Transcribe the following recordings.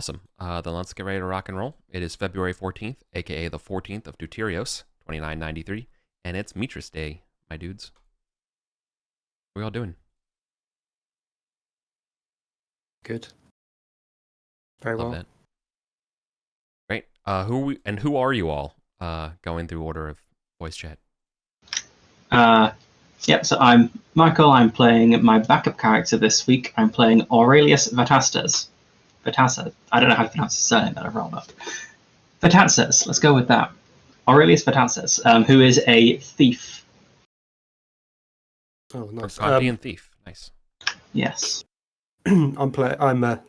Awesome. Then let's get ready to rock and roll. It is February 14th, aka the 14th of Deuterios, 2993, and it's Mitras Day, my dudes. What are we all doing? Good. Very Love well. that. Great. Who are you all? Going through order of voice chat. So I'm Michael. I'm playing my backup character this week. I'm playing Aurelius Vatastas. Vatassa. I don't know how to pronounce his surname, but I've rolled up. Vatastas. Let's go with that. Aurelius Vatastas, who is a thief. Oh, nice. Being thief. Nice. Yes. I'm Ed. I'm not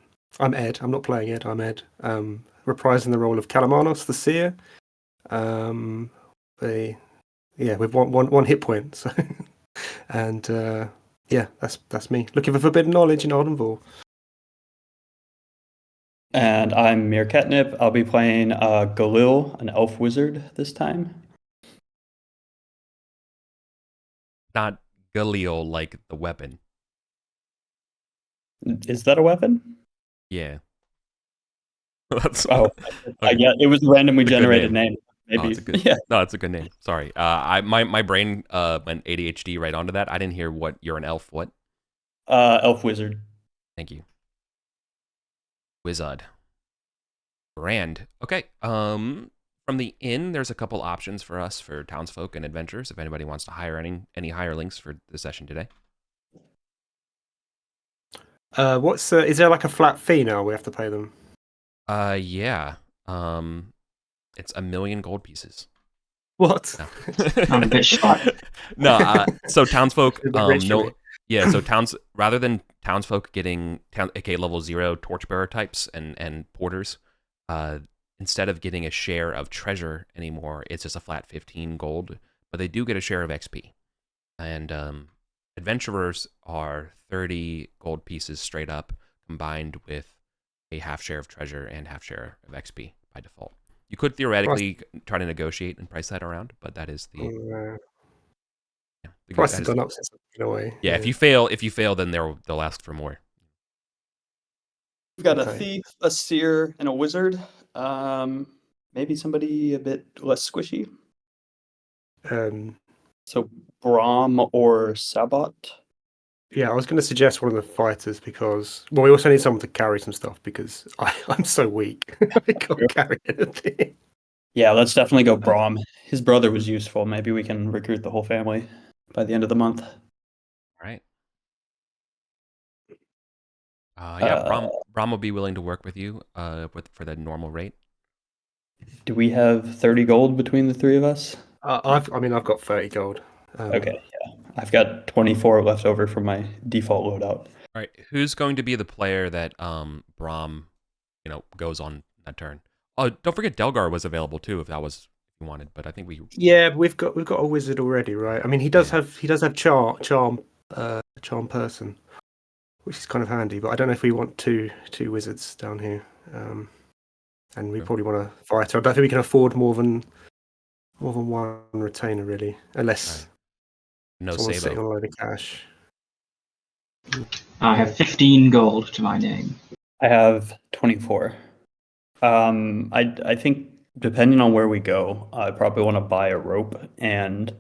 playing Ed. I'm Ed. Reprising the role of Kalamanos, the seer. With one hit point. So, and that's me. Looking for forbidden knowledge in Arden Vul. And I'm Mir Ketnip. I'll be playing Galil, an elf wizard this time. Not Galil like the weapon. Is that a weapon? Yeah. That's okay. Yeah, it was a randomly generated name. Maybe. It's a good, yeah. No, it's a good name. Sorry. My brain went ADHD right onto that. I didn't hear what you're an elf. What? Elf wizard. Thank you. Wizard. Grand. Okay. From the inn, there's a couple options for us for townsfolk and adventurers. If anybody wants to hire any hirelings for the session today. Is there like a flat fee now we have to pay them? Yeah. It's 1,000,000 gold pieces. What? No. I'm a bit shy. No. So townsfolk, rather than townsfolk getting level 0 torchbearer types and porters, instead of getting a share of treasure anymore, it's just a flat 15 gold, but they do get a share of XP. And adventurers are 30 gold pieces straight up, combined with a half share of treasure and half share of XP by default. You could theoretically try to negotiate and price that around, but that is the price has gone up since in a way. Yeah, if you fail, then they'll ask for more. We've got a thief, a seer, and a wizard. Maybe somebody a bit less squishy. So Brahm or Sabot. Yeah, I was going to suggest one of the fighters because, we also need someone to carry some stuff because I'm so weak. I can't carry anything. Yeah, let's definitely go Brahm. His brother was useful. Maybe we can recruit the whole family by the end of the month. All right. Brahm will be willing to work with you for the normal rate. Do we have 30 gold between the three of us? I've got 30 gold. Okay, yeah. I've got 24 left over from my default loadout. All right, who's going to be the player that Brahm, goes on that turn? Oh, don't forget Delgar was available too if that was what you wanted, but I think we. Yeah, we've got a wizard already, right? I mean, he does have charm person, which is kind of handy. But I don't know if we want two wizards down here, and we probably want a fighter. I don't think we can afford more than one retainer, really, unless someone's sitting on a load of cash. I have 15 gold to my name. I have 24. I think depending on where we go, I probably want to buy a rope and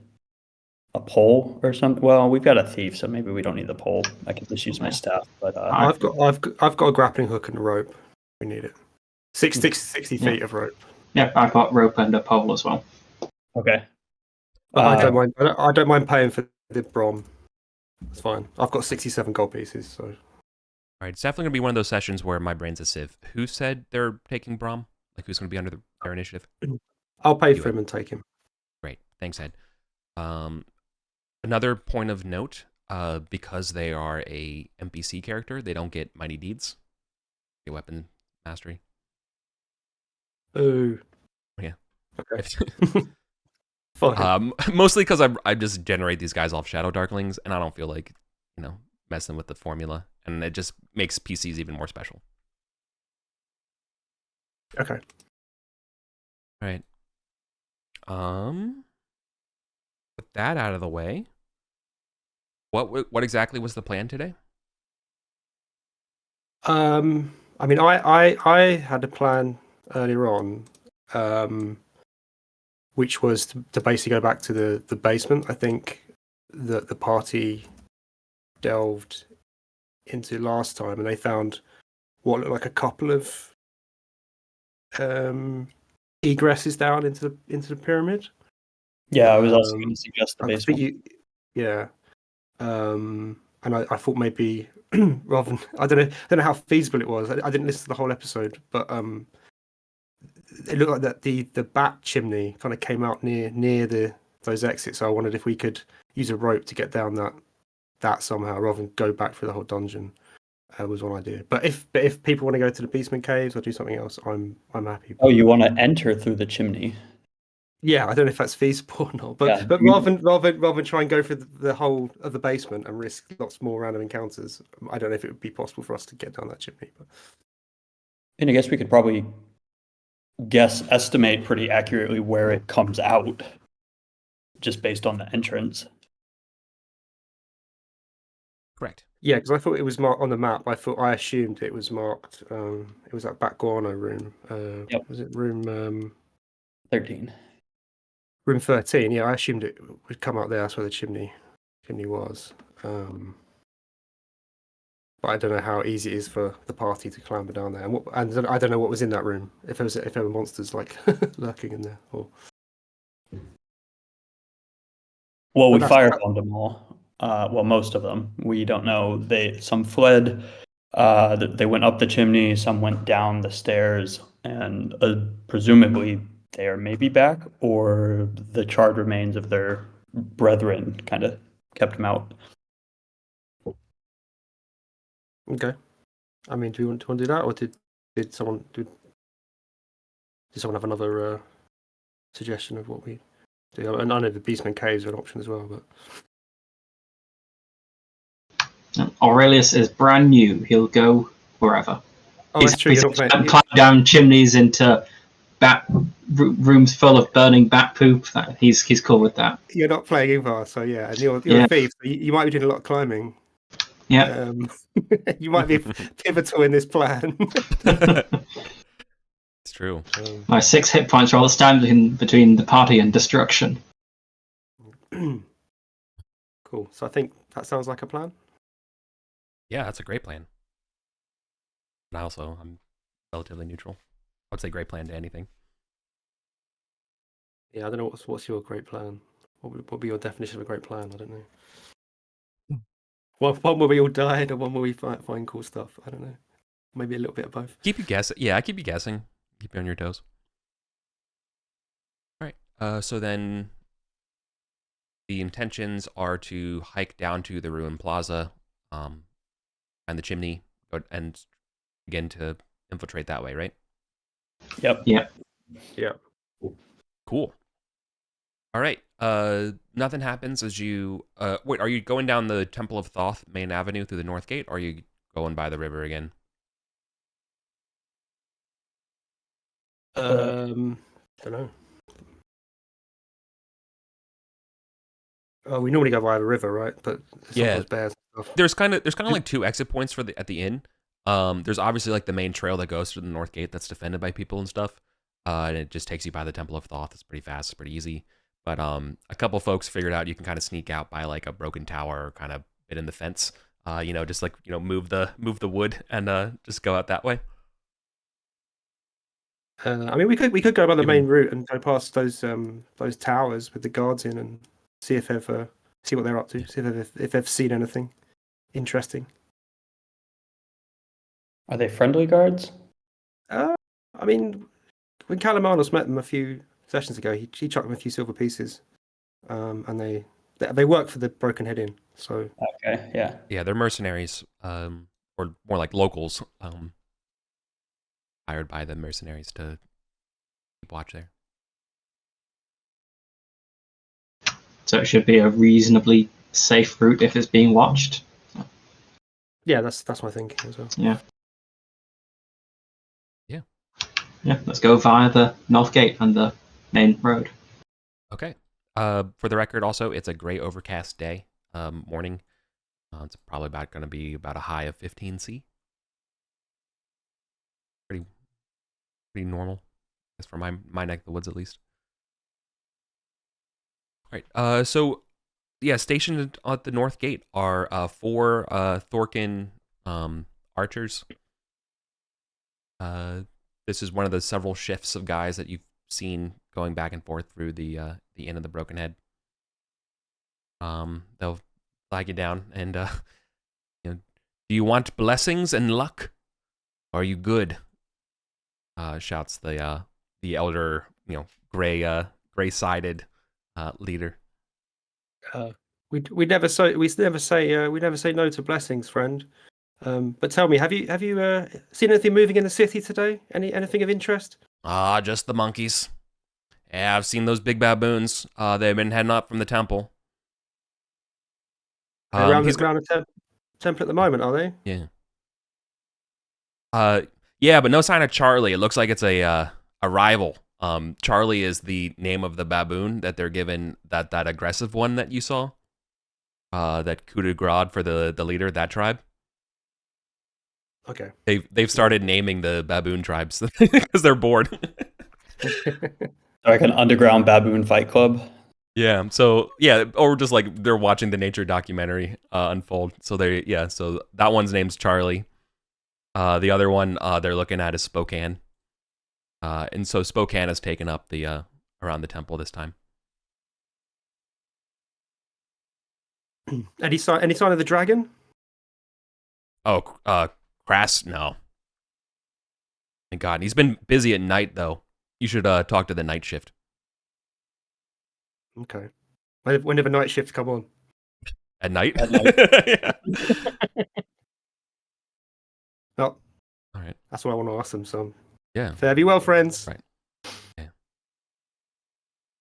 a pole or something. Well, we've got a thief, so maybe we don't need the pole. I can just use my staff. But I've got a grappling hook and a rope. We need it. 60 feet of rope. Yeah, I've got rope and a pole as well. Okay. I don't mind paying for the Brom. It's fine. I've got 67 gold pieces, so. All right, it's definitely gonna be one of those sessions where my brain's a sieve. Who said they're taking Brahm? Like, who's gonna be under their initiative? I'll pay for him and take him. Great, thanks, Ed. Another point of note, because they are a NPC character, they don't get mighty deeds, get weapon mastery. Oh. Yeah. Okay. Fine. Mostly because I just generate these guys off Shadowdarklings, and I don't feel like messing with the formula, and it just makes PCs even more special. Okay. All right. With that out of the way, what exactly was the plan today? I mean, I had a plan earlier on, which was to basically go back to the basement. I think that the party delved into last time, and they found what looked like a couple of egresses down into the pyramid. Yeah, I was also going to suggest the I think basement. yeah. And I thought maybe rather than I don't know how feasible it was. I didn't listen to the whole episode, but it looked like that the bat chimney kind of came out near those exits. So I wondered if we could use a rope to get down that somehow, rather than go back through the whole dungeon. Was one idea. But if people want to go to the basement caves or do something else, I'm happy. Oh, you want to enter through the chimney? Yeah, I don't know if that's feasible or not, Yeah, but rather than try and go for the whole of the basement and risk lots more random encounters, I don't know if it would be possible for us to get down that chimney. But And I guess we could probably estimate pretty accurately where it comes out, just based on the entrance. Correct. yeah, because I thought it was marked on the map. I assumed it was marked. It was that back guano room. Yep. Was it room 13. room 13? Yeah, I assumed it would come out there. That's where the chimney was. But I don't know how easy it is for the party to clamber down there, and I don't know what was in that room. If there were monsters like lurking in there, or Well, we But that's- firebombed them all. Well, most of them. We don't know. Some fled. They went up the chimney. Some went down the stairs, and presumably they are maybe back, or the charred remains of their brethren kind of kept them out. okay. I mean, do we want to do that, or did someone have another suggestion of what we do? And I know the Beastman Caves are an option as well, but Aurelius is brand new. He'll go wherever. that's true. You're not playing. Climb down chimneys into rooms full of burning bat poop. He's cool with that. You're not playing Ingvar, so yeah, and you're Yeah. a thief. So you might be doing a lot of climbing. Yeah. You might be pivotal in this plan. It's true. My 6 hit points are all standing between the party and destruction. Cool. So I think that sounds like a plan. Yeah, that's a great plan. And I'm relatively neutral. I would say great plan to anything. Yeah, I don't know what's your great plan. What would be your definition of a great plan? I don't know. One where we all died, or one where we find cool stuff. I don't know. Maybe a little bit of both. Keep you guessing. Yeah, I keep you guessing. Keep you on your toes. All right. So then the intentions are to hike down to the ruined plaza, and the chimney, and begin to infiltrate that way, right? Yep. Yeah. Cool. All right. Nothing happens as you. Wait, are you going down the Temple of Thoth main avenue through the north gate, or are you going by the river again? Don't know. Oh, we normally go via the river, right? But sometimes bears and stuff. There's kind of like 2 exit points for at the inn. There's obviously like the main trail that goes to the north gate that's defended by people and stuff. And it just takes you by the Temple of Thoth. It's pretty fast, it's pretty easy. But a couple folks figured out you can kind of sneak out by like a broken tower or kind of bit in the fence. Just like move the wood and just go out that way. I mean, we could go by the main route and go past those towers with the guards in and see if they've see what they're up to. See if they've seen anything interesting. Are they friendly guards? I mean, when Calamanos met them a few sessions ago, he chucked them a few silver pieces, and they work for the Broken Head Inn. So Okay, yeah. Yeah, they're mercenaries, or more like locals, hired by the mercenaries to keep watch there. So it should be a reasonably safe route if it's being watched. yeah, that's my thinking as well. Yeah. Yeah, let's go via the north gate and the main road. Okay. For the record, also, it's a gray overcast day, morning. It's probably going to be about a high of 15 C. Pretty normal. That's for my neck of the woods at least. All right. So yeah, stationed at the north gate are 4 Thorkin archers. This is one of the several shifts of guys that you've seen going back and forth through the Inn of the Broken Head. They'll flag you down and do you want blessings and luck? Are you good? Shouts the elder, gray-sided leader. We never say no to blessings, friend. But tell me, have you seen anything moving in the city today? Anything of interest? Just the monkeys. Yeah, I've seen those big baboons. They've been heading up from the temple. They're around the temple at the moment, are they? Yeah. Yeah, but no sign of Charlie. It looks like it's a rival. Charlie is the name of the baboon that they're given, that aggressive one that you saw. That coup de grace for the leader of that tribe. Okay. They've started naming the baboon tribes because they're bored. Like an underground baboon fight club. Yeah. So yeah, or just like they're watching the nature documentary unfold. So so that one's name's Charlie. The other one they're looking at is Spokane. And so Spokane has taken up the around the temple this time. Any sign of the dragon? Oh, Crass, no. Thank God. He's been busy at night though. You should talk to the night shift. Okay. When do the night shifts come on? At night? At night. Yeah. Oh, all right. That's what I want to ask them. So Yeah. fare thee well, friends. Right.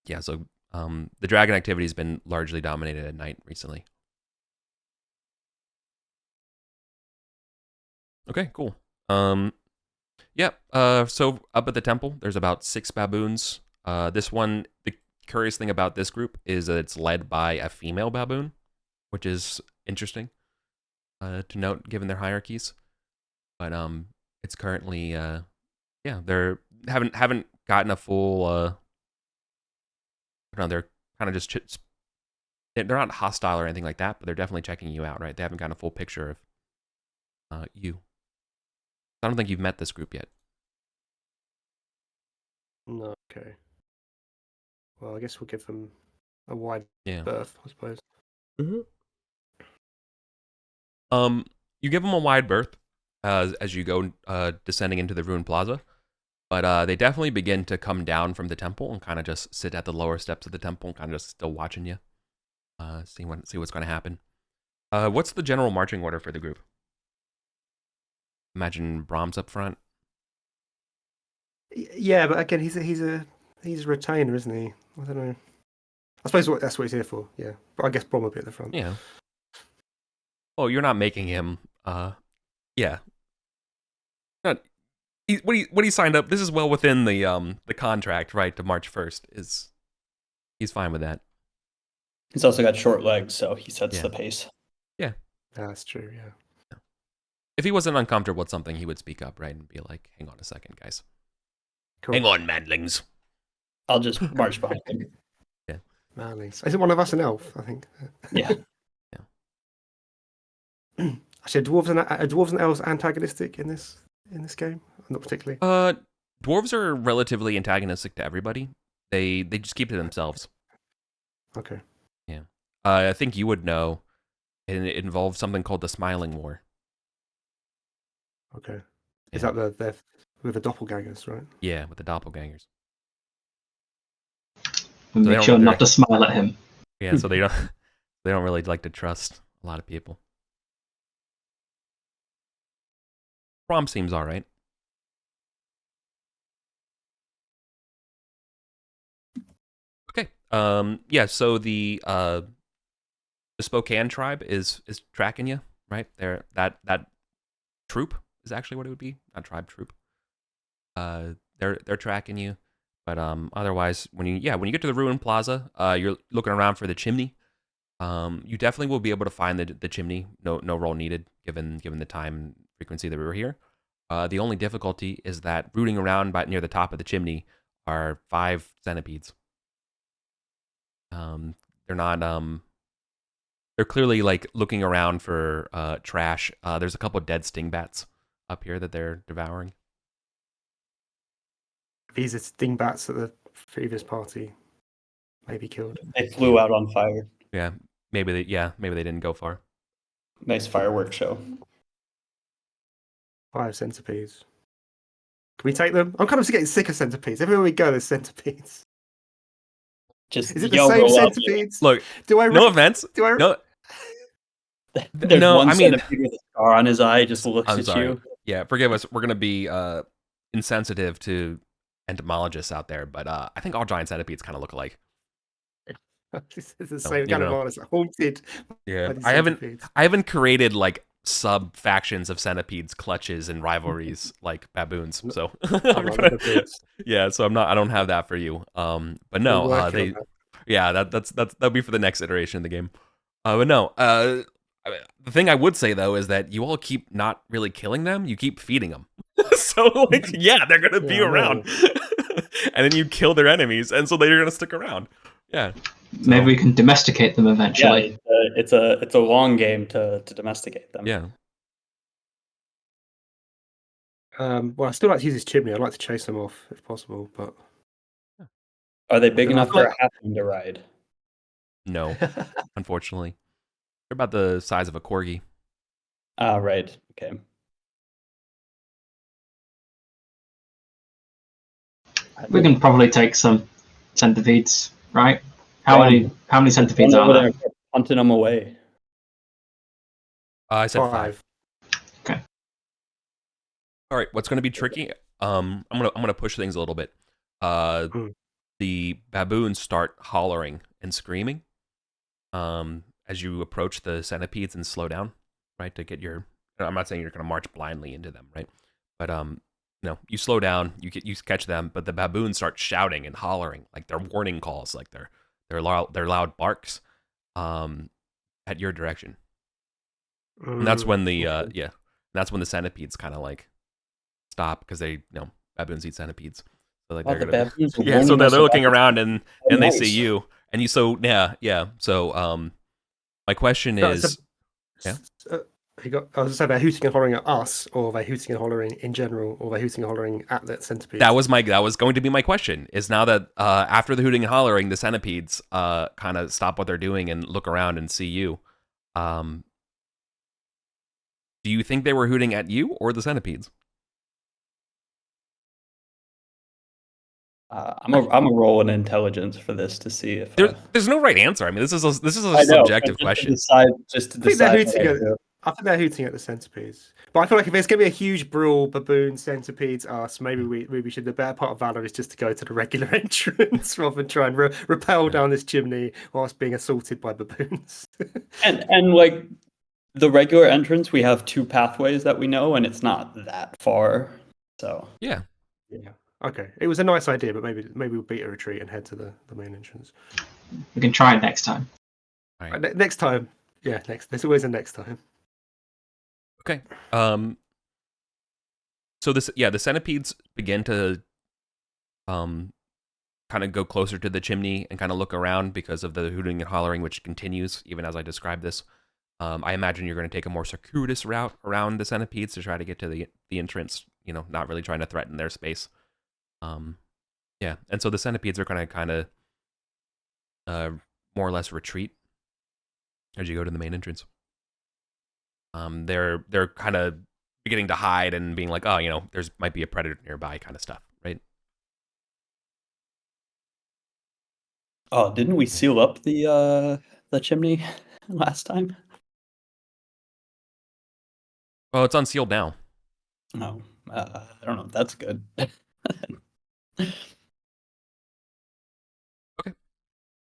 Yeah. So the dragon activity has been largely dominated at night recently. Okay, cool. So up at the temple, there's about 6 baboons. This one, the curious thing about this group is that it's led by a female baboon, which is interesting to note given their hierarchies. But it's currently they haven't gotten a full they're kind of just they're not hostile or anything like that, but they're definitely checking you out, right? They haven't gotten a full picture of you. I don't think you've met this group yet. No, okay. Well, I guess we'll give them a wide Yeah. berth, I suppose. Mm-hmm. You give them a wide berth as you go descending into the ruined plaza, but they definitely begin to come down from the temple and kind of just sit at the lower steps of the temple and kind of just still watching you, see what's going to happen. What's the general marching order for the group? Imagine Brahms up front. Yeah, but again, he's a retainer, isn't he? I don't know. I suppose that's what he's here for. Yeah, but I guess Brom will be at the front. Yeah. Oh, you're not making him. Yeah. Not. What he signed up. This is well within the contract, right? To March 1st he's fine with that. He's also got short legs, so he sets Yeah. the pace. Yeah. That's true. Yeah. If he wasn't uncomfortable with something, he would speak up, right, and be like, "Hang on a second, guys. Cool. Hang on, manlings." I'll just march behind him. Yeah. Manlings. Isn't one of us an elf? I think. Yeah. Actually, are dwarves and elves antagonistic in this game? Not particularly. Dwarves are relatively antagonistic to everybody. They just keep to themselves. Okay. Yeah. I think you would know. It involves something called the Smiling War. Okay. Yeah. Is that the with the doppelgangers, right? Yeah, with the doppelgangers. And So they make don't sure want not to smile at him. Yeah, so they don't really like to trust a lot of people. Prom seems all right. Okay. Yeah. So the Spokane tribe is tracking you, right? That troop is actually what it would be, not tribe, troop. They're tracking you, but otherwise, when you get to the ruined plaza, you're looking around for the chimney. You definitely will be able to find the chimney. No roll needed, given the time and frequency that we were here. The only difficulty is that rooting around near the top of the chimney are 5 centipedes. They're not. They're clearly like looking around for trash. There's a couple of dead stingbats up here that they're devouring. These are stingbats at the previous party. Maybe killed. They flew out on fire. Yeah, maybe they didn't go far. Nice fireworks show. 5 centipedes. Can we take them? I'm kind of getting sick of centipedes. Everywhere we go, there's centipedes. Just Is it the same centipedes? Look, Do I? no offense. Do I? No, There's no, one I mean- centipede with a scar on his eye, just looks I'm at sorry. you. Yeah, forgive us. We're gonna be insensitive to entomologists out there, but I think all giant centipedes kind of look alike. This is the No, same you kind of know. models. Haunted. Yeah, by these I centipedes. haven't created like sub factions of centipedes, clutches, and rivalries like baboons. So I'm not baboons. yeah, so I don't have that for you. But We're no, working on that. yeah, that'll be for the next iteration of the game. But no, the thing I would say though is that you all keep not really killing them. You keep feeding them. So like, yeah, they're gonna be Yeah, I know. around, and then you kill their enemies, and so they're gonna stick around. Yeah. Maybe we can domesticate them Yeah, eventually. it's a long game to domesticate them. Yeah. Well, I still like to use this chimney. I'd like to chase them off if possible, but Are they big And I enough feel for a halfling to ride? No, unfortunately, they're about the size of a corgi. Ah, right. Okay. We can probably take some centipedes, right? How Yeah. many centipedes Run are over there? there and start punting them away. I said 5. 5. Okay. All right, what's going to be tricky? I'm gonna push things a little bit. Mm. The baboons start hollering and screaming as you approach the centipedes and slow down, right? To get your. I'm not saying you're going to march blindly into them, right? But no, you slow down, you catch them, but the baboons start shouting and hollering like they're warning calls, like they're loud barks, at your direction. And that's when the that's when the centipedes kind of like stop because they baboons eat centipedes. So like Oh, they're the gonna baboons are yeah, so warning they're us looking about around and the they see mice. you and you so yeah. So my question is yeah? I was going to say they're hooting and hollering at us, or they're hooting and hollering in general, or they're hooting and hollering at that centipede. that was going to be my question. Is now that after the hooting and hollering, the centipedes kind of stop what they're doing and look around and see you. Do you think they were hooting at you or the centipedes? I'm a roll in intelligence for this to see if There's no right answer. I mean, this is a I know, subjective but question. Just to I think they're decide. hooting at. I think they're hooting at the centipedes. But I feel like if there's going to be a huge brawl, baboon, centipedes, us, maybe we should. The better part of valor is just to go to the regular entrance rather than try and rappel down this chimney whilst being assaulted by baboons. And like the regular entrance, we have 2 pathways that we know, and it's not that far. So Yeah. Yeah. Okay. It was a nice idea, but maybe we'll beat a retreat and head to the main entrance. We can try it next time. All right. Next time. Yeah. There's always a next time. Okay. So the centipedes begin to kind of go closer to the chimney and kind of look around because of the hooting and hollering, which continues even as I describe this. I imagine you're going to take a more circuitous route around the centipedes to try to get to the entrance. Not really trying to threaten their space. Yeah, and so the centipedes are going to kind of more or less retreat as you go to the main entrance. They're kind of beginning to hide and being like, oh, there's might be a predator nearby, kind of stuff, right? oh, didn't we seal up the chimney last time? Well, it's unsealed now. No, I don't know. That's good.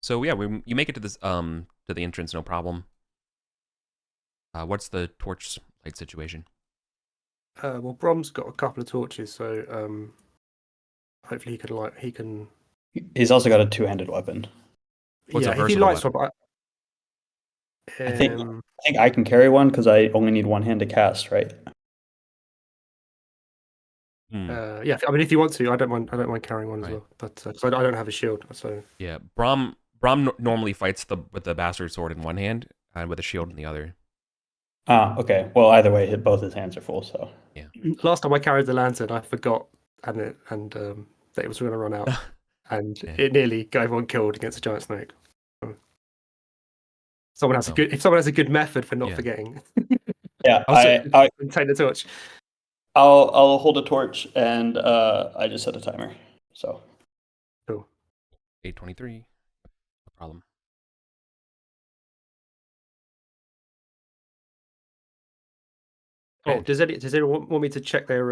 So yeah, you make it to this to the entrance, no problem. What's the torch light situation? Well, Brom's got a couple of torches, so hopefully he can. He's also got a 2-handed weapon. What's a If he versatile lights weapon? up, I think I can carry one because I only need 1 hand to cast, right? Yeah, I mean, if you want to, I don't mind carrying one as Right. well. But 'cause I don't have a shield, so Yeah, Braum normally fights with the bastard sword in one hand and with a shield in the other. Okay. Well, either way, both his hands are full. So last time I carried the lantern, I forgot that it was going to run out, and Yeah. it nearly got everyone killed against a giant snake. Someone has Oh. if someone has a good method for not Yeah. forgetting. yeah, Also- Take the torch. I'll hold a torch, and I just set a timer. So Cool. 8:23. No problem. Oh, Okay. does anyone want me to check their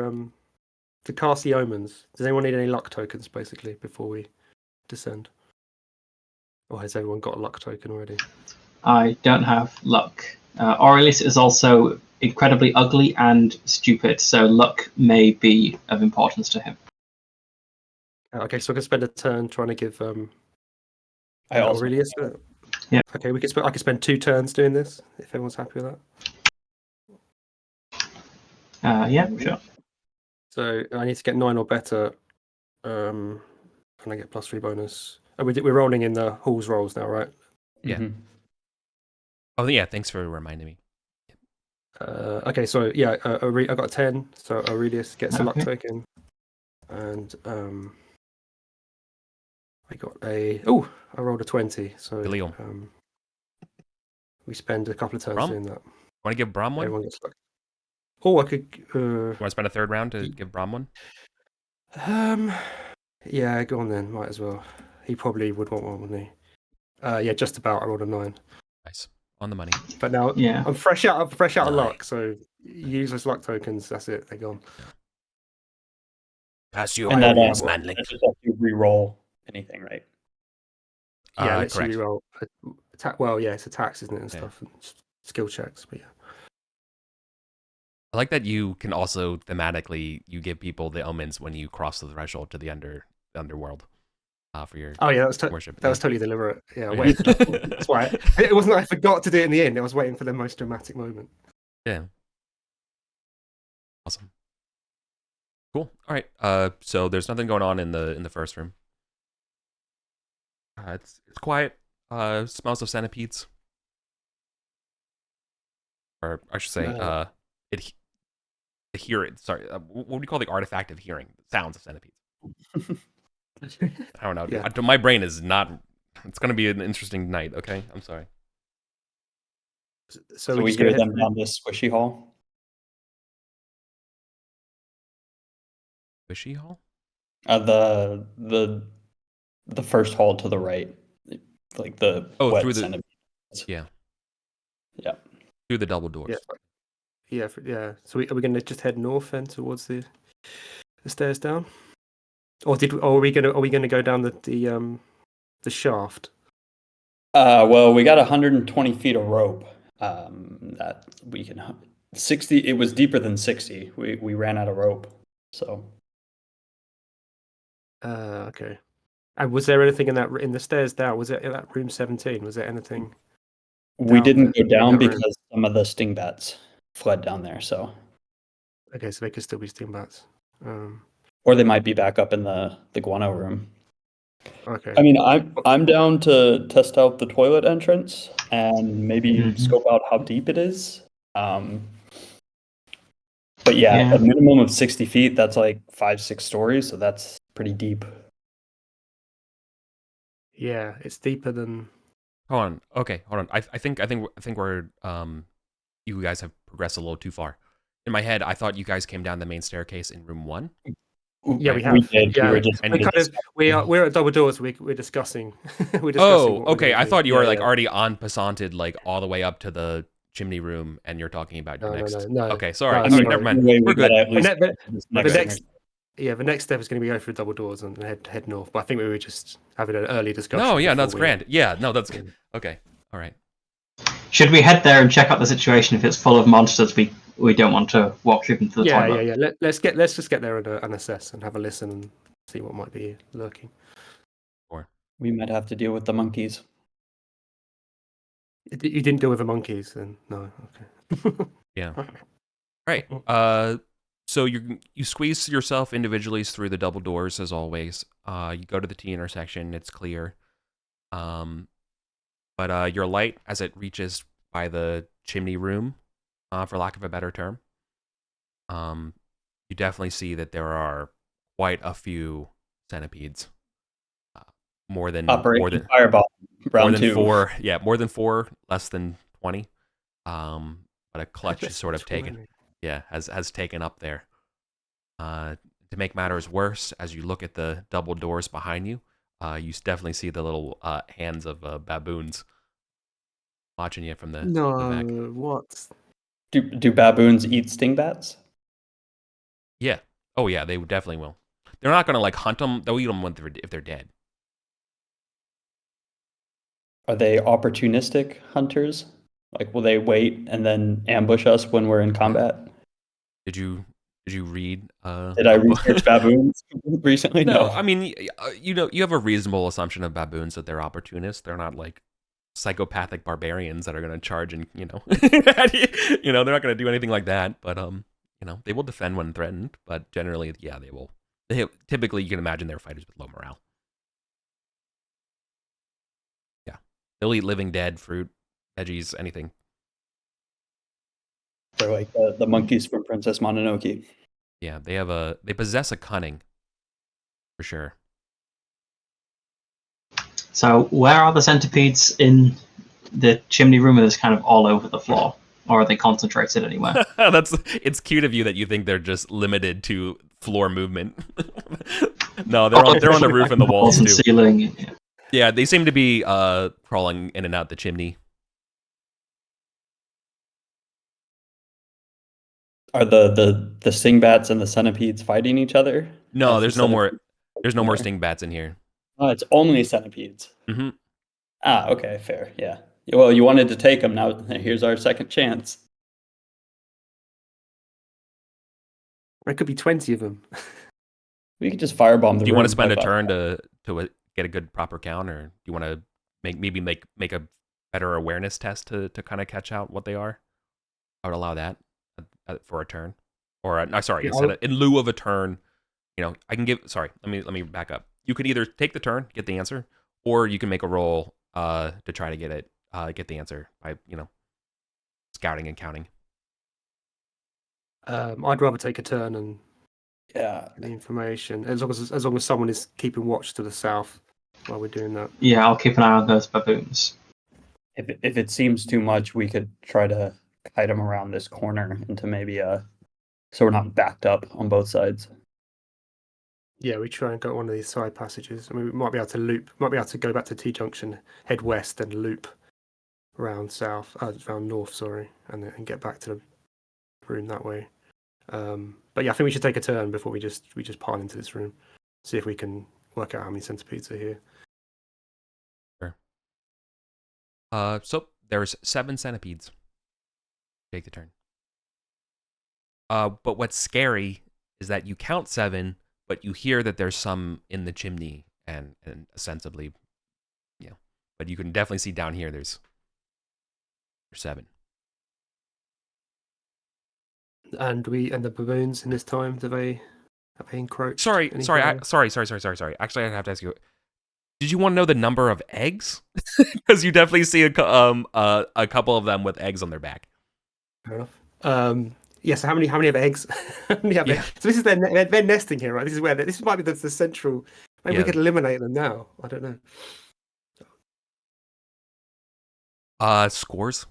to cast the omens? Does anyone need any luck tokens basically before we descend? Or has everyone got a luck token already? I don't have luck. Aurelius is also incredibly ugly and stupid, so luck may be of importance to him. Okay, so I can spend a turn trying to give I also Aurelius. Yeah. Okay, I can spend 2 turns doing this if everyone's happy with that. Yeah, sure. So I need to get 9 or better, and I get +3 bonus. And we're rolling in the Hall's rolls now, right? Yeah. Mhm. Oh yeah, thanks for reminding me. Okay, so yeah, I got a 10, so Aurelius gets a luck Okay. token, and I rolled a 20, so Illegal. we spend a couple of turns Brom? doing that. Want to give Braum one? Everyone gets luck. Oh, I could. Want to spend a third round to give Braum one? Yeah, go on then. Might as well. He probably would want one, wouldn't he? Yeah, just about. I rolled a 9. Nice. On the money. But now Yeah. I'm fresh out of Nice. luck, so useless luck tokens. That's it. They're gone. Pass you And I that only always, have one. manling. That just lets you re-roll anything, right? Yeah, let's correct. reroll. Well, yeah, it's attacks, isn't it, and Yeah. stuff, and skill checks. But yeah. I like that you can also thematically you give people the omens when you cross the threshold to the underworld for your Oh yeah, worship. that was totally deliberate. Yeah, Yeah. wait. That's why it wasn't that I forgot to do it in the end. I was waiting for the most dramatic moment. Yeah. Awesome. Cool. All right. So there's nothing going on in the first room. It's quiet. Smells of centipedes. Or I should say, Sorry, what do you call the artifact of hearing? Sounds of centipedes. I don't know. Yeah. My brain is not. It's going to be an interesting night. Okay, I'm sorry. So we just go hear ahead them down this squishy hall. Fishy hall? The first hall to the right, like the wet through the centipedes. yeah Yeah. through the double doors. Yeah. So are we going to just head north then towards the stairs down, or are we going to go down the shaft? Well, we got 120 feet of rope. That we can 60. It was deeper than 60. We ran out of rope, so. Okay. And was there anything in the stairs down? Was it in that room 17? Was there anything? We Down didn't there, go down in that room. because some of the sting bats fled down there. So, Okay, so they could still be sting bats. or they might be back up in the guano room. Okay. I mean, I'm down to test out the toilet entrance and maybe Mhm. scope out how deep it is. But yeah, Yeah. a minimum of 60 feet. That's like 5-6 stories, so that's pretty deep. Yeah, it's deeper than. Hold on. Okay, hold on. I think we're you guys have progressed a little too far. In my head, I thought you guys came down the main staircase in room 1. Yeah, we Right. have. We did. Yeah, We were just and we're at double doors. We're discussing. we're discussing. Oh, what we're okay. gonna I do. thought you were Yeah, like yeah. already on Passanted, like all the way up to the chimney room, and you're talking about your No, next. no. Okay, sorry. No, Okay, sorry. never mind. Anyway, We're good. gotta at least The get to next, the next step is going to be go through double doors and head north. But I think we were just having an early discussion. No, yeah, that's before we- grand. Yeah, no, that's good. Okay, all right. Should we head there and check out the situation? If it's full of monsters, we don't want to walk straight into the Yeah, toilet. yeah. Let's just get there and assess and have a listen and see what might be lurking. We might have to deal with the monkeys. You didn't deal with the monkeys, then no. Okay. Yeah. All right. So you squeeze yourself individually through the double doors as always. You go to the T intersection, it's clear. But your light, as it reaches by the chimney room, for lack of a better term, you definitely see that there are quite a few centipedes. More than Fireball round more than 2. 4. Yeah, more than 4, less than 20. But a clutch is sort of taken. Yeah, has taken up there. To make matters worse, as you look at the double doors behind you, you definitely see the little hands of baboons watching you from the back. No, what? Do baboons eat stingbats? Yeah. Oh yeah, they definitely will. They're not gonna like hunt them. They'll eat them if they're dead. Are they opportunistic hunters? Like, will they wait and then ambush us when we're in combat? Did you read? Did I research baboons recently? No, No. I mean, you have a reasonable assumption of baboons that they're opportunists. They're not like psychopathic barbarians that are going to charge and they're not going to do anything like that. But they will defend when threatened. But generally, yeah, they will. Typically, you can imagine they're fighters with low morale. Yeah, they'll eat living dead, fruit, veggies, anything. They're like the monkeys from Princess Mononoke. Yeah, they possess a cunning, for sure. So where are the centipedes in the chimney room? Are they kind of all over the floor, or are they concentrated anywhere? It's cute of you that you think they're just limited to floor movement. No, they're on the roof and the walls and too. Ceiling. Yeah, they seem to be crawling in and out the chimney. Are the stingbats and the centipedes fighting each other? No, there's no more There. stingbats in here. Oh, it's only centipedes. Mm-hmm. Ah, okay, fair. Yeah. Well, you wanted to take them. Now here's our second chance. There could be 20 of them. We could just firebomb the room. Do you want to spend a turn to get a good proper count, or do you want to make a better awareness test to kind of catch out what they are? I would allow that for a turn, or no, sorry, in lieu of a turn. I can give. Sorry, let me back up. You could either take the turn, get the answer, or you can make a roll to try to get the answer by scouting and counting. I'd rather take a turn and Yeah. get the information as long as someone is keeping watch to the south while we're doing that. Yeah, I'll keep an eye on those baboons. If it seems too much, we could try to guide them around this corner into maybe so we're not backed up on both sides. Yeah, we try and go one of these side passages. I mean, we might be able to go back to T junction, head west, and loop around north, sorry, and get back to the room that way. But yeah, I think we should take a turn before we just pile into this room, see if we can work out how many centipedes are here. Sure. So there's 7 centipedes. Take the turn. But what's scary is that you count 7, but you hear that there's some in the chimney, and ostensibly, but you can definitely see down here there's 7. And the baboons in this time, have they encroached? Sorry. Actually, I have to ask you. Did you want to know the number of eggs? Because you definitely see a couple of them with eggs on their back. Fair enough. Yes. How many have eggs? How many have eggs? So this is they're nesting here, right? This might be the central. Maybe we could eliminate them now. I don't know. Scores.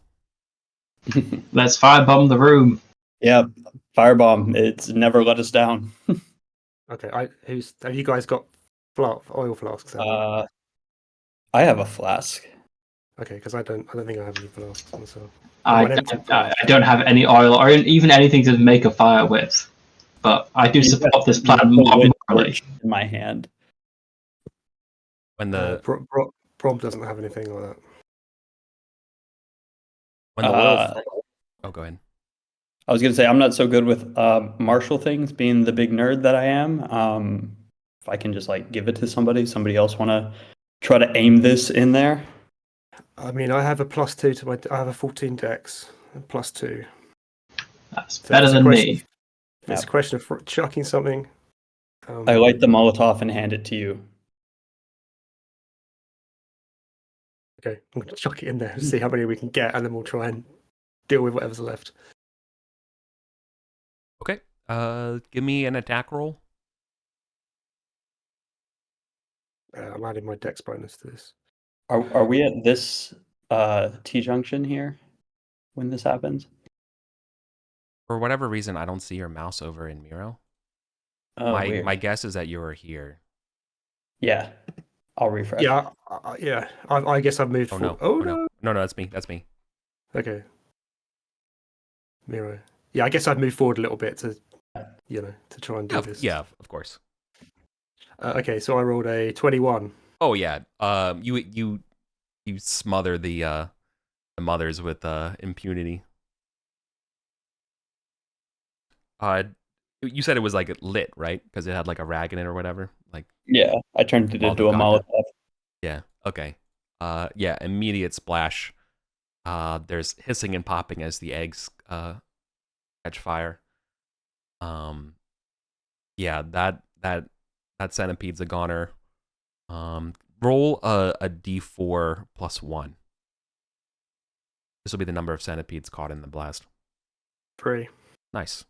Let's firebomb the room. Yeah, firebomb. It's never let us down. Okay. Have you guys got oil flasks? I have a flask. Okay, because I don't think I have any flasks myself. I don't have any oil or even anything to make a fire with, but I do support this plan morally. In my hand. When the Prom doesn't have anything like that. When the oil. Oh, go ahead. I was going to say, I'm not so good with martial things, being the big nerd that I am. If I can just give it to somebody else want to try to aim this in there? I mean, I have a +2 to I have a 14 dex, +2. That's better than me. It's a Yep. question of chucking something. I light the Molotov and hand it to you. Okay, I'm going to chuck it in there and see how many we can get, and then we'll try and deal with whatever's left. Okay. Give me an attack roll. I'm adding my dex bonus to this. Are we at this T-junction here when this happens? For whatever reason, I don't see your mouse over in Miro. Oh, weird. My guess is that you are here. Yeah, I'll refresh. Yeah, yeah. I guess I've moved Oh forward. no! Oh no! no! No, that's me. That's me. Okay. Miro. Yeah, I guess I've moved forward a little bit to, to try and do this. Yeah, of course. Okay, so I rolled a 21. Oh yeah. You smother the mothers with impunity. You said it was like lit, right? Because it had like a rag in it or whatever. Like Yeah, I turned it into a Molotov. Molotov. Yeah. Okay. Yeah. Immediate splash. There's hissing and popping as the eggs catch fire. Yeah. That centipede's a goner. Roll a d4 plus 1. This will be the number of centipedes caught in the blast. 3. Nice.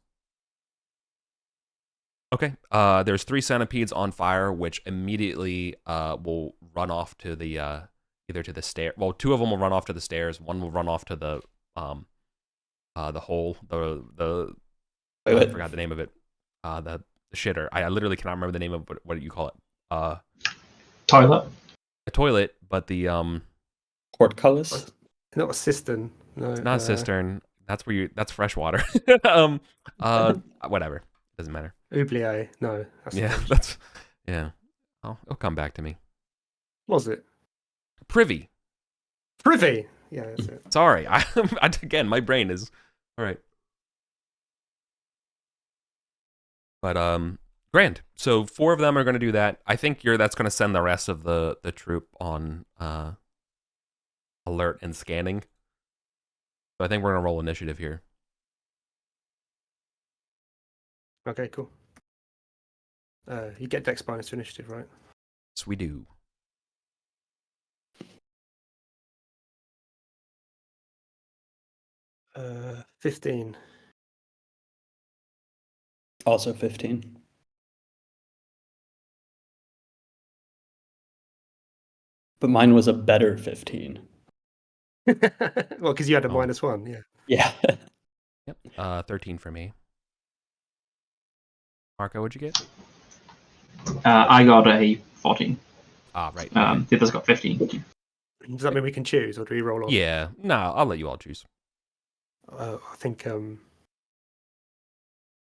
Okay. There's 3 centipedes on fire, which immediately will run off to the either to the stair. Well, 2 of them will run off to the stairs. 1 will run off to the hole. I forgot the name of it. The shitter. I literally cannot remember the name of what you call it. Toilet. A toilet, but the Portcullis? Not a cistern. No, it's not a cistern. That's where that's fresh water. Whatever. Doesn't matter. Oubliette. No. That's yeah. It'll come back to me. Was it? Privy. Privy. Yeah, that's it. Sorry. Again, my brain is all right. But grand. So 4 of them are going to do that. I think that's going to send the rest of the troop on alert and scanning. So I think we're going to roll initiative here. Okay, cool. You get dex bonus to initiative, right? Yes, we do. Uh, 15. Also 15. But mine was a better 15. Well, because you had a -1, yeah. Yeah. Yep. 13 for me. Marco, what'd you get? I got a 14. Ah, right. The others got 15. Does that mean we can choose, or do we roll off? Yeah. No, I'll let you all choose. I think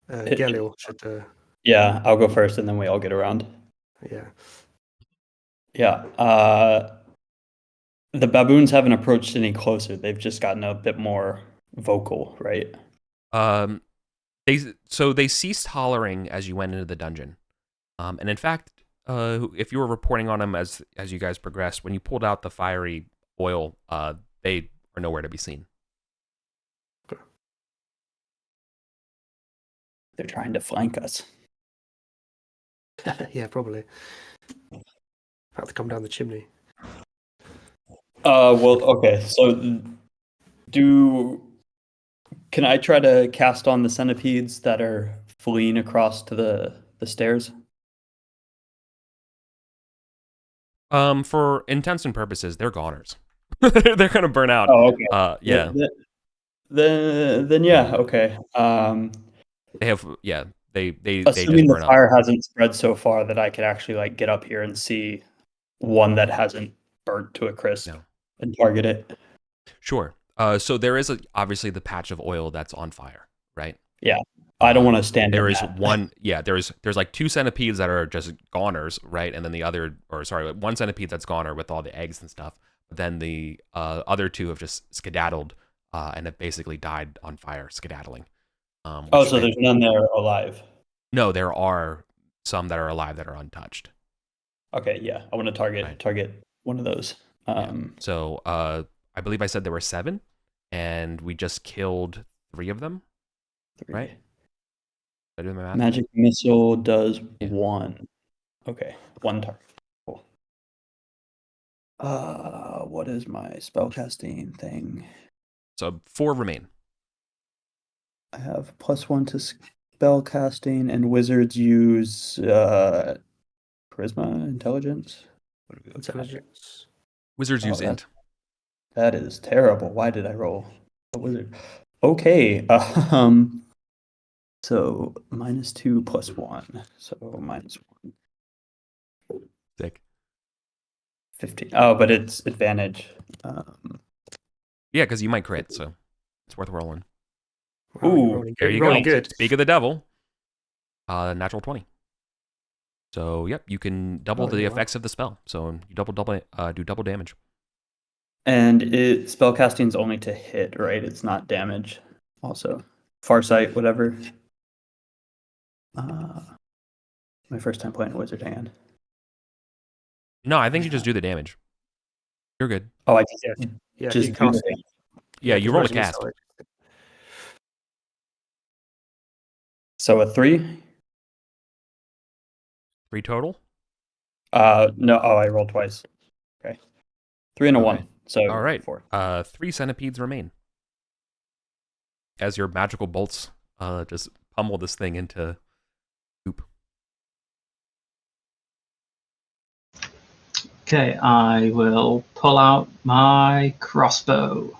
Galil should. Yeah, I'll go first and then we all get around. Yeah. Yeah. The baboons haven't approached any closer. They've just gotten a bit more vocal, right? They ceased hollering as you went into the dungeon. And in fact, if you were reporting on them as you guys progressed, when you pulled out the fiery oil, they are nowhere to be seen. They're trying to flank us. Yeah, probably. Have to come down the chimney. Well, okay. So, can I try to cast on the centipedes that are fleeing across to the stairs? For intents and purposes, they're goners. They're gonna burn out. Oh, okay. Yeah. Then yeah, okay. They have They assuming just the burn fire up. hasn't spread so far that I could actually like get up here and see one that hasn't burnt to a crisp and target it. Sure. So there is obviously the patch of oil that's on fire, right? Yeah. I don't want to stand There in is that. one. Yeah. There's like 2 centipedes that are just goners, right? And then one centipede that's goner with all the eggs and stuff. But then the other 2 have just skedaddled and have basically died on fire, skedaddling. So there's none there alive. No, there are some that are alive that are untouched. Okay, yeah. I want to target one of those. So I believe I said there were 7, and we just killed 3 of them. 3. Right? Did I do my math? Magic missile does Yeah. 1. Okay, 1 target. Cool. What is my spellcasting thing? So 4 remain. I have +1 to spellcasting, and wizards use charisma, intelligence. What do we look at? Intelligence. Wizards Oh, use int. That is terrible. Why did I roll a wizard? Okay. So -2 + 1. So -1. Sick. 15. Oh, but it's advantage. Yeah, because you might crit, so it's worth rolling. Wow, Ooh, you're rolling There good. you You're rolling go. good. Speak of the devil. Natural 20. So yep, you can double the wow. effects of the spell. So you do double damage. And spellcasting is only to hit, right? It's not damage. Also, Farsight, whatever. My first time playing Wizard Hand. No, I think you just do the damage. You're good. Oh, I Yeah, just you do cast. the Yeah, you roll a Magic cast. Missile, So a 3. 3 total. No. Oh, I rolled twice. Okay, 3 and a Okay. 1. So All right. 4. 3 centipedes remain. As your magical bolts just pummel this thing into goop. Okay, I will pull out my crossbow.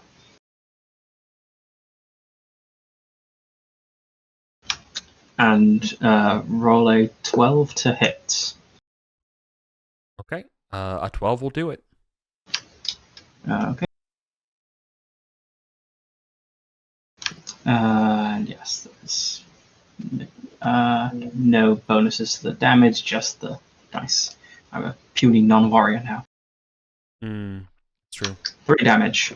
And roll a 12 to hit. Okay. A 12 will do it. Okay. And yes, there's no bonuses to the damage, just the dice. I'm a puny non-warrior now. It's true. 3 damage.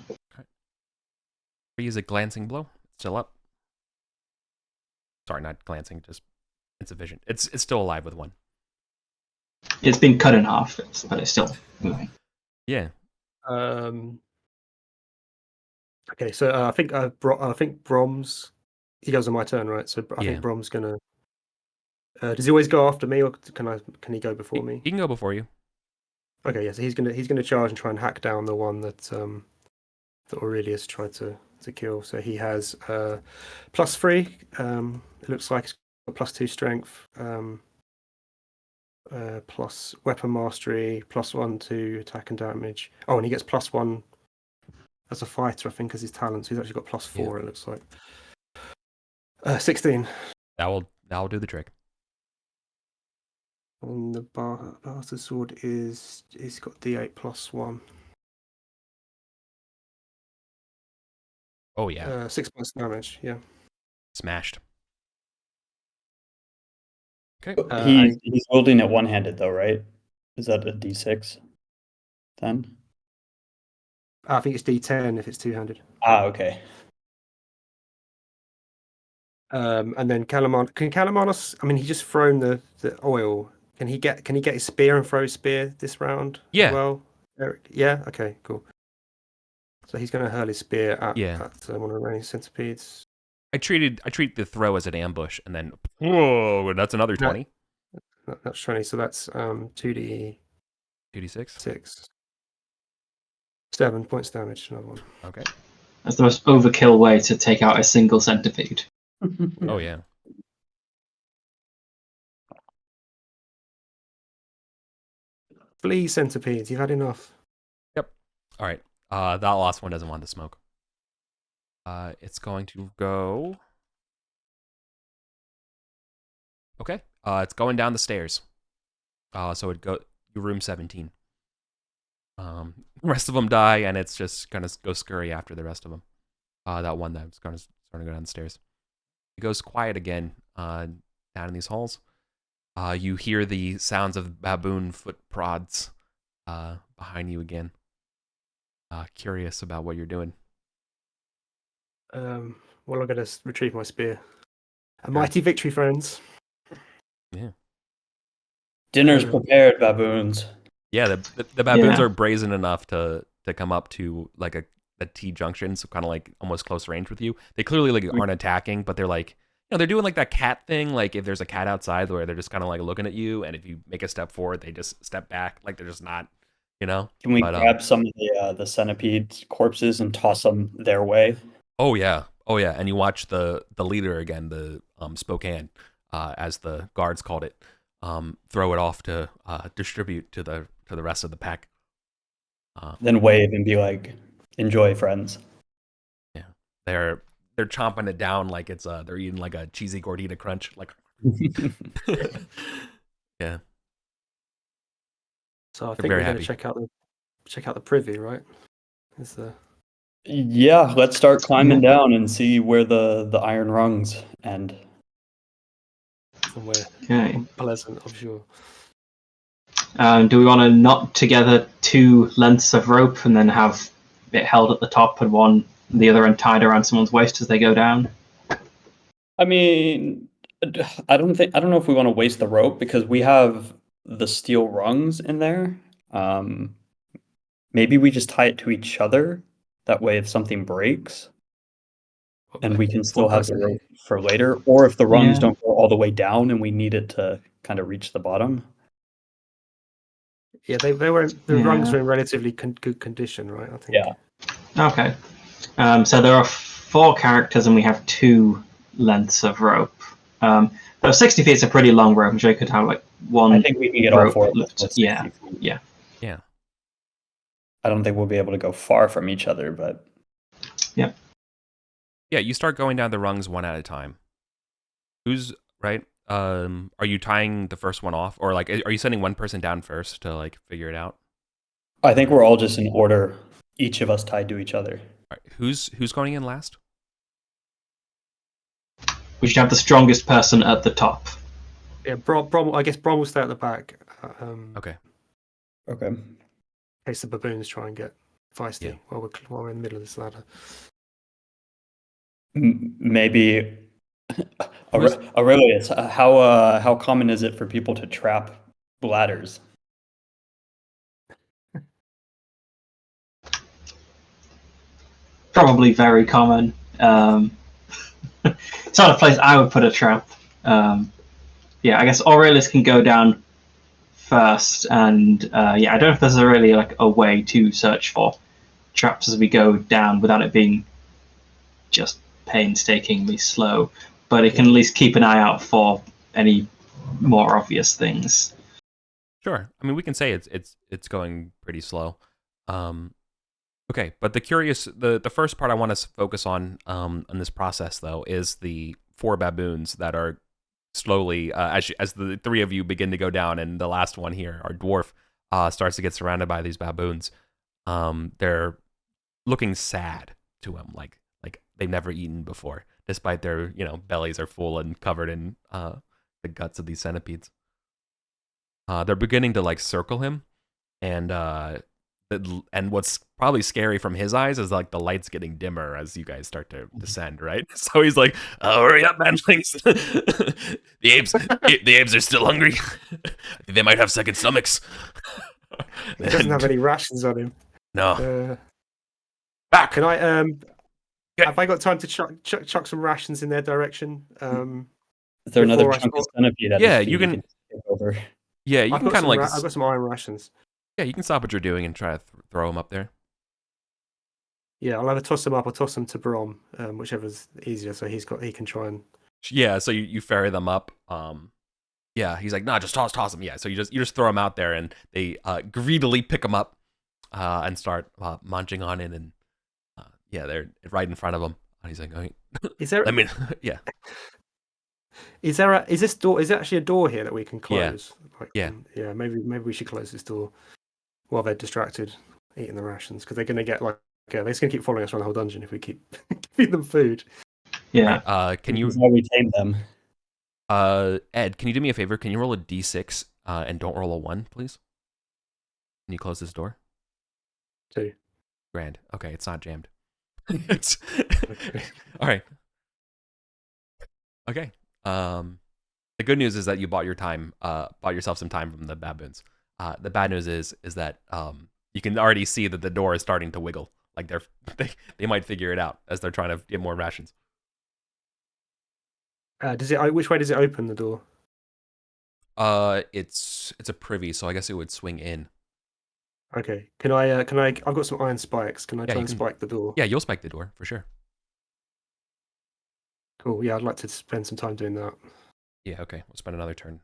Use a glancing blow. Still up. Sorry, not glancing. Just insufficient. It's still alive with 1. It's been cut in half, but it's still moving. Yeah. Okay, so I think Brom's. He goes on my turn, right? So I Yeah. think Brom's gonna. Does he always go after me, or can he go before me? He can go before you. Okay, yeah. So he's gonna charge and try and hack down the one that Aurelius tried to kill. So he has +3. It looks like he's got +2 strength. Plus weapon mastery, +1 to attack and damage. Oh, and he gets +1 as a fighter, I think, as his talent. So he's actually got +4. It looks like 16. That will do the trick. And the bastard sword he's got D8 +1. Oh yeah. 6 points damage. Yeah. Smashed. Okay. He's holding it one-handed though, right? Is that a D6 then? I think it's D10 if it's two-handed. Okay. And then Calamanos. I mean, he just thrown the oil. Can he get his spear and throw his spear this round? Yeah. As well, Eric. Yeah. Okay. Cool. So he's going to hurl his spear at one of the remaining centipedes. I treat the throw as an ambush, and then whoa, that's another 20. That's 20. So that's 2d6. 2d6. 7 points damage. Another one. Okay. That's the most overkill way to take out a single centipede. Oh yeah. Flee centipedes. You've had enough. Yep. All right. That last one doesn't want the smoke. It's going to go. Okay. It's going down the stairs. So it go room 17. The rest of them die, and it's just gonna go scurry after the rest of them. That one that's starting to go down the stairs. It goes quiet again. Down in these halls. You hear the sounds of baboon foot prods behind you again. Curious about what you're doing. Well, I'm going to retrieve my spear. A mighty victory, friends. Yeah. Dinner's prepared, baboons. Yeah, the baboons are brazen enough to come up to like a T junction, so kind of like almost close range with you. They clearly like aren't attacking, but they're like, they're doing like that cat thing. Like if there's a cat outside where they're just kind of like looking at you, and if you make a step forward, they just step back. Like they're just not, Can we But grab some of the centipede corpses and toss them their way? oh yeah, and you watch the leader again, the Spokane, as the guards called it, throw it off to distribute to the rest of the pack. Then wave and be like, "Enjoy, friends." Yeah, they're chomping it down like it's they're eating like a cheesy gordita crunch. Like, yeah. So I They're think very we're going to happy. check out the privy, right? Is the Yeah, let's start climbing down and see where the iron rungs end. somewhere Okay. pleasant, I'm sure. Do we want to knot together 2 lengths of rope and then have it held at the top and the other end tied around someone's waist as they go down? I mean, I don't know if we want to waste the rope because we have the steel rungs in there. Maybe we just tie it to each other. That way, if something breaks, and we can still have the rope for later. Or if the rungs don't go all the way down and we need it to kind of reach the bottom. Yeah, the rungs were in relatively good condition, right? I think. Yeah. Okay. So there are 4 characters and we have 2 lengths of rope. But 60 feet is a pretty long rope. I'm sure you could have like one. I think we can get all 4 of them. Yeah. I don't think we'll be able to go far from each other, but Yeah, you start going down the rungs one at a time. Who's right? Are you tying the first one off, or like are you sending one person down first to like figure it out? I think we're all just in order, each of us tied to each other. All right, who's going in last? We should have the strongest person at the top. Yeah, Brom. I guess Brom will stay at the back. Okay. In case the baboons try and get feisty while we're in the middle of this ladder. Maybe Aurelius, how common is it for people to trap ladders? Probably very common. It's not a place I would put a trap. I guess Aurelius can go down first, and I don't know if there's really like a way to search for traps as we go down without it being just painstakingly slow, but it can at least keep an eye out for any more obvious things. Sure. I mean, we can say it's going pretty slow. Okay, but the first part I want to focus on this process though is the 4 baboons that are slowly as the 3 of you begin to go down, and the last one here, our dwarf, starts to get surrounded by these baboons. They're looking sad to him, like they've never eaten before, despite their bellies are full and covered in the guts of these centipedes. They're beginning to like circle him, and what's probably scary from his eyes is like the light's getting dimmer as you guys start to descend, right? So he's like, "Oh, hurry up, manlings! the apes are still hungry. I think they might have second stomachs." He doesn't have any rations on him. No. Back. Can I have I got time to chuck some rations in their direction? Is there another chunk of centipede? Yeah, you can take over. Yeah, you can kind of like. I've got some iron rations. Yeah, you can stop what you're doing and try to throw them up there. Yeah, I'll either toss them up or toss them to Brom, whichever's easier. So he can try and. Yeah, so you ferry them up. Yeah, he's like, nah, just toss them. Yeah, so you just throw them out there, and they greedily pick them up and start munching on it, and they're right in front of him. And he's like, oh, is there? I mean, yeah. Is this door? Is there actually a door here that we can close? Yeah. Yeah. Maybe we should close this door while they're distracted eating the rations, because they're going to get they're just going to keep following us around the whole dungeon if we keep feeding them food. Yeah. Can you? How we tame them? Ed, can you do me a favor? Can you roll a d6 and don't roll a 1, please? Can you close this door? 2. Grand. Okay, it's not jammed. All right. Okay. The good news is that you bought yourself some time from the baboons. The bad news is that you can already see that the door is starting to wiggle. Like they might figure it out as they're trying to get more rations. Does it? Which way does it open the door? It's a privy, so I guess it would swing in. Okay. Can I? Can I? I've got some iron spikes. Can I Yeah, try you and can- spike the door? Yeah, you'll spike the door for sure. Cool. Yeah, I'd like to spend some time doing that. Yeah, okay. We'll spend another turn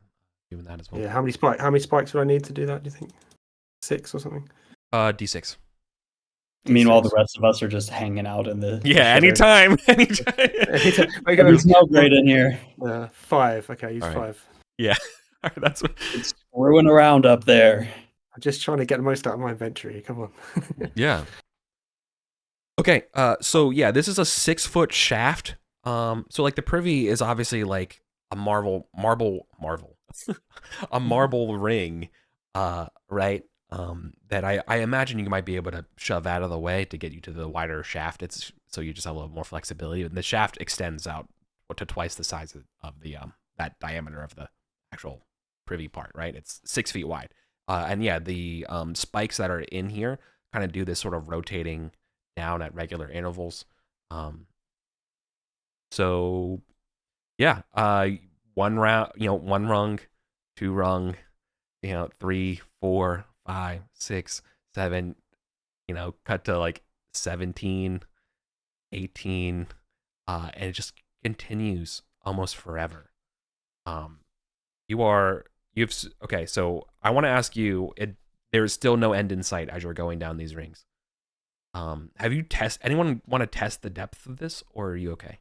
doing that as well. Yeah. How many spikes would I need to do that? Do you think 6 or something? D6. Meanwhile, the D6. rest of us are just hanging out in the Yeah, shitter. anytime. It smells great in here. 5. Okay, use All right. 5. Yeah. All right, that's what. It's screwing around up there. I'm just trying to get the most out of my inventory. Come on. Yeah. Okay. So yeah, this is a 6-foot shaft. So like the privy is obviously like a marble, a marble ring. Right. That I imagine you might be able to shove out of the way to get you to the wider shaft. It's so you just have a little more flexibility. And the shaft extends out to twice the size of the that diameter of the actual privy part. Right. It's 6 feet wide. And yeah, the spikes that are in here kind of do this sort of rotating down at regular intervals. So yeah, one round, one rung, 2 rung, 3, 4, 5, 6, 7, cut to like 17, 18, and it just continues almost forever. Okay, so I want to ask you, there's still no end in sight as you're going down these rings. Have you anyone want to test the depth of this, or are you okay?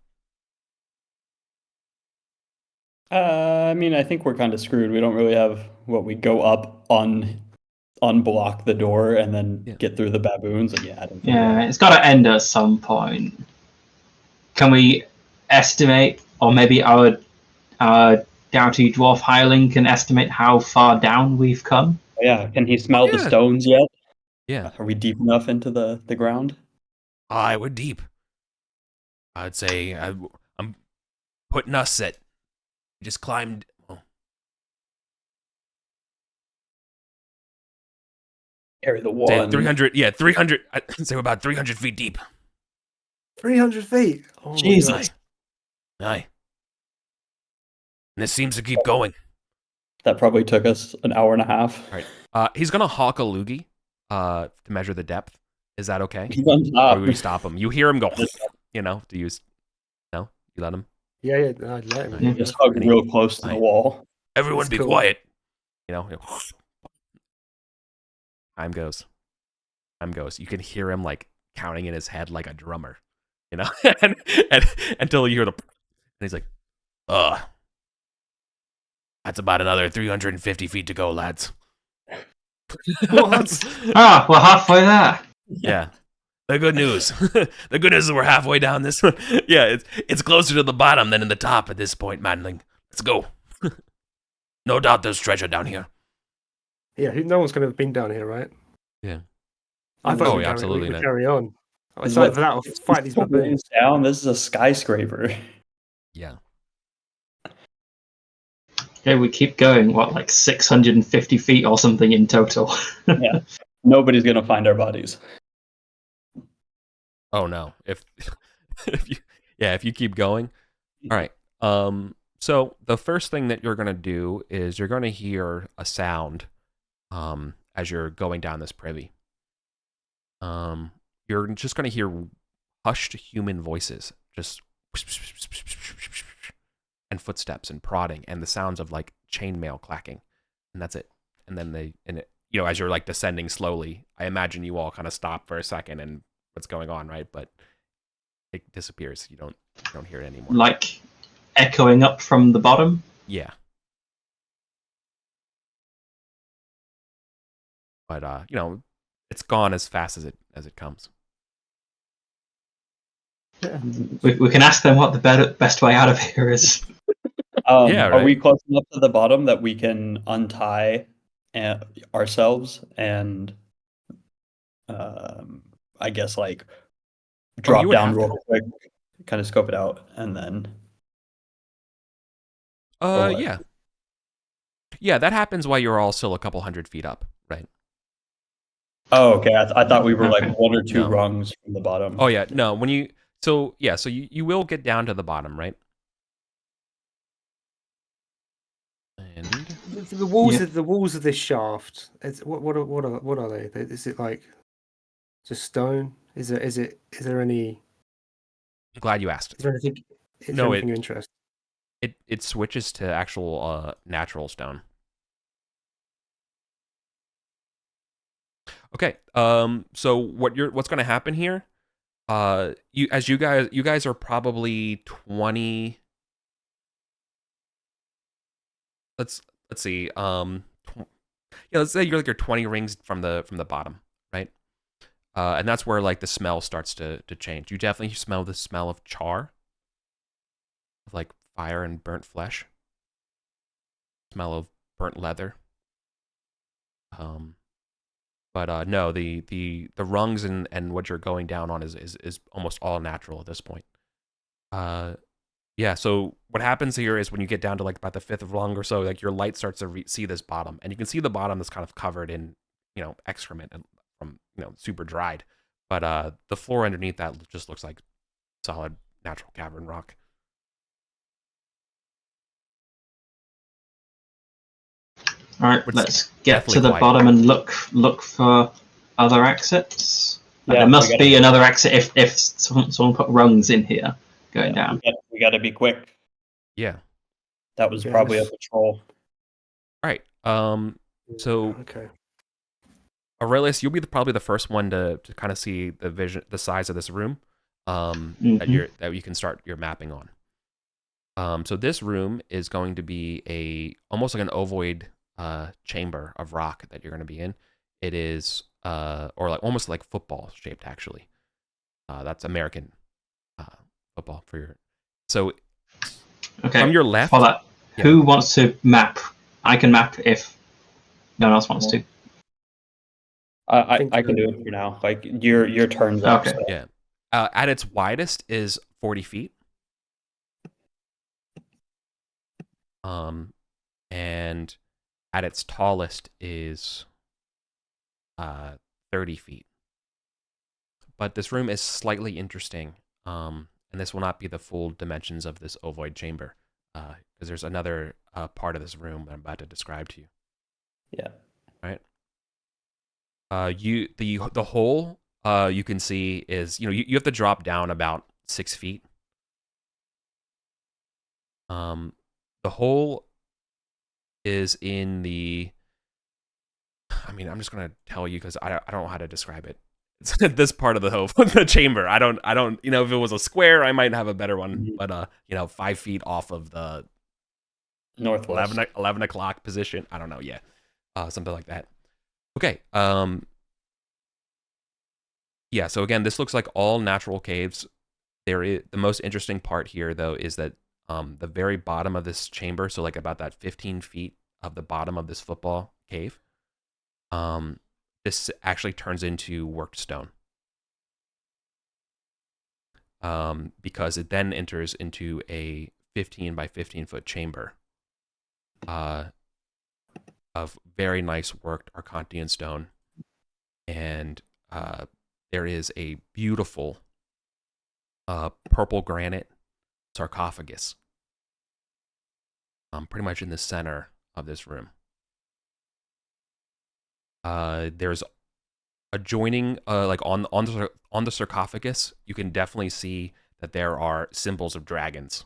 I mean, I think we're kind of screwed. We don't really have what we go up unblock the door and then get through the baboons. And yeah, I don't think it's got to end at some point. Can we estimate, or maybe our doughty dwarf hireling can estimate how far down we've come? Yeah, can he smell the stones yet? Yeah. Are we deep enough into the ground? We're deep. I'd say I'm putting us at. Just climbed. Carry the wall. Say 300. Yeah, 300. I'd say we're about 300 feet deep. 300 feet. Oh Jesus. Aye. And this seems to keep going. That probably took us an hour and a half. All right. He's gonna hawk a loogie to measure the depth. Is that okay? He's on top. Or we stop him? You hear him go. To use. No, you let him. Yeah, I'd let him. Yeah. Just hug real close to the wall. Everyone, That's be cool. quiet. Time goes. You can hear him like counting in his head like a drummer, and until you hear the, and he's like, that's about another 350 feet to go, lads. What? We're halfway there. Yeah. The good news. The good news is we're halfway down this one. Yeah, it's closer to the bottom than in the top at this point, Manling. Let's go. No doubt there's treasure down here. Yeah, no one's going to have been down here, right? Yeah. I thought we absolutely would not. carry on. I Is started it- for that. I'll fight these baboons. Down. This is a skyscraper. Yeah. Yeah, we keep going, like 650 feet or something in total. Yeah. Nobody's gonna find our bodies. Oh no. If you keep going. All right. So the first thing that you're gonna do is you're gonna hear a sound as you're going down this privy. You're just gonna hear hushed human voices, just and footsteps and prodding and the sounds of like chainmail clacking, and that's it. And then as you're like descending slowly, I imagine you all kind of stop for a second and what's going on, right? But it disappears. You don't hear it anymore. Like echoing up from the bottom. Yeah. But it's gone as fast as it comes. We can ask them what the best way out of here is. Yeah, Are we right. close enough to the bottom that we can untie ourselves and, I guess like drop you would down have real quick, kind of scope it out, and then? Yeah. Yeah, that happens while you're all still a couple hundred feet up, right? Oh, okay. I thought we were like Okay. 1 or 2 No. rungs from the bottom. Oh yeah, no. So you will get down to the bottom, right? the walls Yeah. of the walls of this shaft. What are they? Is it like just stone? Is there any? I'm glad you asked. Is there anything? Is there No, anything of interest? it switches to actual natural stone. Okay. So what's going to happen here? You guys are probably 20. Let's see. Yeah, let's say you're 20 rings from the bottom, right? And that's where like the smell starts to change. You definitely smell the smell of char, of like fire and burnt flesh. Smell of burnt leather. But no, the rungs and what you're going down on is almost all natural at this point. Yeah. So what happens here is when you get down to like about the fifth rung or so, like your light starts to see this bottom, and you can see the bottom that's kind of covered in excrement and from super dried, but the floor underneath that just looks like solid natural cavern rock. All right, It's let's get to definitely the quiet. bottom and look for other exits. Like, Yeah, there we must gotta be be- another exit if someone put rungs in here going down. We got to be quick. Yeah. That was Yeah, probably a let's- patrol. All right. So Okay. Aurelius, you'll be probably the first one to kind of see the size of this room, Mhm. that you can start your mapping on. So this room is going to be almost like an ovoid chamber of rock that you're going to be in. It is or like almost like football shaped actually. That's American football for your. So Okay. from your left, For that, yeah. who wants to map? I can map if no one else wants to. I think, can do it for now. Like your turn's up. Okay. So. Yeah. At its widest is 40 feet. And at its tallest is 30 feet. But this room is slightly interesting, and this will not be the full dimensions of this ovoid chamber, because there's another part of this room that I'm about to describe to you. Yeah. Right. The hole you can see is you have to drop down about 6 feet. The hole is in the. I mean, I'm just gonna tell you because I don't know how to describe it. It's this part of the chamber. I don't. If it was a square, I might have a better one. But 5 feet off of the Northwest. 11 o'clock position. I don't know. Yeah, something like that. Okay. Yeah. So again, this looks like all natural caves. The most interesting part here, though, is that the very bottom of this chamber, so like about that 15 feet of the bottom of this football cave, this actually turns into worked stone. Because it then enters into a 15 by 15 foot chamber of very nice worked Arcantian stone. And there is a beautiful purple granite sarcophagus pretty much in the center of this room. There's adjoining, like on the sarcophagus, you can definitely see that there are symbols of dragons.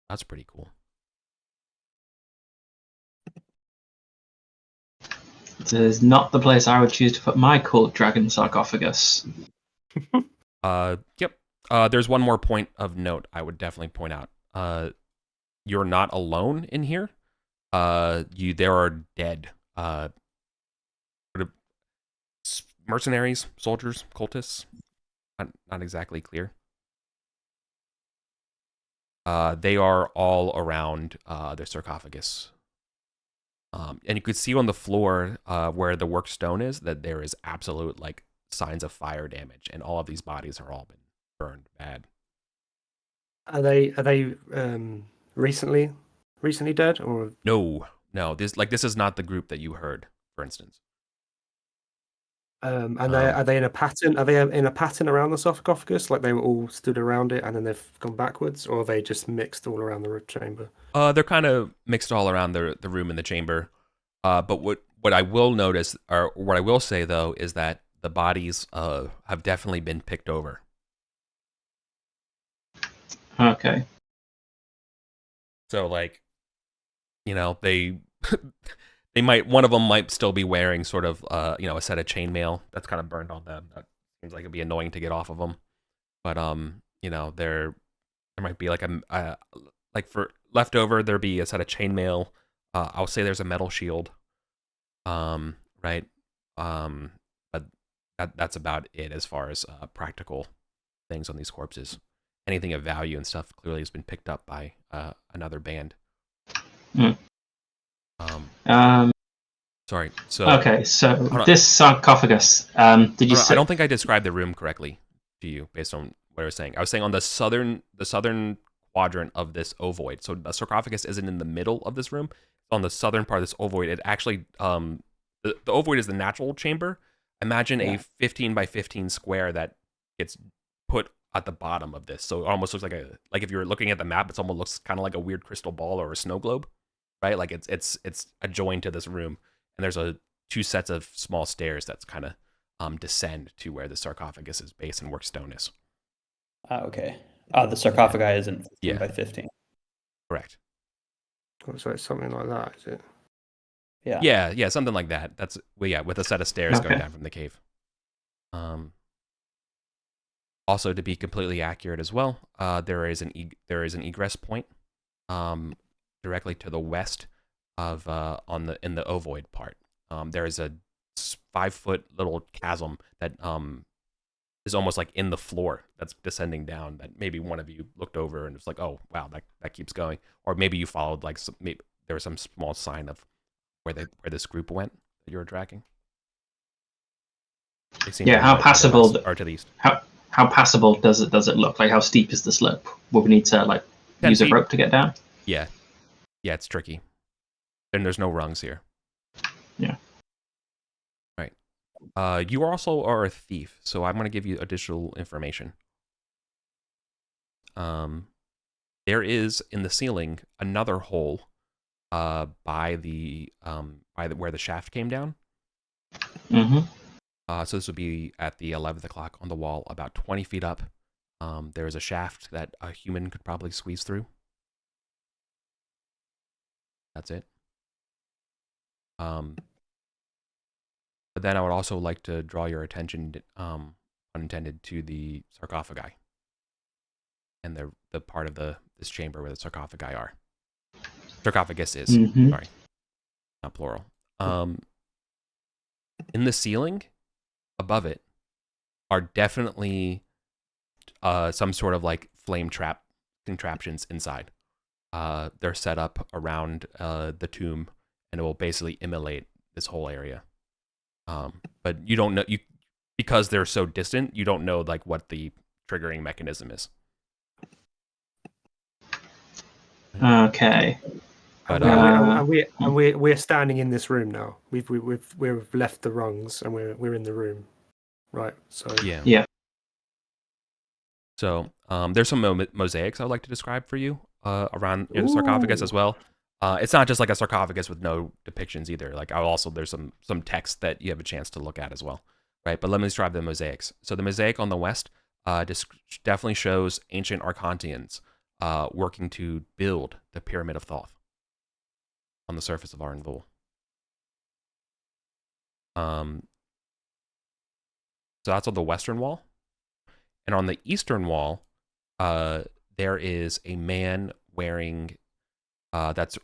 That's pretty cool. This is not the place I would choose to put my cool dragon sarcophagus. Yep. There's one more point of note I would definitely point out. You're not alone in here. There are dead mercenaries, soldiers, cultists. Not exactly clear. They are all around the sarcophagus. And you could see on the floor where the worked stone is that there is absolute like signs of fire damage, and all of these bodies are all been burned bad. Are they recently dead or? No. This is not the group that you heard, for instance. And are they in a pattern? Are they in a pattern around the sarcophagus, like they were all stood around it and then they've gone backwards, or are they just mixed all around the chamber? They're kind of mixed all around the room and the chamber. But what I will notice, or what I will say though, is that the bodies have definitely been picked over. Okay. So like, they they might, one of them might still be wearing sort of a set of chainmail that's kind of burned on them. That seems like it'd be annoying to get off of them. But there might be like like for leftover, there'd be a set of chainmail. I'll say there's a metal shield. Right. But that's about it as far as practical things on these corpses. Anything of value and stuff clearly has been picked up by another band. Sorry. So okay. So this sarcophagus. Did you say? I don't think I described the room correctly to you based on what I was saying. I was saying on the southern quadrant of this ovoid. So the sarcophagus isn't in the middle of this room. It's on the southern part of this ovoid. It actually the ovoid is the natural chamber. Imagine a 15 by 15 square that gets put at the bottom of this. So it almost looks like if you're looking at the map, it almost looks kind of like a weird crystal ball or a snow globe, right? Like it's adjoined to this room, and there's two sets of small stairs that's kind of descend to where the sarcophagus' base and workstone is. Okay. The sarcophagi isn't 15 by 15. Correct. So it's something like that, is it? Yeah, something like that. That's with a set of stairs going down from the cave. Also, to be completely accurate as well, there is an egress point directly to the west of in the ovoid part. There is a 5-foot little chasm that is almost like in the floor that's descending down. That maybe one of you looked over and was like, "Oh, wow, that keeps going," or maybe you followed maybe there was some small sign of where this group went that you were tracking. How passable or to the east. How passable does it look? Like, how steep is the slope? Will we need to use a rope to get down? Yeah, it's tricky. And there's no rungs here. Yeah. Right. You also are a thief, so I'm going to give you additional information. There is in the ceiling another hole by where the shaft came down. Mm-hmm. So this would be at the 11th o'clock on the wall, about 20 feet up. There is a shaft that a human could probably squeeze through. That's it. But then I would also like to draw your attention, unintended, to the sarcophagi and the part of this chamber where the sarcophagi are. Sarcophagus is. Mm-hmm. Sorry, not plural. In the ceiling, above it, are definitely some sort of like flame trap contraptions inside. They're set up around the tomb, and it will basically immolate this whole area. But you don't know, because they're so distant, you don't know like what the triggering mechanism is. Okay. But we're standing in this room now. We've left the rungs and we're in the room, right? So yeah. So there's some mosaics I would like to describe for you around the sarcophagus as well. It's not just like a sarcophagus with no depictions either. Like there's some text that you have a chance to look at as well, right? But let me describe the mosaics. So the mosaic on the west definitely shows ancient Archontians working to build the Pyramid of Thoth on the surface of Arden Vul. So that's on the western wall. And on the eastern wall, there is a man wearing, that's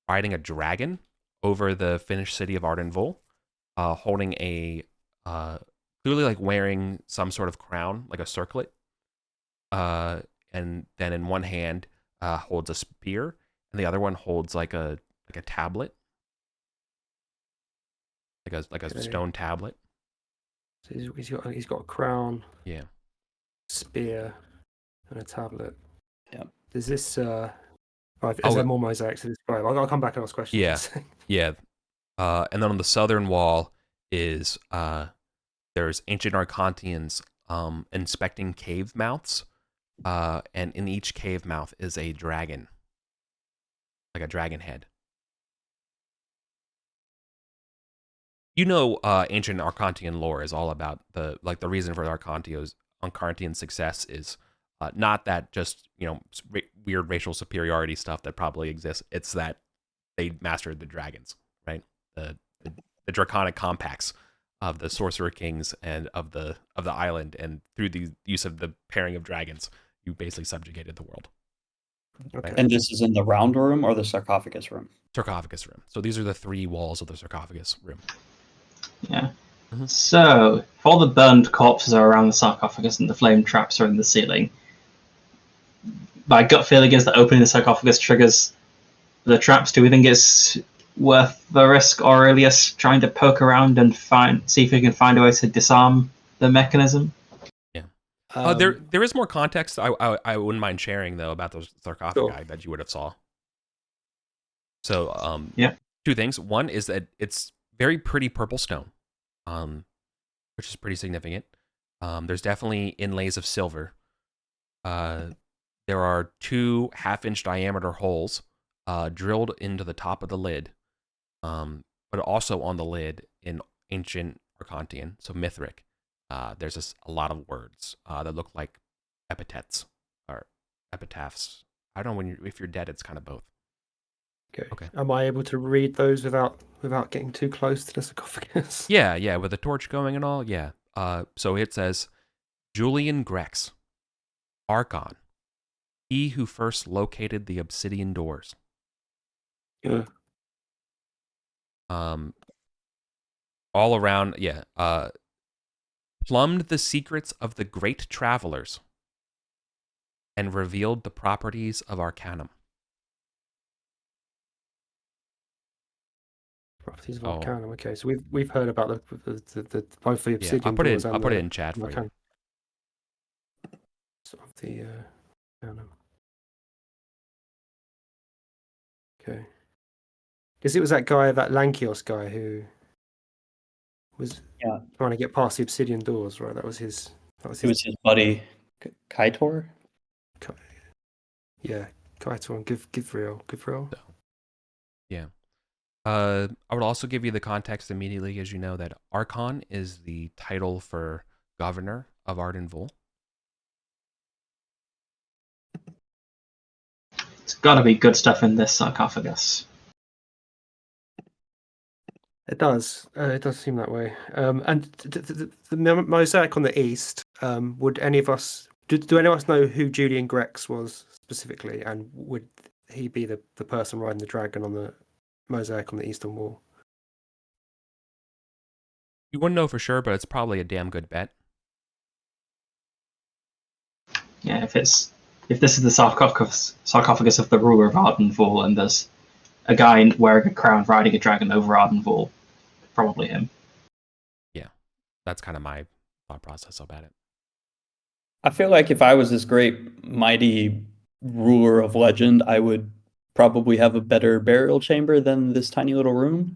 riding a dragon over the finished city of Arden Vul, holding a, clearly like wearing some sort of crown, like a circlet. And then in one hand holds a spear, and the other one holds like a tablet, like a stone tablet. So he's got a crown. Yeah. Spear and a tablet. Yeah. Is this is there more mosaics to describe? I'll come back and ask questions. Yeah. And then on the southern wall is there's ancient Arcontians inspecting cave mouths, and in each cave mouth is a dragon, like a dragon head. You know, ancient Arcontian lore is all about the reason for Arcontian success is not that just weird racial superiority stuff that probably exists. It's that they mastered the dragons, right? The draconic compacts of the sorcerer kings and of the island, and through the use of the pairing of dragons, you basically subjugated the world. Okay. And this is in the round room or the sarcophagus room? Sarcophagus room. So these are the 3 walls of the sarcophagus room. Yeah. Mhm. So, if all the burned corpses are around the sarcophagus and the flame traps are in the ceiling, my gut feeling is that opening the sarcophagus triggers the traps. Do we think it's worth the risk, Aurelius, trying to poke around and see if we can find a way to disarm the mechanism? There is more context I wouldn't mind sharing, though, about those sarcophagi that you would have saw. So, Yeah. 2 things. One is that it's very pretty purple stone, which is pretty significant. There's definitely inlays of silver. There are 2 half-inch diameter holes drilled into the top of the lid, but also on the lid in ancient Arcontian, so Mithric. There's a lot of words that look like epithets or epitaphs. I don't know, if you're dead, it's kind of both. Okay. Am I able to read those without getting too close to the sarcophagus? Yeah, with the torch going and all, yeah. So it says, Julian Grex, Archon, he who first located the obsidian doors. Yeah. All around, yeah. Plumbed the secrets of the great travelers and revealed the properties of Arcanum. Properties of Arcanum. Okay, so we've heard about the both the obsidian I'll put doors it. and I'll put it in chat for Arcanum. you. Sort of the Arcanum. Okay. Because it was that guy, that Lankios guy, who was trying to get past the obsidian doors, right? That was his. It was his buddy Kaitor. Yeah, Kaitor and Givriel. Yeah. I would also give you the context immediately, as you know, that Archon is the title for governor of Arden Vul. It's got to be good stuff in this sarcophagus. It does. It does seem that way. And the mosaic on the east. Would any of us? Do any of us know who Julian Grex was specifically, and would he be the person riding the dragon on the mosaic on the eastern wall? You wouldn't know for sure, but it's probably a damn good bet. Yeah, if this is the sarcophagus of the ruler of Arden Vul, and there's a guy wearing a crown riding a dragon over Arden Vul, probably him. Yeah, that's kind of my thought process about it. I feel like if I was this great, mighty ruler of legend, I would probably have a better burial chamber than this tiny little room.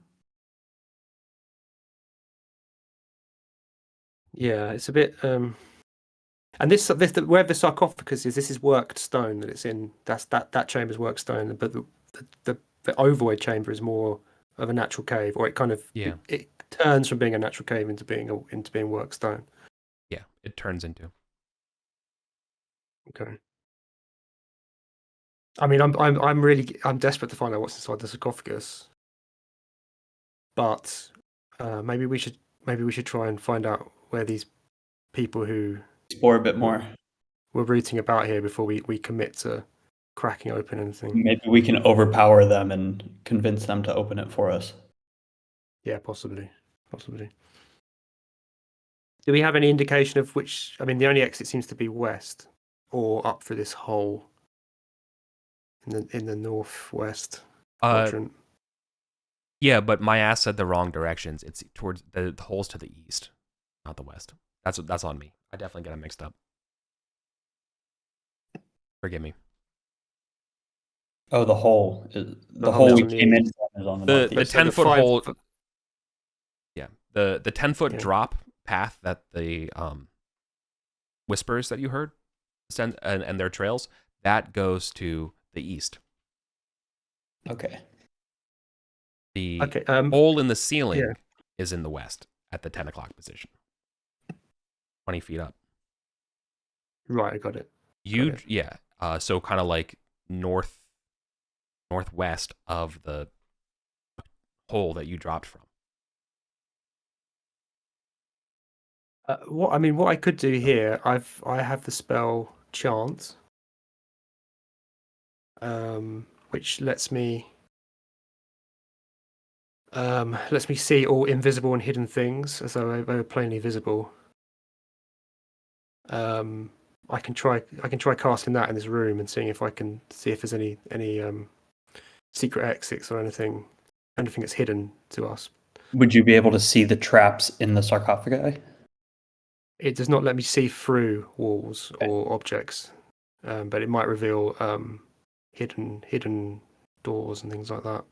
Yeah, it's a bit. And this where the sarcophagus is, this is worked stone that it's in. That chamber's worked stone, but the ovoid chamber is more of a natural cave, or it kind of it turns from being a natural cave into being worked stone. Yeah, it turns into. Okay. I mean, I'm desperate to find out what's inside the sarcophagus, but maybe we should try and find out where these people who explore a bit more. We're rooting about here before we commit to cracking open anything. Maybe we can overpower them and convince them to open it for us. Yeah, possibly. Do we have any indication of which? I mean, the only exit seems to be west, or up through this hole in the northwest quadrant. Yeah, but my ass said the wrong directions. It's towards the holes to the east, not the west. That's on me. I definitely got them mixed up. Forgive me. Oh, the hole. The hole we came in is on the the 10-foot hole. Yeah, the 10-foot drop path that the whispers that you heard send and their trails, that goes to the east. Okay. The Okay. hole in the ceiling yeah. is in the west at the 10 o'clock position, 20 feet up. Right. I got it. Yeah. So kind of like northwest of the hole that you dropped from. What I could do here, I have the spell Chant, which lets me see all invisible and hidden things as though they were plainly visible. I can try casting that in this room and seeing if I can see if there's any secret exits or anything that's hidden to us. Would you be able to see the traps in the sarcophagi? It does not let me see through walls Okay. or objects, but it might reveal hidden doors and things like that.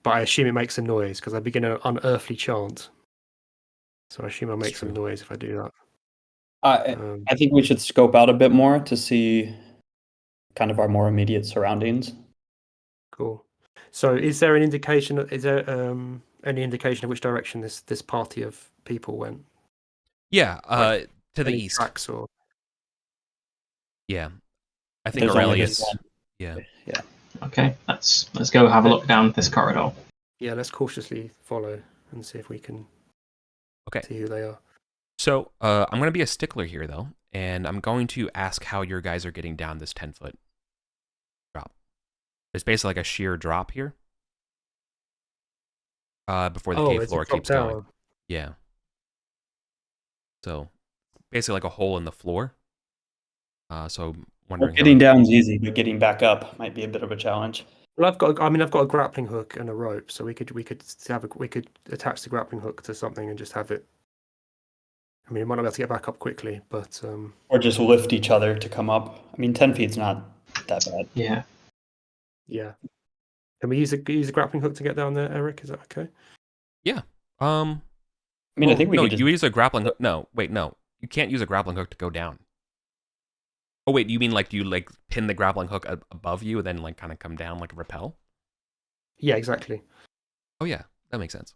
But I assume it makes a noise because I begin an unearthly chant. So I assume I'll make some noise if I do that. I think we should scope out a bit more to see kind of our more immediate surroundings. Cool. So is there an indication? Is there any indication of which direction this party of people went? Yeah, Like, to the any east. tracks or Yeah, I think There's only Aurelius. this one. Yeah. Yeah. Okay, let's go have a look down this corridor. yeah, let's cautiously follow and see if we can see who they are. So I'm going to be a stickler here, though, and I'm going to ask how your guys are getting down this 10-foot drop. It's basically like a sheer drop here before the cave it's a floor drop keeps going. down. Yeah. So basically like a hole in the floor. So wondering Getting down's easy, but getting back up might be a bit of a challenge. Well, I've got a grappling hook and a rope, so we could attach the grappling hook to something and just have it. I mean, we might not be able to get back up quickly, but Or just lift each other to come up. I mean, 10 feet's not that bad. Yeah. yeah. Can we use a grappling hook to get down there, Eric? Is that okay? Yeah. I mean, I think we no, could just... you use a grappling hook. No, wait, no. You can't use a grappling hook to go down. Oh, wait, you mean like do you like pin the grappling hook above you and then like kind of come down like a rappel? Yeah, exactly. Oh, yeah, that makes sense.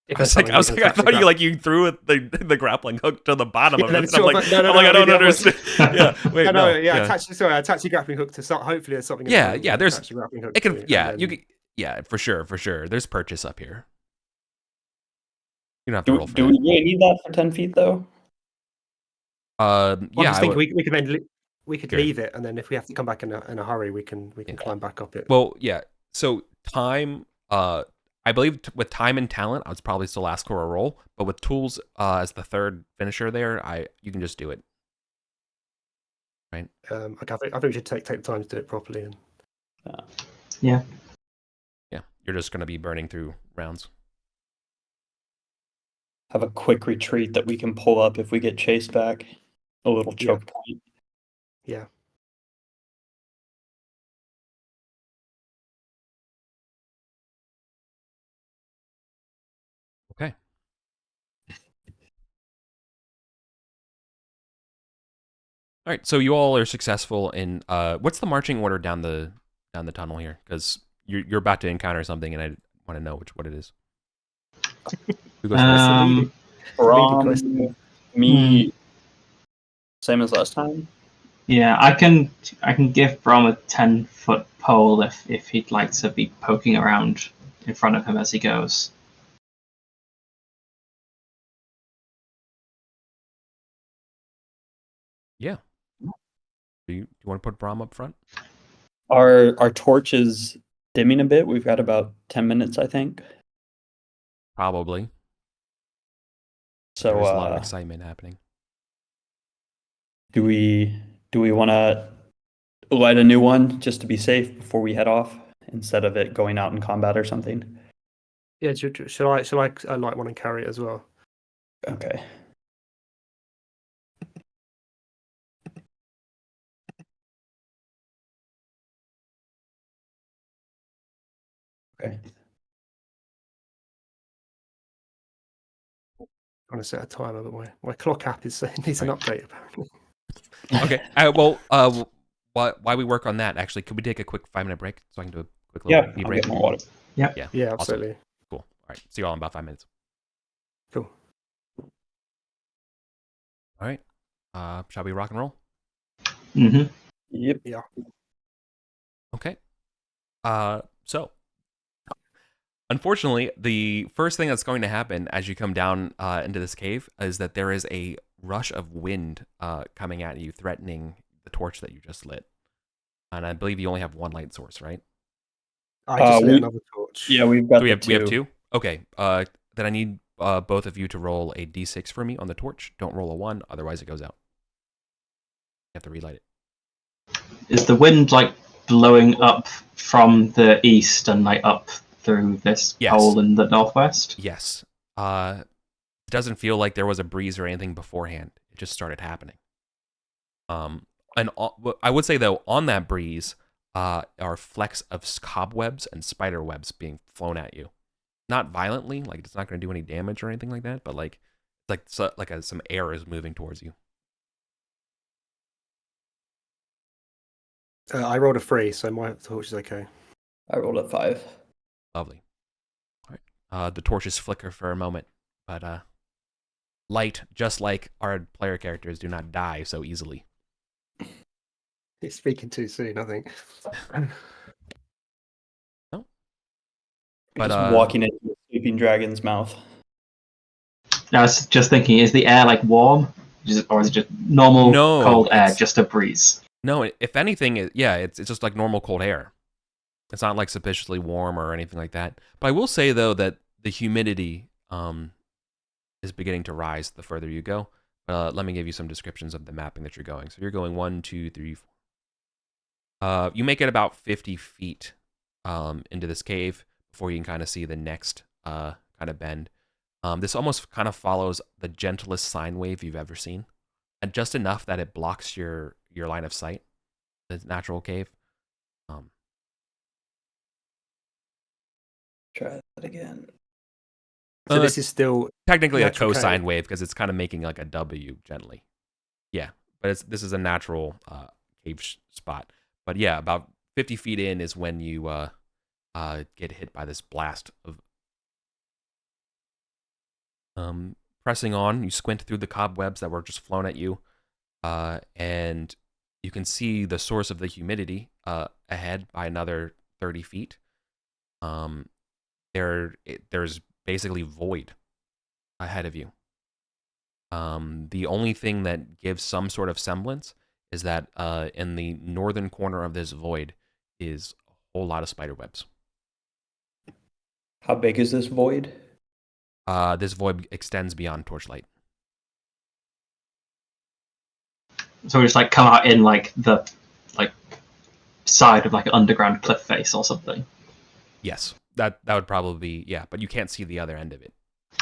If I thought you threw the grappling hook to the bottom of it. I'm like, I don't understand. Yeah, wait, attach the grappling hook to hopefully there's something. Yeah, there's attach the grappling hook it can. to, Yeah, you can. Yeah, for sure. There's purchase up here. You don't have to roll for Do we really need that for 10 feet though? I yeah, think we could then Here. leave it, and then if we have to come back in a hurry, we can climb back up it. Well, yeah. So time. I believe with time and talent, I would probably still ask for a roll, but with tools as the third finisher there, you can just do it. Right. Okay, I think we should take the time to do it properly. And Yeah. Yeah, you're just gonna be burning through rounds. Have a quick retreat that we can pull up if we get chased back. A little choke point. Yeah. Okay. All right, so you all are successful in what's the marching order down the tunnel here? Because you're about to encounter something, and I want to know what it is. Who goes first? Me, same as last time. Yeah, I can give Brom a 10-foot pole if he'd like to be poking around in front of him as he goes. Yeah. Do you want to put Brahm up front? Our torch is dimming a bit. We've got about 10 minutes, I think. Probably. So there's a lot of excitement happening. Do we want to light a new one just to be safe before we head off instead of it going out in combat or something? Yeah, shall I light one and carry it as well? Okay. Okay. trying to set a timer, but my clock app is needs an update apparently. Okay. While we work on that, actually, could we take a quick 5-minute break so I can do a quick little Yeah, pee I'll break? get more water. Yeah. Yeah, Awesome. absolutely. Cool. All right. See you all in about 5 minutes. Cool. All right. Shall we rock and roll? Mm-hmm. Yep. Yeah. Okay. So, unfortunately, the first thing that's going to happen as you come down into this cave is that there is a rush of wind coming at you, threatening the torch that you just lit. And I believe you only have one light source, right? I just lit another torch. Yeah, we've got So we the have two. we have two. Okay. Then I need both of you to roll a d6 for me on the torch. Don't roll a 1, otherwise it goes out. You have to relight it. Is the wind like blowing up from the east and like up through this Yes. hole in the northwest? Yes. It doesn't feel like there was a breeze or anything beforehand. It just started happening. And I would say though, on that breeze, are flecks of cobwebs and spider webs being flown at you. Not violently, like it's not going to do any damage or anything like that, but like some air is moving towards you. I rolled a 3, so my torch is okay. I rolled a 5. Lovely. All right. The torches flicker for a moment, but light, just like our player characters, do not die so easily. It's speaking too soon, I think. No. But But walking into a sleeping dragon's mouth. I was just thinking, is the air like warm? Or is it just normal No, cold air, it's- just a breeze? no, if anything, it's just like normal cold air. It's not like suspiciously warm or anything like that. But I will say though that the humidity is beginning to rise the further you go. Let me give you some descriptions of the mapping that you're going. So you're going 1, 2, 3, 4. You make it about 50 feet into this cave before you can kind of see the next kind of bend. This almost kind of follows the gentlest sine wave you've ever seen, and just enough that it blocks your line of sight. The natural cave. Try that again. So this is still Technically a natural cosine cave. wave because it's kind of making like a W gently. Yeah, but this is a natural cave spot. But yeah, about 50 feet in is when you get hit by this blast of. Pressing on, you squint through the cobwebs that were just flown at you, and you can see the source of the humidity ahead by another 30 feet. There's basically void ahead of you. The only thing that gives some sort of semblance is that in the northern corner of this void is a whole lot of spider webs. How big is this void? This void extends beyond torchlight. So we just like come out in like the side of like an underground cliff face or something. Yes, that would probably be, yeah, but you can't see the other end of it.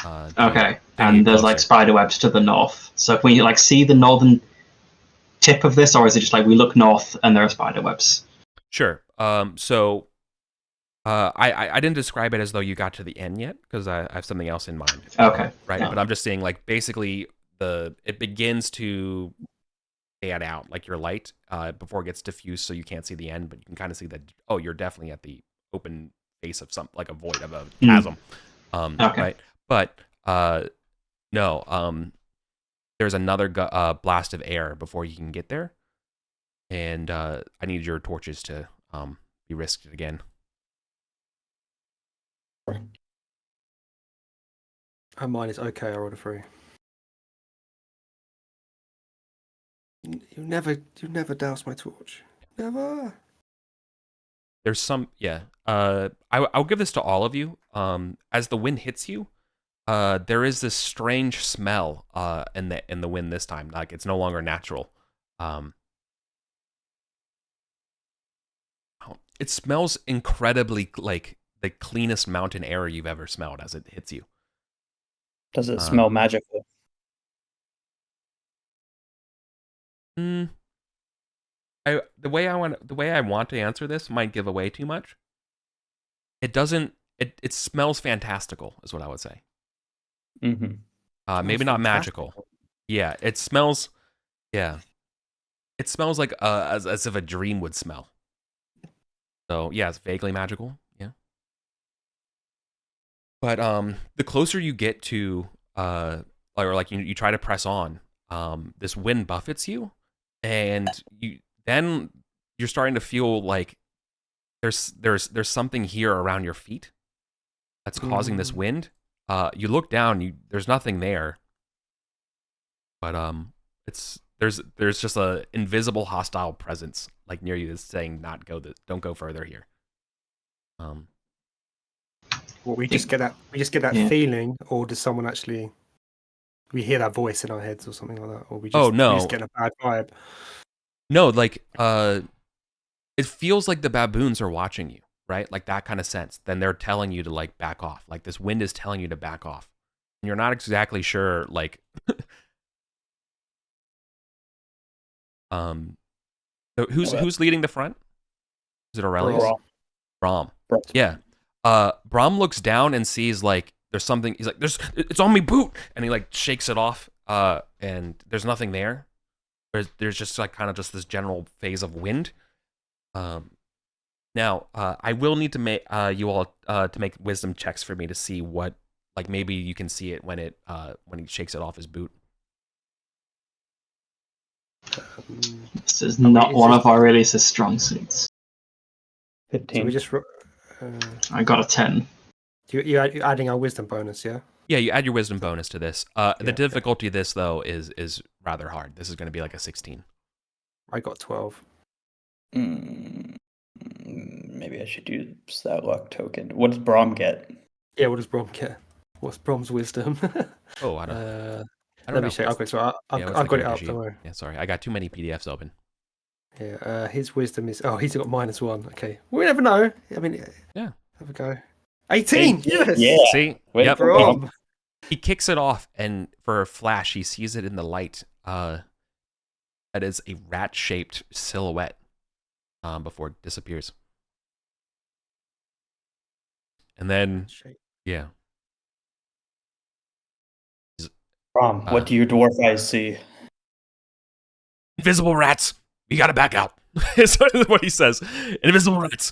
Okay, to and get there's like closer. spider webs to the north. So can we like see the northern tip of this, or is it just like we look north and there are spider webs? Sure. I didn't describe it as though you got to the end yet because I have something else in mind. Okay. Right, Yeah. but I'm just saying like basically it begins to fade out like your light before it gets diffused, so you can't see the end, but you can kind of see that. Oh, you're definitely at the open face of some like a void of a chasm. Okay. Right, but no. There's another blast of air before you can get there, and I need your torches to be risked again. And mine is okay. I rolled a 3. You never douse my torch. Never. There's some, yeah. I'll give this to all of you. As the wind hits you, there is this strange smell in the wind this time. Like it's no longer natural. It smells incredibly like the cleanest mountain air you've ever smelled as it hits you. Does it smell magical? The way I want to answer this might give away too much. It doesn't. It smells fantastical, is what I would say. Mm-hmm. Maybe not fantastic. magical. Yeah, it smells. Yeah, it smells like as if a dream would smell. So yeah, it's vaguely magical. Yeah, but the closer you get to or like you try to press on, this wind buffets you, and you're starting to feel like there's something here around your feet that's causing this wind. You look down, there's nothing there, but there's just a invisible hostile presence like near you that's saying don't go further here. Well, we just get that Yeah. feeling, or does someone actually? We hear that voice in our heads or something like that, or we Oh, no. just get a bad vibe. No, like it feels like the baboons are watching you, right? Like that kind of sense. Then they're telling you to like back off. Like this wind is telling you to back off. And you're not exactly sure like so who's leading the front? Is it Aurelius? Brom. Yeah. Brom looks down and sees like there's something. He's like, it's on me boot, and he like shakes it off. And there's nothing there. There's just like kind of just this general phase of wind. Now I will need to make you all to make wisdom checks for me to see what, like maybe you can see it when he shakes it off his boot. This is not one of Aurelius' strong suits. 15. So we just. I got a 10. You're adding our wisdom bonus, yeah? Yeah, you add your wisdom bonus to this. The okay. difficulty of this though is rather hard. This is going to be like a 16. I got 12. Maybe I should use that luck token. What does Brom get? Yeah, what does Brom get? What's Brom's wisdom? Oh, I don't Let know. me check. Okay, so I've got it up. Don't worry. Yeah, sorry, I got too many PDFs open. Yeah, his wisdom is. Oh, he's got -1. Okay, we never know. I mean, yeah, have a go. 18. Yes. Yeah. See, Wait, yep. Brom. He kicks it off, and for a flash, he sees it in the light. That is a rat-shaped silhouette. Before it disappears, and then yeah. Brom, what do your dwarf eyes see? Invisible rats. We gotta back out. Is what he says. Invisible rats.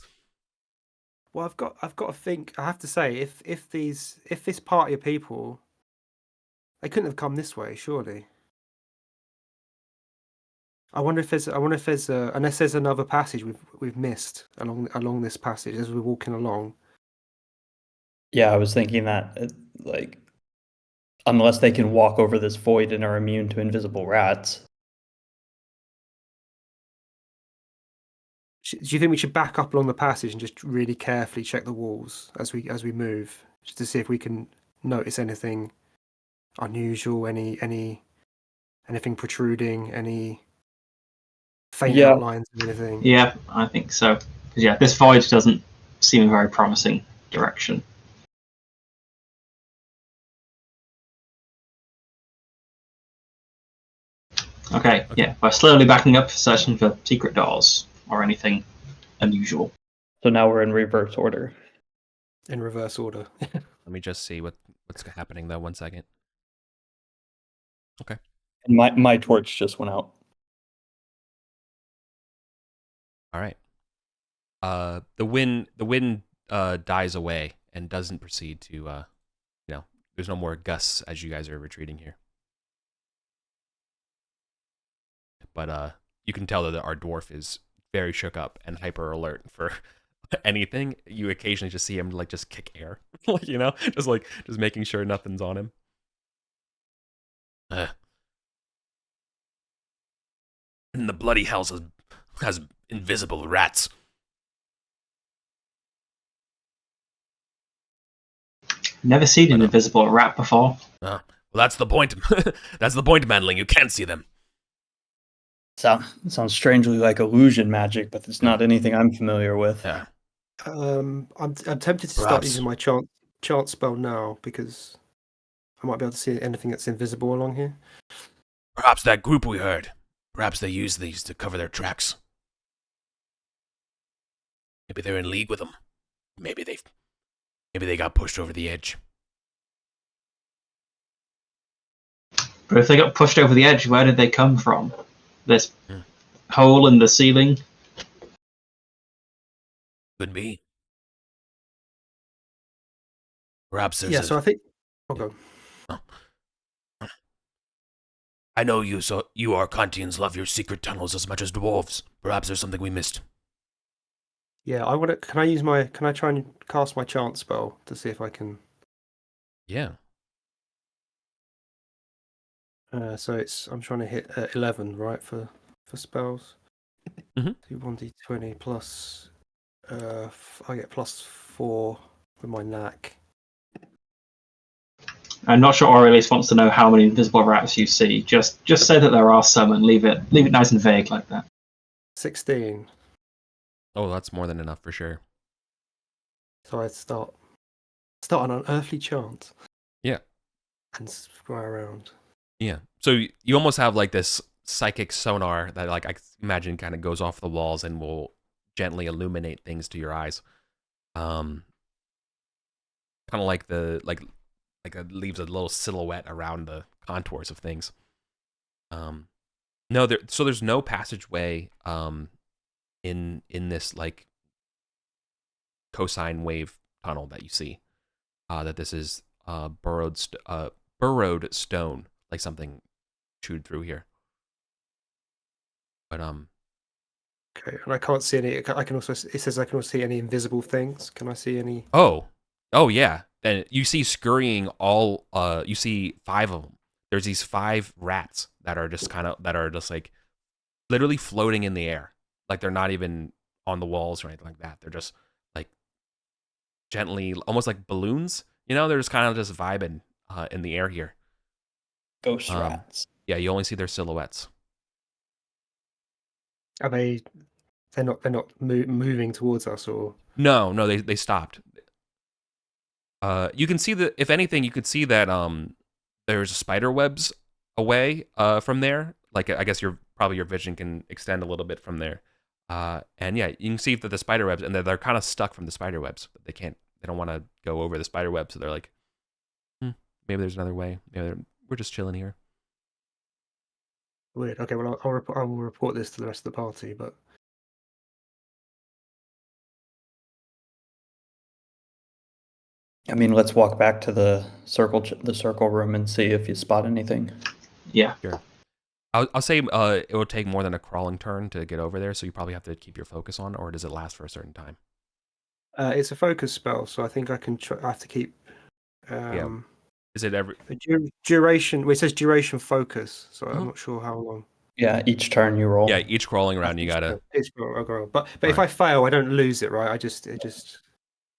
Well, I've got to think. I have to say, if this party of people, they couldn't have come this way, surely. I wonder if there's unless there's another passage we've missed along this passage as we're walking along. Yeah, I was thinking that, like, unless they can walk over this void and are immune to invisible rats. Do you think we should back up along the passage and just really carefully check the walls as we move, just to see if we can notice anything unusual, anything protruding, any faint outlines of anything? Yeah, I think so. 'Cause, yeah, this void doesn't seem a very promising direction. Okay, yeah, we're slowly backing up, searching for secret doors or anything unusual. So now we're in reverse order. In reverse order. Let me just see what's happening though. 1 second. Okay. And my torch just went out. All right. The wind dies away and doesn't proceed to there's no more gusts as you guys are retreating here. But you can tell that our dwarf is very shook up and hyper alert for anything. You occasionally just see him like just kick air, just making sure nothing's on him. And the bloody house has invisible rats. Never seen an invisible rat before. Well, that's the point. That's the point, Manling. You can't see them. Sounds strangely like illusion magic, but it's not anything I'm familiar with. Yeah. I'm tempted to start using my chant spell now because I might be able to see anything that's invisible along here. Perhaps that group we heard. Perhaps they use these to cover their tracks. Maybe they're in league with them. Maybe they got pushed over the edge. But if they got pushed over the edge, where did they come from? This Hmm. hole in the ceiling? Could be. Perhaps there's Yeah, so I think. Oh, go. I know you Arcantians love your secret tunnels as much as dwarves. Perhaps there's something we missed. Yeah, I want to. Can I use my? Can I try and cast my chant spell to see if I can? Yeah. So it's. I'm trying to hit 11, right, for spells. Mhm. Do 1d20 plus. I get +4 with my knack. I'm not sure Aurelius wants to know how many invisible rats you see. Just say that there are some and leave it nice and vague like that. 16. Oh, that's more than enough for sure. So I start an unearthly chant. Yeah. And fly around. Yeah. So you almost have like this psychic sonar that like I imagine kind of goes off the walls and will gently illuminate things to your eyes. Kind of like it leaves a little silhouette around the contours of things. No, there's no passageway in this like cosine wave tunnel that you see. That this is burrowed stone, like something chewed through here. But Okay, and I can't see any. I can also. It says I can also see any invisible things. Can I see any? oh yeah, and you see scurrying all. You see 5 of them. There's these 5 rats that are just like literally floating in the air, like they're not even on the walls or anything like that. They're just like gently, almost like balloons. You know, they're just kind of just vibing in the air here. Ghost rats. Yeah, you only see their silhouettes. Are they? They're not moving towards us, or No, they stopped. You can see that, if anything, you could see that there's spider webs away from there. Like I guess your vision can extend a little bit from there. And yeah, you can see that the spider webs, and they're kind of stuck from the spider webs. They don't want to go over the spider web, so they're like, maybe there's another way. We're just chilling here. weird. Okay, well I will report this to the rest of the party, but. I mean, let's walk back to the circle room and see if you spot anything. Yeah. Sure. I'll say it will take more than a crawling turn to get over there, so you probably have to keep your focus on, or does it last for a certain time? It's a focus spell, so I think I have to keep. Yeah. Is it every duration? Well, it says duration focus, so I'm not sure how long. Yeah, each turn you roll. Yeah, each crawling round you gotta. But if I fail, I don't lose it, right? It just.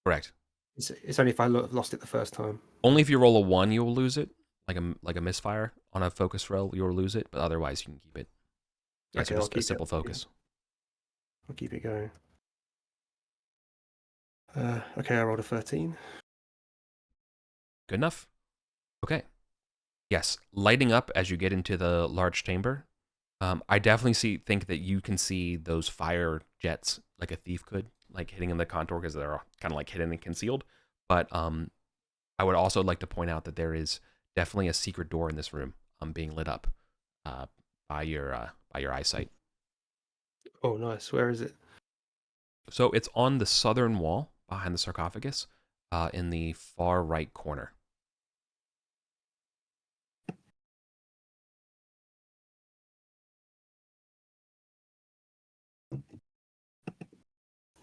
Correct. It's only if I lost it the first time. Only if you roll a 1, you will lose it. Like a misfire on a focus roll, you'll lose it, but otherwise you can keep it. Yeah, so just a simple focus. I'll keep it going. Okay, I rolled a 13. Good enough. Okay. Yes, lighting up as you get into the large chamber. I definitely think that you can see those fire jets like a thief could, like hitting in the contour because they're kind of like hidden and concealed. But I would also like to point out that there is definitely a secret door in this room being lit up by your eyesight. Oh, nice. Where is it? So it's on the southern wall behind the sarcophagus in the far right corner.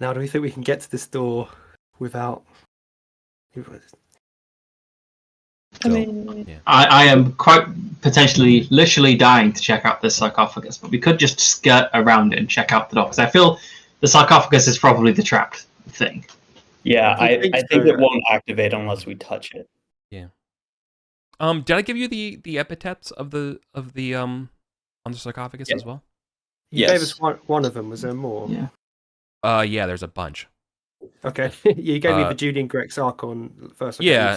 Now, do we think we can get to this door without? I am quite potentially, literally dying to check out this sarcophagus, but we could just skirt around it and check out the door, because I feel the sarcophagus is probably the trapped thing. Yeah, I think it won't activate unless we touch it. Yeah. Did I give you the epithets of the on the sarcophagus as well? You gave us one of them. Was there more? Yeah. Yeah, there's a bunch. Okay, you gave me the Julian Grex Archon first. Yeah.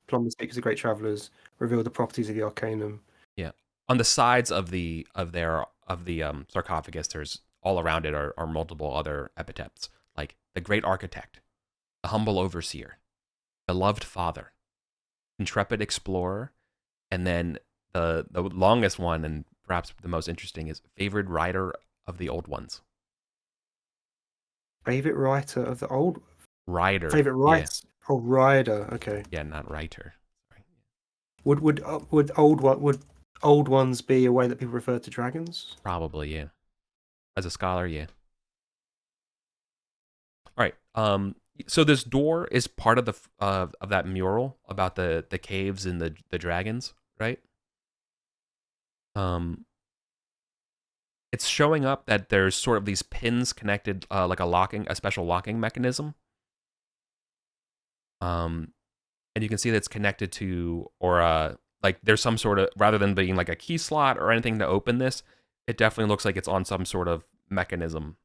Plumber Seekers, the Great Travelers, reveal the properties of the Arcanum. Yeah, on the sides of the sarcophagus, there's all around it are multiple other epithets, like the Great Architect, the Humble Overseer, Beloved Father, Intrepid Explorer, and then the longest one and perhaps the most interesting is favored rider of the old ones. Favorite writer of the old. Rider. Favorite writer. Oh, rider. Okay. Yeah, not writer. Sorry. Would old ones be a way that people refer to dragons? Probably, yeah. As a scholar, yeah. All right. So this door is part of the of that mural about the caves and the dragons, right? It's showing up that there's sort of these pins connected, like a special locking mechanism. And you can see that it's connected to, or like there's some sort of, rather than being like a key slot or anything to open this, it definitely looks like it's on some sort of mechanism.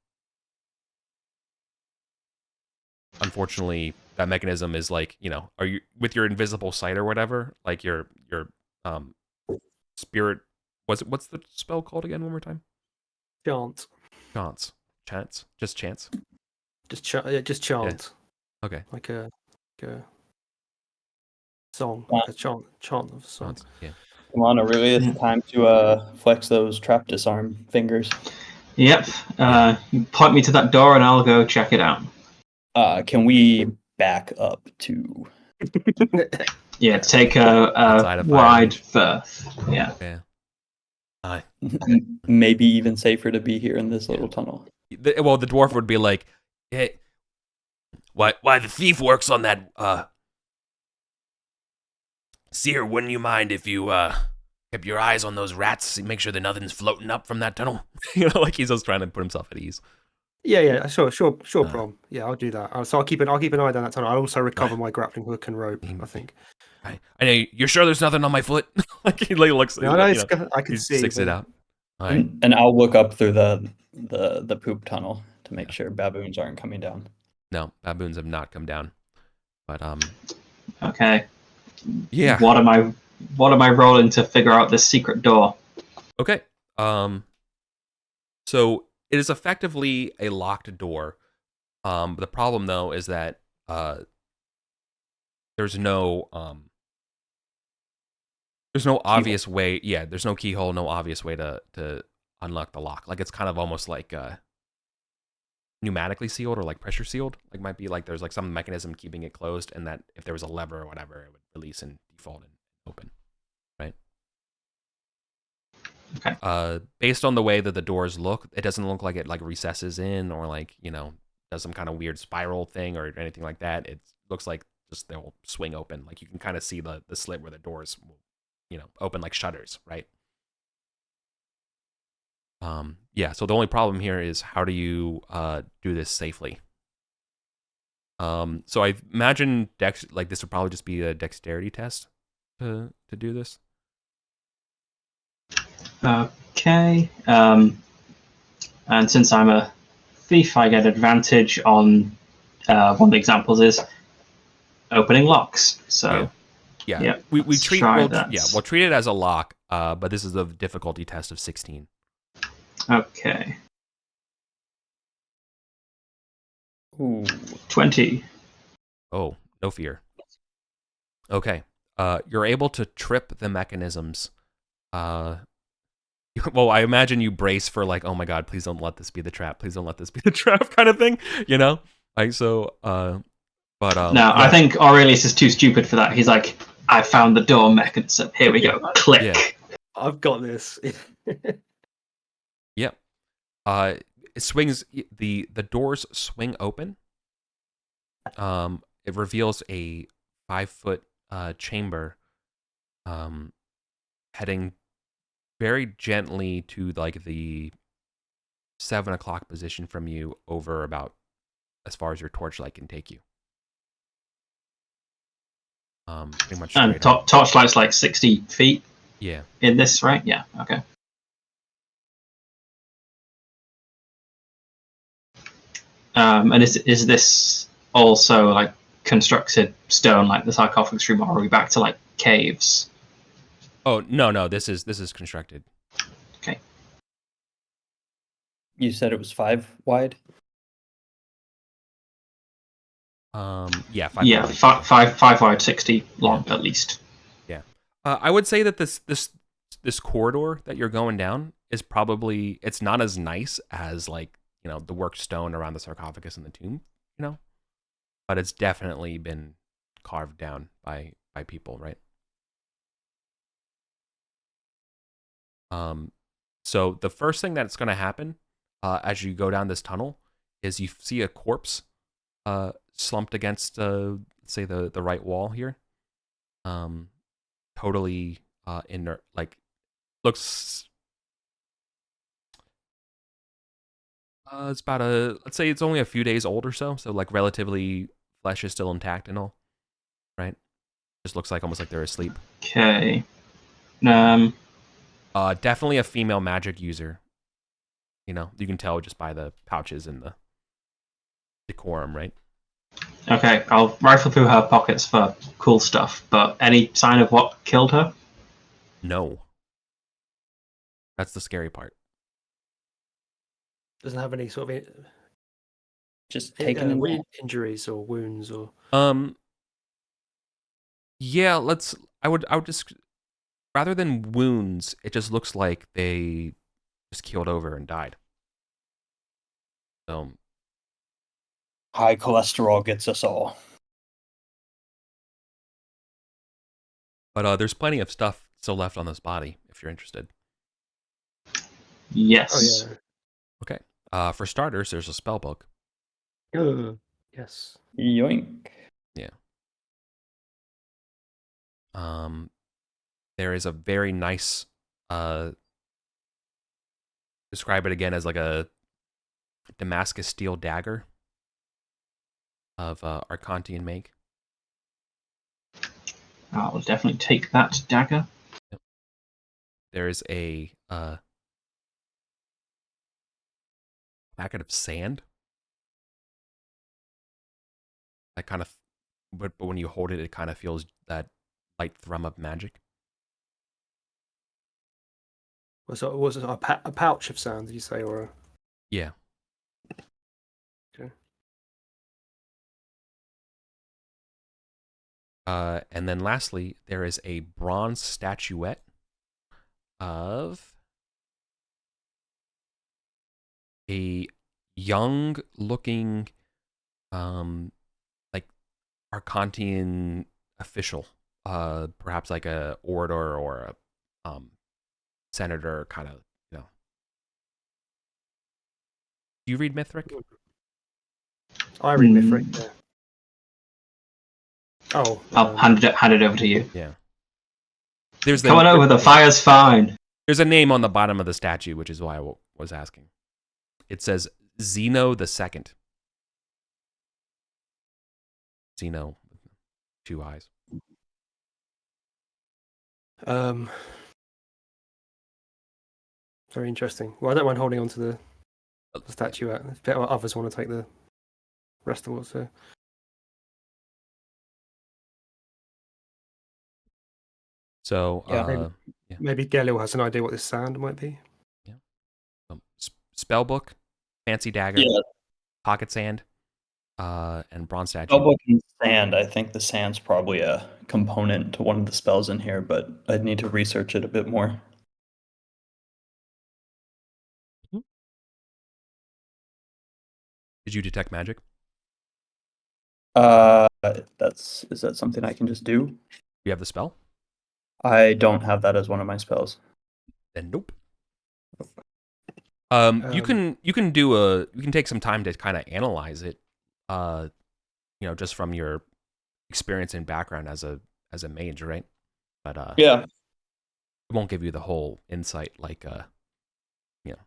Unfortunately, that mechanism is like, are you with your invisible sight or whatever, like your spirit, what's the spell called again one more time? Chant. Chance? Just chance? Just chant. Yeah. Okay. Like a song, like a chant of a song. Chance. Yeah. Come on, Aurelius, it's time to flex those trap disarm fingers. Yep. You point me to that door and I'll go check it out. Can we back up to? Yeah, take a wide berth. Yeah. Yeah. Maybe even safer to be here in this little tunnel. Well, the dwarf would be like, "Hey, why the thief works on that? Seer, wouldn't you mind if you kept your eyes on those rats? Make sure that nothing's floating up from that tunnel." Like he's just trying to put himself at ease. Yeah, sure, Prom. Yeah, I'll do that. So I'll keep an eye down that tunnel. I'll also recover my grappling hook and rope, I think. I know. You're sure there's nothing on my foot? Like he looks. No, I can see. Sticks it out. All right. And I'll look up through the poop tunnel to make sure baboons aren't coming down. No, baboons have not come down. But Okay. Yeah. What am I rolling to figure out this secret door? Okay. So it is effectively a locked door. The problem though is that there's no obvious way. Yeah, there's no keyhole, no obvious way to unlock the lock. Like it's kind of almost like pneumatically sealed or like pressure sealed. Like might be like there's like some mechanism keeping it closed, and that if there was a lever or whatever, it would release and default and open. Right. Okay. Based on the way that the doors look, it doesn't look like it like recesses in or like does some kind of weird spiral thing or anything like that. It looks like just they'll swing open. Like you can kind of see the slit where the doors will, open like shutters, right? Yeah, so the only problem here is how do you do this safely? So I imagine this would probably just be a dexterity test to do this. Okay. And since I'm a thief, I get advantage on one of the examples is opening locks. So yeah. We treat we'll treat it as a lock, but this is a difficulty test of 16. Okay. Ooh. 20. Oh, no fear. Okay. You're able to trip the mechanisms. Well, I imagine you brace for like, oh my god, please don't let this be the trap. Please don't let this be the trap kind of thing, Like so but no, yeah. I think Aurelius is too stupid for that. He's like, I found the door mechanism. Here we go. Click. Yeah. I've got this. Yep. It swings, the doors swing open. It reveals a 5-foot chamber heading very gently to like the 7 o'clock position from you, over about as far as your torchlight can take you. Pretty much. And torchlight's like 60 feet. Yeah. In this, right? Yeah. Okay. And is this also like constructed stone, like the sarcophagus room, or are we back to like caves? Oh no, this is constructed. Okay. You said it was 5 wide? Yeah, 5 Yeah, wide. 5 wide, 60 long at least. Yeah. I would say that this this corridor that you're going down is probably, it's not as nice as like, you know, the worked stone around the sarcophagus and the tomb, you know, but it's definitely been carved down by people, right? So the first thing that's going to happen as you go down this tunnel is you see a corpse slumped against, say, the right wall here. Totally inert, like, looks... it's about let's say it's only a few days old or so, like relatively flesh is still intact and all, right? Just looks like almost like they're asleep. Okay. Definitely a female magic user. You know, you can tell just by the pouches and the decorum, right? Okay, I'll rifle through her pockets for cool stuff, but any sign of what killed her? No. That's the scary part. Doesn't have any sort of Just taken in injuries or wounds or. Yeah, I would just, rather than wounds, it just looks like they just keeled over and died. So high cholesterol gets us all. but there's plenty of stuff still left on this body if you're interested. Yes. Oh Okay. For starters, there's a spell book. yeah. Yes. Yoink. Yeah. There is a very nice, describe it again as like a Damascus steel dagger of Arcantian make. I'll definitely take that dagger. Yep. There is a packet of sand. That kind of, but when you hold it, it kind of feels that light thrum of magic. Was it a pouch of sand? Did you say, or a... Yeah. Okay. And then lastly, there is a bronze statuette of a young-looking, like Arcantian official, perhaps like a orator or a senator, kind of, you know. Do you read Mithric? I read Mithric. Yeah. Oh, I'll hand it over to you. Yeah. Come on over, the fire's fine. There's a name on the bottom of the statue, which is why I was asking. It says Zeno the Second. Zeno, 2 eyes. Very interesting. Well, I don't mind holding on to the statue. If others want to take the rest of what's there. So, maybe Gelil has an idea what this sand might be. Yeah. Spell book, fancy dagger, pocket sand, and bronze statue. Spell book and sand. I think the sand's probably a component to one of the spells in here, but I'd need to research it a bit more. Did you detect magic? Is that something I can just do? Do you have the spell? I don't have that as one of my spells. Then nope. You can take some time to kind of analyze it, you know, just from your experience and background as a mage, right? But yeah, it won't give you the whole insight, like you know.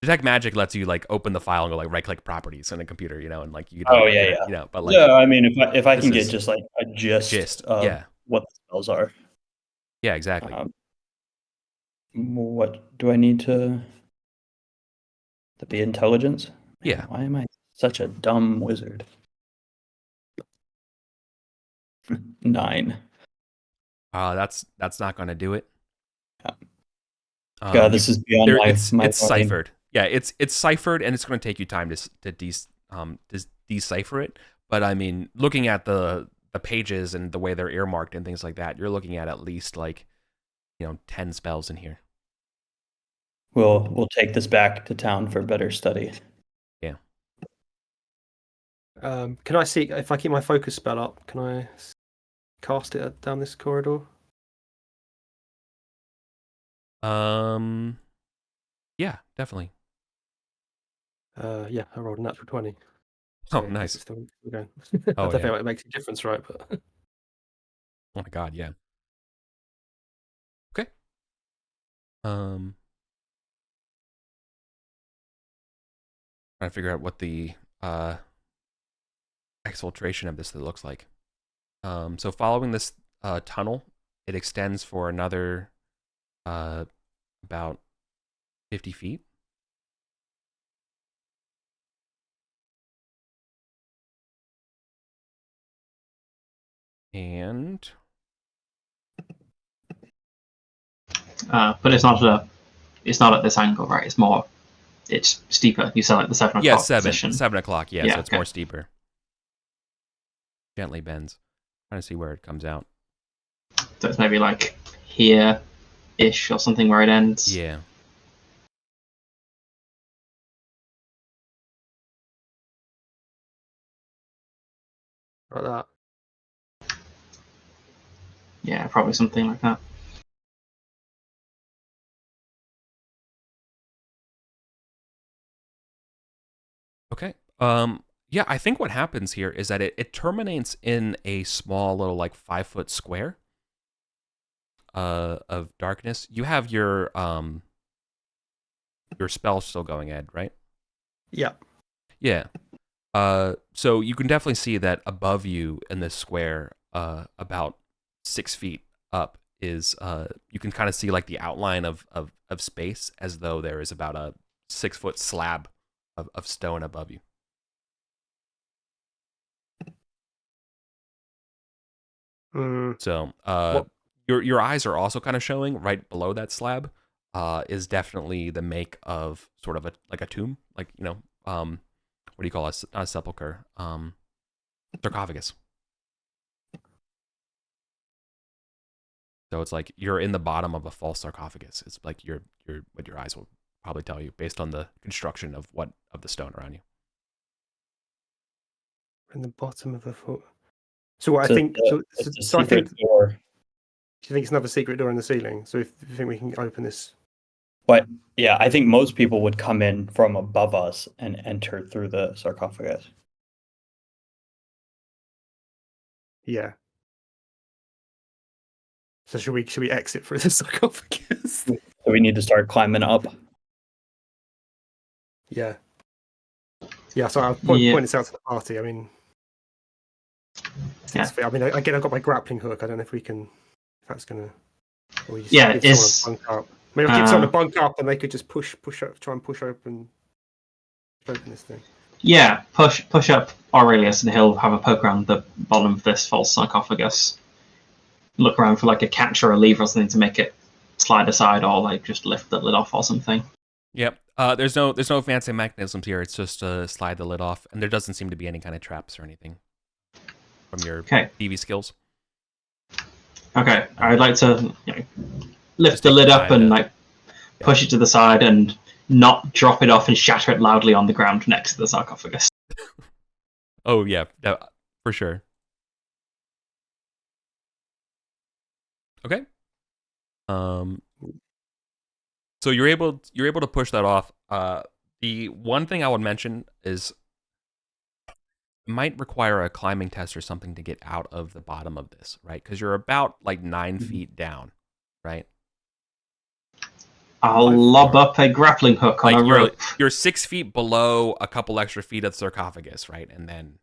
Detect magic lets you like open the file and go like right click properties on a computer, you know, and like you know, but like, yeah, I mean, if I can get just like a gist of what the spells are. Yeah, exactly. What do I need to be intelligence? Man, yeah. Why am I such a dumb wizard? 9. That's not going to do it. God, this is beyond my it's ciphered. Yeah, it's ciphered, and it's going to take you time to decipher it. But I mean, looking at the pages and the way they're earmarked and things like that, you're looking at least like 10 spells in here. We'll take this back to town for better study. Yeah. Can I see if I keep my focus spell up? Can I cast it down this corridor? Yeah, definitely. Yeah, I rolled a natural 20. Oh, So nice. it's still going. Oh, I don't yeah. think it makes a difference, right? But Oh my god, yeah. Okay. Trying to figure out what the exfiltration of this looks like. So following this tunnel, it extends for another about 50 feet. And But it's not at this angle, right? It's steeper. You said like the 7 yeah, o'clock position. 7 o'clock. Yeah, Yeah, so it's okay. more steeper. Gently bends. Trying to see where it comes out. So it's maybe like here-ish or something where it ends. Yeah. like that. Yeah, probably something like that. Okay. Yeah, I think what happens here is that it terminates in a small little like 5-foot square of darkness. You have your spell still going, Ed, right? Yeah. Yeah. So you can definitely see that above you in this square, about 6 feet up, is you can kind of see like the outline of space, as though there is about a 6-foot slab of stone above you. So your eyes are also kind of showing right below that slab is definitely the make of sort of a tomb, like what do you call it? Not a sepulcher, sarcophagus. So it's like you're in the bottom of a false sarcophagus. It's like what your eyes will probably tell you based on the construction of the stone around you. In the bottom of the foot. So what So I think. it's a So I secret think. door. Do you think it's another secret door in the ceiling? So if you think we can open this. But yeah, I think most people would come in from above us and enter through the sarcophagus. Yeah. So should we exit through the sarcophagus? So we need to start climbing up. Yeah. Yeah. So I'll point this out to the party. I mean. Yeah. I mean, again, I've got my grappling hook. I don't know if we can. If that's gonna. Yeah, give someone a bunk up. Maybe I'll give someone a bunk up, and they could just push up, try and push open this thing. Yeah, push up Aurelius, and he'll have a poke around the bottom of this false sarcophagus. Look around for like a catch or a lever or something to make it slide aside, or like just lift the lid off or something. Yep. There's no fancy mechanisms here. It's just slide the lid off, and there doesn't seem to be any kind of traps or anything from your DV skills. Okay, I'd like to lift the lid up and like push it to the side and not drop it off and shatter it loudly on the ground next to the sarcophagus. Oh yeah, for sure. Okay. So you're able to push that off. The one thing I would mention is it might require a climbing test or something to get out of the bottom of this, right? Because you're about like 9 feet down, right? I'll lob up a grappling hook on a rope. You're 6 feet below a couple extra feet of the sarcophagus, right? And then,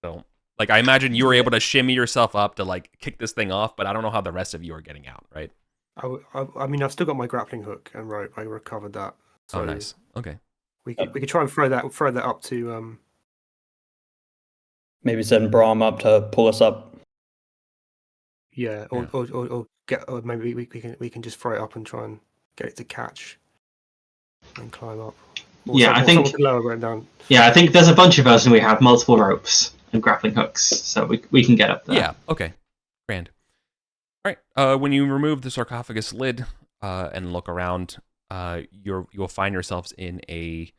so like I imagine you were able to shimmy yourself up to like kick this thing off, but I don't know how the rest of you are getting out, right? I mean, I've still got my grappling hook and rope. I recovered that. So oh, nice. Okay. We could try and throw that up to Maybe send Brahm up to pull us up. Yeah, or maybe we can just throw it up and try and get it to catch and climb up. I think lower it down. Yeah, I think there's a bunch of us and we have multiple ropes and grappling hooks, so we can get up there. Yeah. Okay. Grand. All right. When you remove the sarcophagus lid and look around, you'll find yourselves in a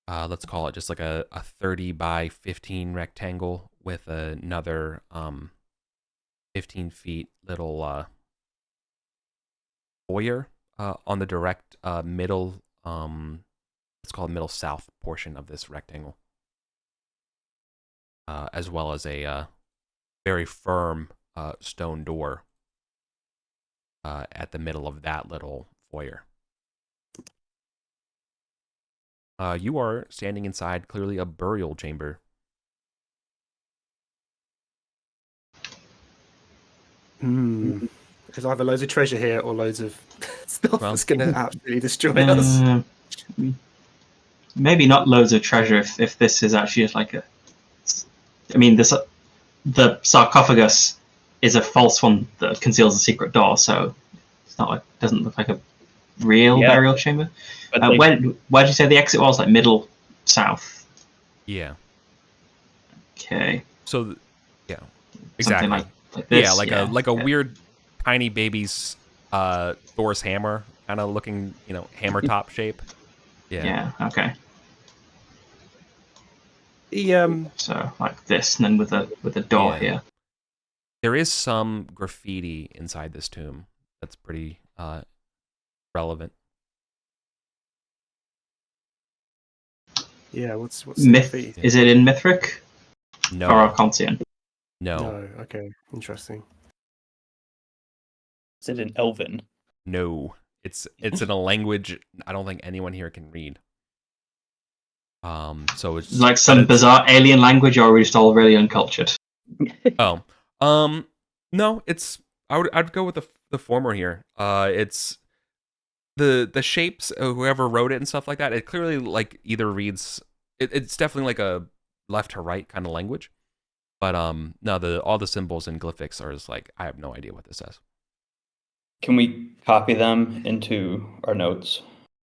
let's call it just like a 30 by 15 rectangle with another 15 feet little foyer on the direct middle, let's call it middle south portion of this rectangle, as well as a very firm stone door at the middle of that little foyer. You are standing inside clearly a burial chamber. There's either loads of treasure here or loads of stuff Well- that's going to absolutely destroy us. Maybe not loads of treasure if this is actually just like a. I mean, the sarcophagus is a false one that conceals a secret door, so it's not like doesn't look like a real burial chamber. But Where did you say the exit was? Like middle south. Yeah. Okay. So, yeah, exactly. Something like this. Yeah, like a weird tiny baby's Thor's hammer kind of looking, hammer top shape. Yeah. Yeah. Okay. The So like this, and then with a door Yeah. here. There is some graffiti inside this tomb that's pretty relevant. yeah, what's Myth? the graffiti? Is it in Mithric or No, Arcantian? no, No, okay, interesting. is it in Elven? no. It's in a language I don't think anyone here can read. So it's Like some bizarre alien language, or are we just all really uncultured? Oh, no, I'd go with the former here. It's the shapes of whoever wrote it and stuff like that. It clearly like either reads. It's definitely like a left to right kind of language, but no, all the symbols and glyphics are just like I have no idea what this says. Can we copy them into our notes?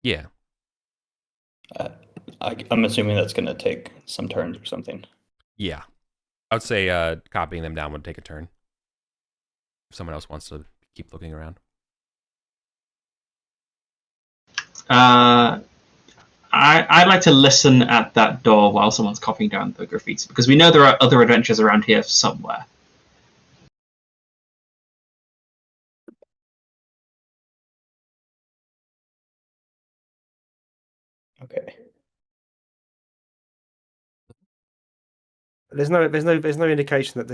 Yeah, I'm assuming that's going to take some turns or something. yeah, I would say copying them down would take a turn. If someone else wants to keep looking around. I'd like to listen at that door while someone's copying down the graffiti, because we know there are other adventures around here somewhere. Okay. There's no indication that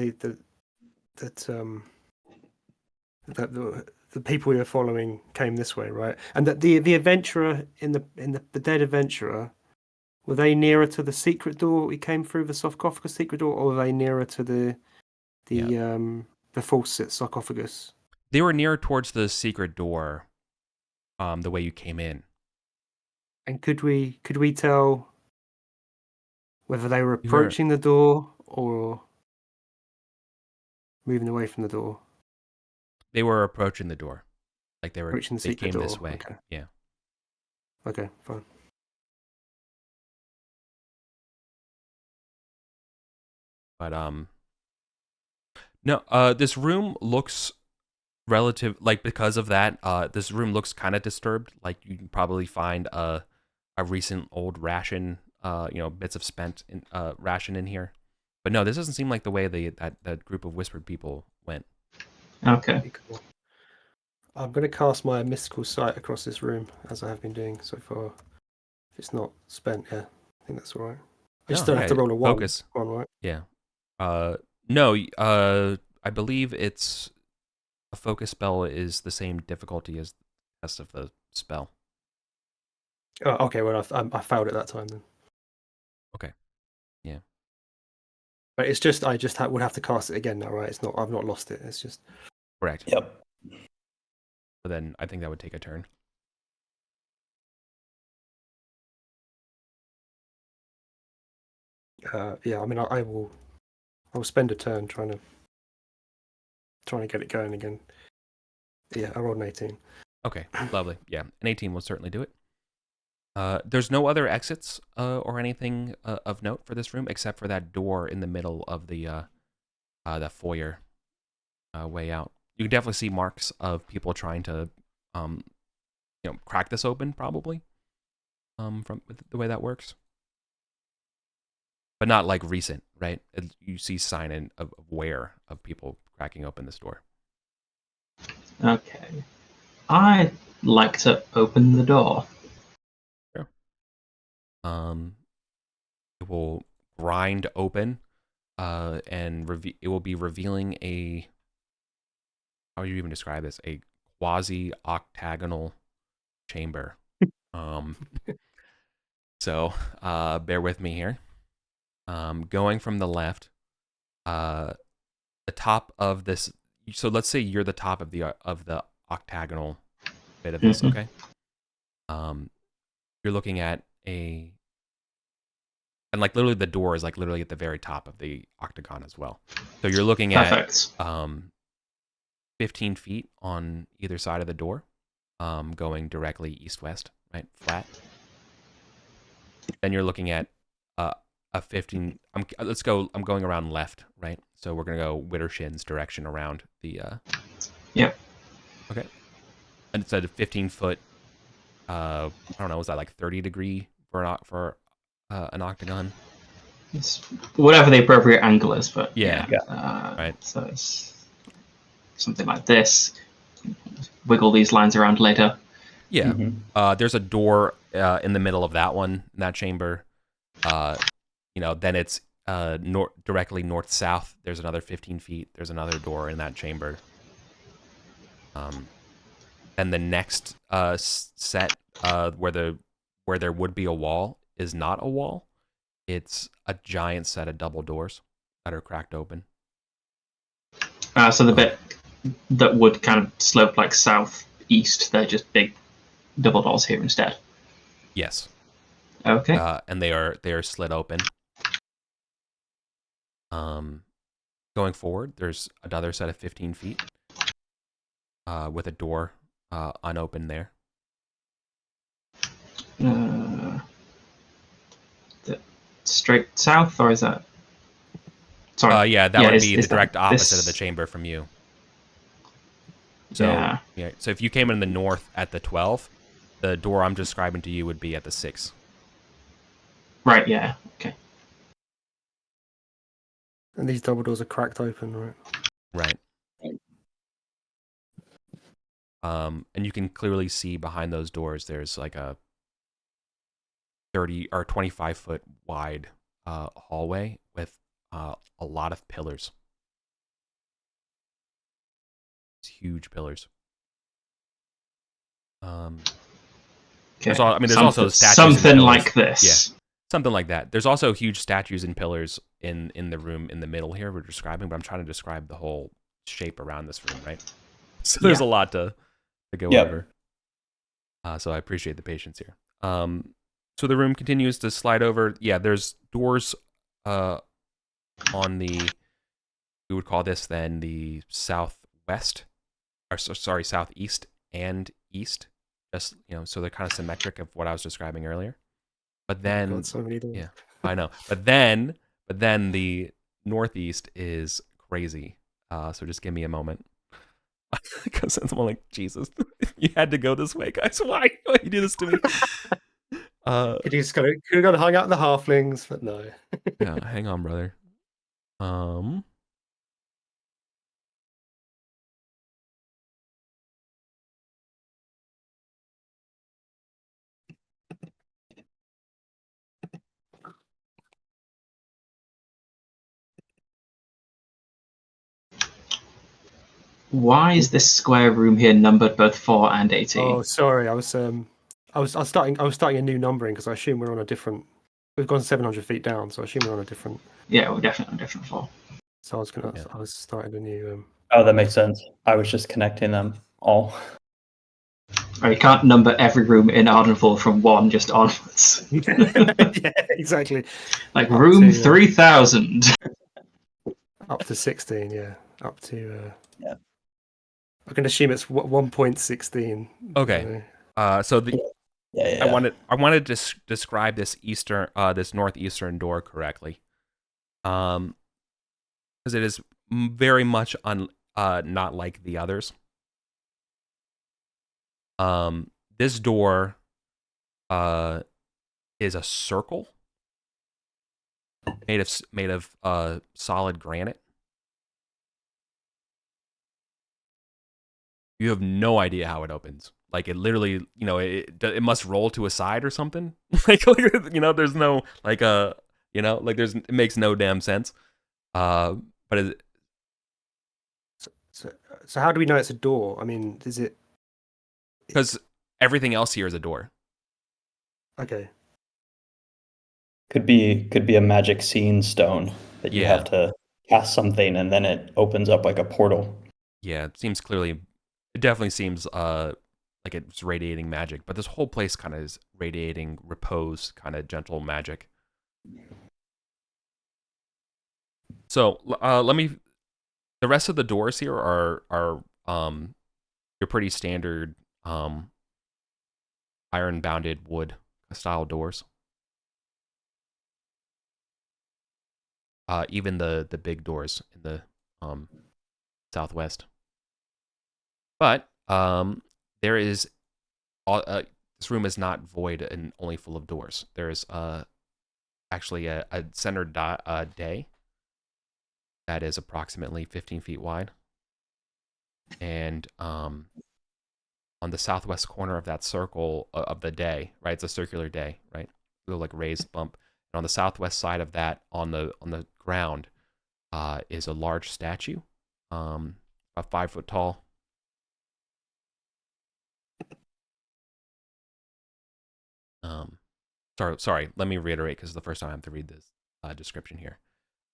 the people we were following came this way, right? And that the adventurer in the dead adventurer, were they nearer to the secret door we came through, the sarcophagus secret door, or were they nearer to the false sarcophagus? They were nearer towards the secret door, the way you came in. And could we tell whether they were approaching the door or moving away from the door? They were approaching the door, like they Approaching the secret came this door, way. okay. Yeah. Okay, fine. But no, this room looks because of that, this room looks kind of disturbed. Like you can probably find a recent old ration, bits of spent ration in here. But no, this doesn't seem like the way that group of whispered people went. Okay. Pretty cool. I'm going to cast my mystical sight across this room, as I have been doing so far. If it's not spent, yeah, I think that's all right. I just No, don't have to roll a one. focus. One, right? Yeah. No, I believe it's a focus spell is the same difficulty as the rest of the spell. Oh, okay. Well, I failed it that time then. Okay. Yeah. But it's just I would have to cast it again now, right? It's not. I've not lost it. It's just. Correct. Yep. So then I think that would take a turn. Yeah. I mean, I will spend a turn trying to get it going again. Yeah, I rolled an 18. Okay, lovely. Yeah, an 18 will certainly do it. There's no other exits or anything of note for this room except for that door in the middle of the foyer way out. you can definitely see marks of people trying to, crack this open, probably, from the way that works. But not like recent, right? You see sign of wear of people cracking open this door. Okay. I'd like to open the door. Sure. It will grind open, and it will be revealing a, how would you even describe this? A quasi-octagonal chamber. So bear with me here. Going from the left, the top of this. So let's say you're the top of the octagonal bit of this. Okay. You're looking at and like literally the door is like literally at the very top of the octagon as well. So you're looking at 15 feet on either side of the door, going directly east-west, right, flat. Then you're looking at a 15. I'm going around left, right? So we're gonna go Widdershin's direction around the. Yep. Okay. And it's a 15-foot. I don't know. Was that like 30 degree for an octagon? It's whatever the appropriate angle is, but yeah. Right. So it's something like this. Wiggle these lines around later. Yeah. There's a door in the middle of that one, in that chamber. Then it's directly north-south. There's another 15 feet. There's another door in that chamber. And the next set where there would be a wall is not a wall. It's a giant set of double doors that are cracked open. So the bit that would kind of slope like southeast, they're just big double doors here instead. Yes. Okay. And they are slid open. Going forward, there's another set of 15 feet with a door unopened there. Straight south, or is that? Sorry. Yeah, that would be the direct opposite of the chamber from you. So yeah. So if you came in the north at the 12, the door I'm describing to you would be at the 6. Right. Yeah. Okay. And these double doors are cracked open, right? Right. And you can clearly see behind those doors there's like a 30 or 25 foot wide hallway with a lot of pillars. It's huge pillars. There's also statues. Something like this. Yeah, something like that. There's also huge statues and pillars in the room in the middle here we're describing, but I'm trying to describe the whole shape around this room, right? So there's a lot to go over. So I appreciate the patience here. So the room continues to slide over. Yeah, there's doors on the, we would call this then the southwest, or sorry, southeast and east. Just, so they're kind of symmetric of what I was describing earlier. But then, so many doors. Yeah, I know. But then the northeast is crazy. So just give me a moment. Because I'm like, Jesus, you had to go this way, guys. Why you do this to me? Could you just could have gone and hung out in the halflings, but no. Yeah, hang on, brother. Why is this square room here numbered both 4 and 18? Oh, sorry. I was starting a new numbering because I assume we're on a different. We've gone 700 feet down, so I assume we're on a different. Yeah, we're definitely on a different floor. So I was starting a new. Oh, that makes sense. I was just connecting them all. Oh, you can't number every room in Arden Vul from 1 just onwards. Yeah, exactly. Like room 3000. Up to 16, yeah. Up to. Yeah. I can assume it's 1.16. Okay. So the. Yeah. I wanted to describe this this northeastern door correctly, because it is very much not like the others. This door is a circle made of solid granite. You have no idea how it opens. Like it literally, you know, it must roll to a side or something. like you know, there's no like you know, like it makes no damn sense. But So how do we know it's a door? I mean, is it? Because everything else here is a door. Okay. Could be a magic scene stone that you Yeah. have to cast something and then it opens up like a portal. Yeah, it definitely seems like it's radiating magic, but this whole place kind of is radiating repose, kind of gentle magic. So the rest of the doors here are your pretty standard iron bounded wood style doors. Even the big doors in the southwest. But there is this room is not void and only full of doors. There is actually a center day that is approximately 15 feet wide, and on the southwest corner of that circle of the day, right? It's a circular day, right? A little like raised bump. And on the southwest side of that, on the ground, is a large statue, about 5 foot tall. Sorry. Let me reiterate because it's the first time I have to read this description here.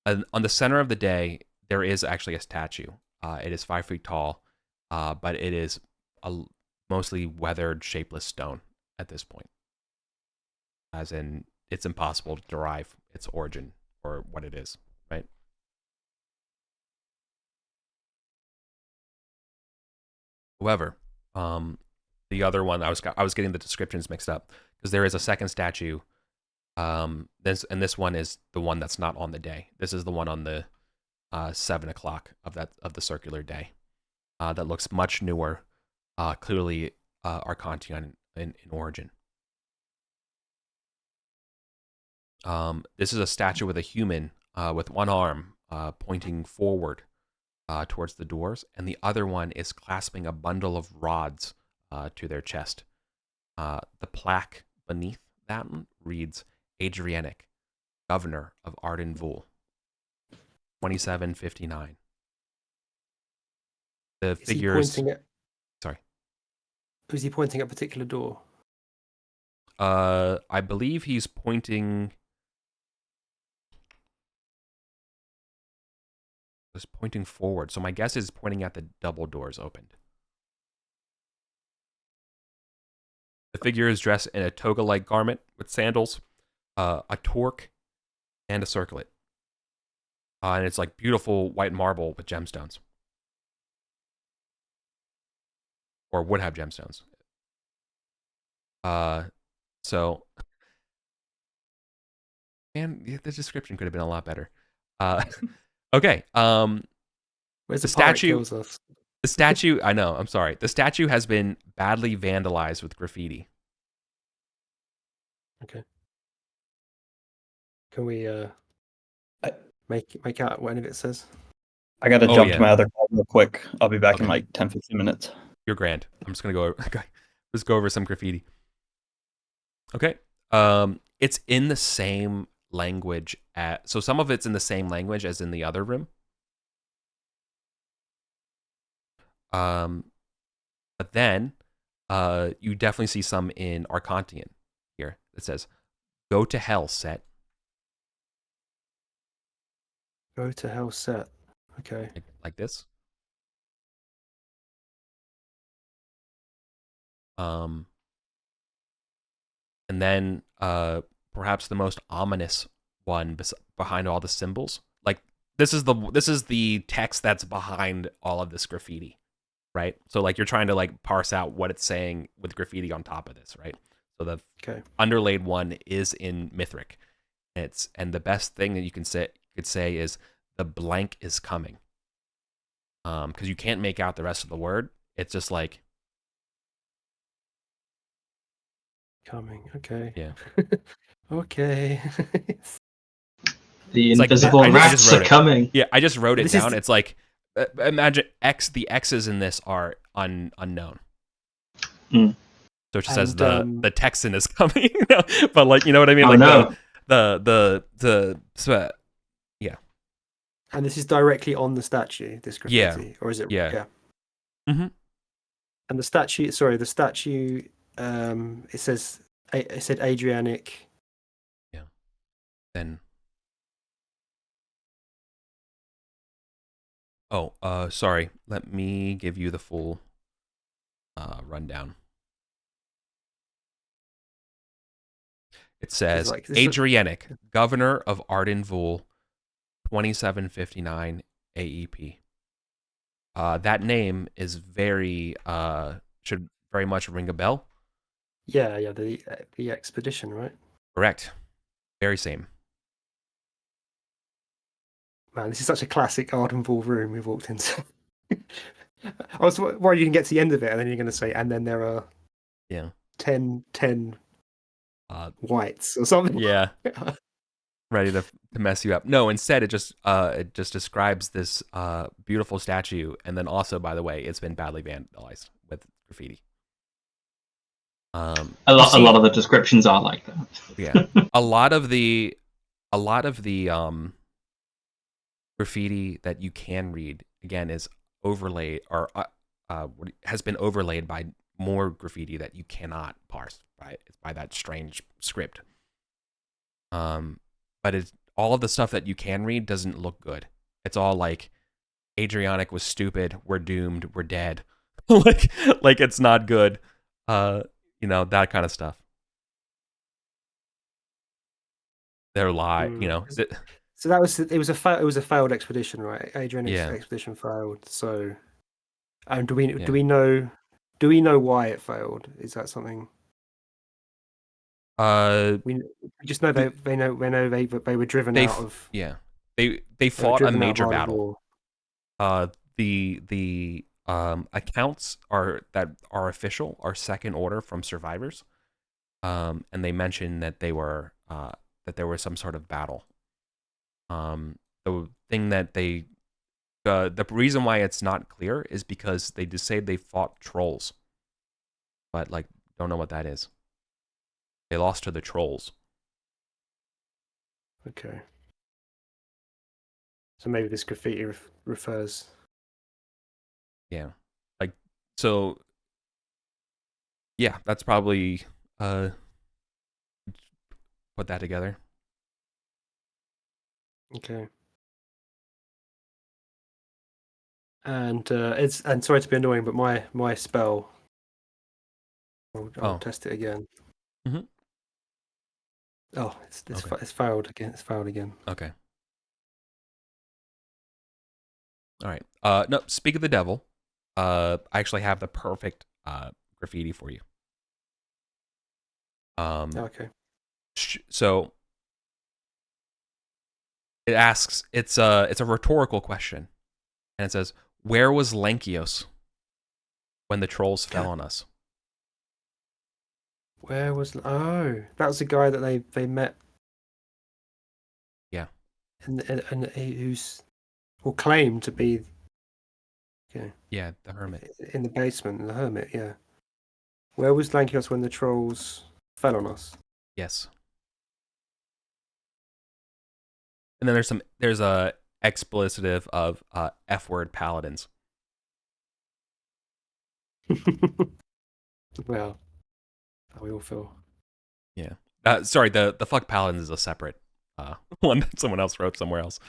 On the center of the day, there is actually a statue. It is 5 feet tall, but it is a mostly weathered, shapeless stone at this point. As in, it's impossible to derive its origin or what it is, right? However, the other one, I was getting the descriptions mixed up because there is a second statue. This one is the one that's not on the day. This is the one on the 7 o'clock of the circular day. That looks much newer, clearly Arcantian in origin. This is a statue with a human with one arm pointing forward towards the doors, and the other one is clasping a bundle of rods to their chest. The plaque beneath that reads, Adrianic, Governor of Arden Vul, 2759. The figures... Sorry. Is he pointing at a particular door? I believe he's pointing... was pointing forward, so my guess is pointing at the double doors opened. The figure is dressed in a toga-like garment with sandals, a torque, and a circlet. And it's like beautiful white marble with gemstones. Or would have gemstones. So... And the description could have been a lot better. Okay. Where's the the pirate statue? kills us? The statue, I know, I'm sorry. The statue has been badly vandalized with graffiti. Okay. Can we make out what any of it says? I gotta jump to my other call real quick. I'll be back in like 10-15 minutes. You're grand. I'm just gonna go over some graffiti. Okay. It's in the same language so some of it's in the same language as in the other room. But then you definitely see some in Arcantian here. It says, "Go to hell, Set." Go to hell, Set. Okay. Like this. And then perhaps the most ominous one behind all the symbols. Like this is the text that's behind all of this graffiti, right? So like you're trying to like parse out what it's saying with graffiti on top of this, right? So the underlaid one is in Mithric. And the best thing that you could say is the blank is coming. because you can't make out the rest of the word. It's just like, Coming. Okay. yeah. Okay. The It's like invisible I just rats wrote are it. coming. Yeah, I just wrote it This is down. the- It's like, imagine the X's in this are unknown. Mm. So it just says And, the Texan is coming, but like, you know what I mean? Oh Like no. and this is directly on the statue, this graffiti, or is it? Yeah. Mm-hmm. And the statue, sorry, the statue, it said Adriatic. Yeah. Then. Oh, sorry. Let me give you the full rundown. It says like, this is- Adriatic, Governor of Arden Vul, 2759 AEP. That name is should very much ring a bell. Yeah, the expedition, right? Correct. Very same. Man, this is such a classic Arden Vul room we've walked into. I was worried you can get to the end of it and then you're going to say, and then there are Yeah. 10 whites or something. Yeah. Ready to mess you up. No, instead it just describes this beautiful statue, and then also, by the way, it's been badly vandalized with graffiti. A lot of the descriptions are like that. Yeah. a lot of the graffiti that you can read, again, is overlaid or has been overlaid by more graffiti that you cannot parse by that strange script. But all of the stuff that you can read doesn't look good. It's all like, Adriatic was stupid, we're doomed, we're dead. like it's not good. That kind of stuff. They're So it was a failed expedition, right? Adrianic's expedition failed. So, do we know why it failed? Is that something? We just know they were driven out of. Yeah, they fought a major battle. The accounts that are official are second order from survivors, and they mentioned that there was some sort of battle. The thing that the reason why it's not clear is because they just say they fought trolls, but like don't know what that is. They lost to the trolls. Okay. So maybe this graffiti refers. Yeah. Like, so, yeah, that's probably, put that together. Okay. And sorry to be annoying, but my spell. I'll test it again. Mm-hmm. Oh, it's failed again. It's failed again. Okay. All right. No, speak of the devil. I actually have the perfect graffiti for you. Okay. So it asks. It's a rhetorical question, and it says, "Where was Lankios when the trolls fell on us?" Where was? Oh, that was the guy that they met. Yeah. And who's claimed to be. Okay. Yeah, the hermit in the basement. The hermit. Yeah. Where was Lankios when the trolls fell on us? Yes. And then there's a explicitive of F-word paladins. Well, how we all feel. Yeah. Sorry, the fuck paladins is a separate one that someone else wrote somewhere else.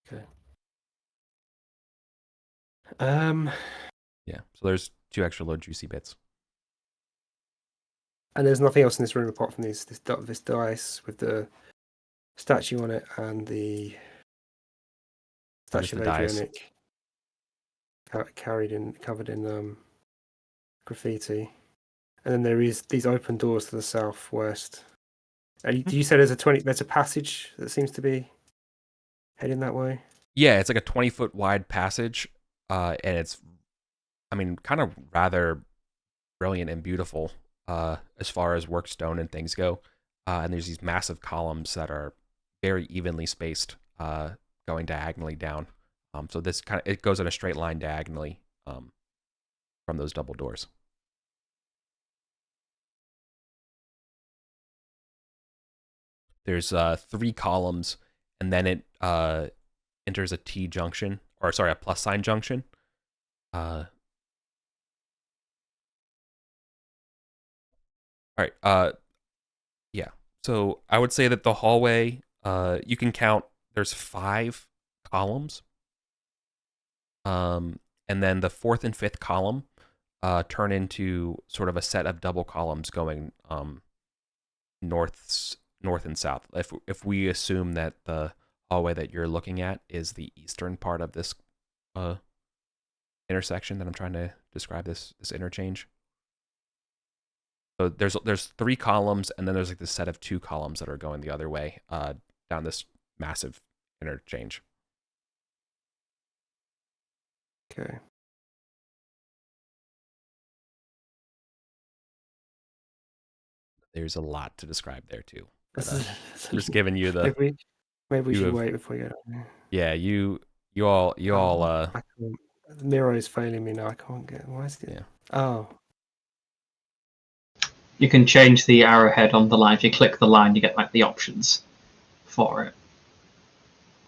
Okay. Yeah. So there's 2 extra little juicy bits. And there's nothing else in this room apart from this dice with the statue on it and the statue of Adriatic covered in graffiti. And then there is these open doors to the southwest. And you said there's a passage that seems to be heading that way? Yeah, it's like a 20-foot wide passage and it's, I mean, kind of rather brilliant and beautiful as far as work stone and things go. And there's these massive columns that are very evenly spaced, going diagonally down. So this kind of, it goes in a straight line diagonally from those double doors. There's 3 columns, and then it enters a T junction, or sorry, a plus sign junction. All right. Yeah. So I would say that the hallway, you can count. There's 5 columns. And then the 4th and 5th column turn into sort of a set of double columns going north and south. If we assume that the hallway that you're looking at is the eastern part of this intersection that I'm trying to describe, this interchange. So there's 3 columns, and then there's like this set of 2 columns that are going the other way down this massive interchange. Okay. There's a lot to describe there too. But, This is- I'm just giving you the. Maybe we you should have- wait before we get. Yeah, you all. I can't, the mirror is failing me now. I can't get. Why is it? Yeah. Oh. You can change the arrowhead on the line. If you click the line, you get like the options for it.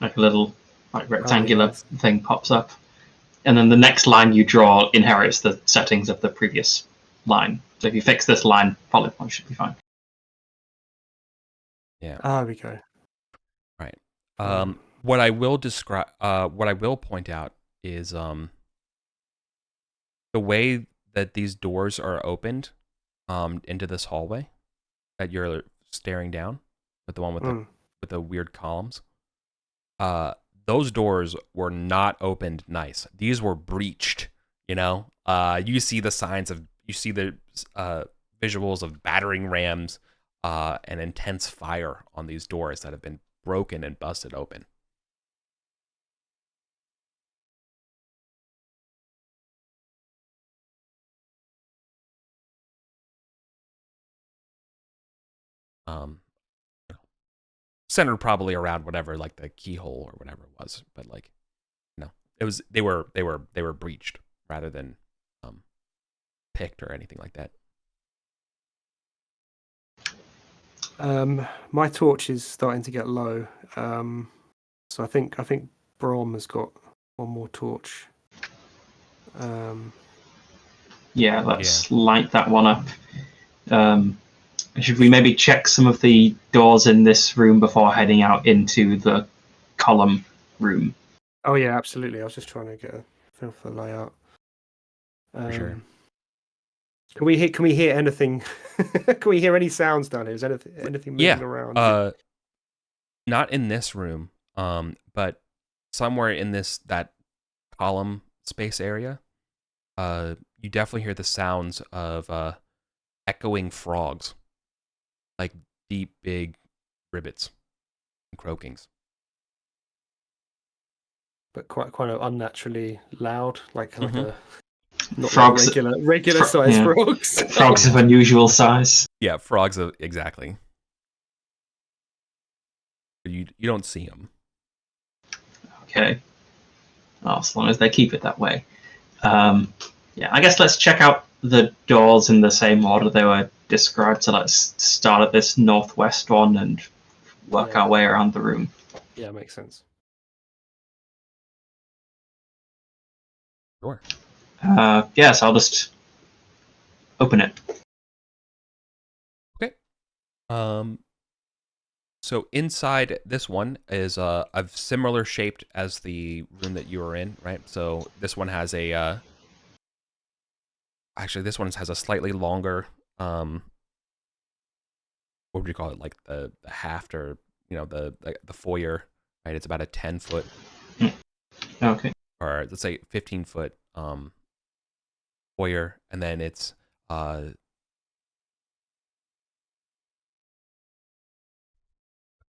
Like a little like rectangular thing pops up. And then the next line you draw inherits the settings of the previous line. So if you fix this line, polygon should be fine. Yeah. There we go. Right. What I will describe, what I will point out is the way that these doors are opened into this hallway that you're staring down, with the one with the weird columns. Those doors were not opened nice. These were breached. You know, you see the signs of, you see the visuals of battering rams and intense fire on these doors that have been broken and busted open. Centered probably around whatever, like the keyhole or whatever it was, but like, no, it was, they were breached rather than picked or anything like that. My torch is starting to get low, so I think Brom has got one more torch. Yeah, let's light that one up. Should we maybe check some of the doors in this room before heading out into the column room? Oh yeah, absolutely. I was just trying to get a feel for the layout. For sure. Can we hear anything? Can we hear any sounds down here? Is anything moving around? Not in this room, but somewhere in that column space area, you definitely hear the sounds of echoing frogs, like deep, big ribbits and croakings. But quite unnaturally loud, like a not frogs, like regular size frogs. Frogs of unusual size. Yeah, frogs of exactly. You don't see them. Okay. Well, as long as they keep it that way. Yeah, I guess let's check out the doors in the same order they were described. So let's start at this northwest one and work our way around the room. Yeah, makes sense. Sure. Yes, I'll just open it. Okay. So inside this one is a similar shaped as the room that you were in, right? So this one has a actually this one has a slightly longer what would you call it? Like the haft, or the foyer, right? It's about a 10-foot. Okay. Or let's say 15-foot foyer, and then it's about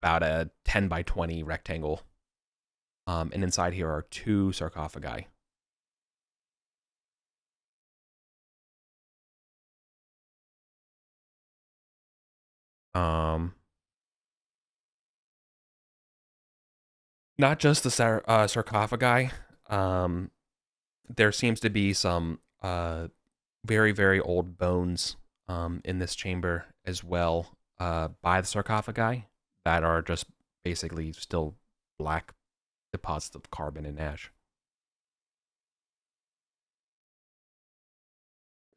a 10 by 20 rectangle. And inside here are 2 sarcophagi. Not just the sarcophagi. There seems to be some very, very old bones in this chamber as well by the sarcophagi that are just basically still black deposits of carbon and ash.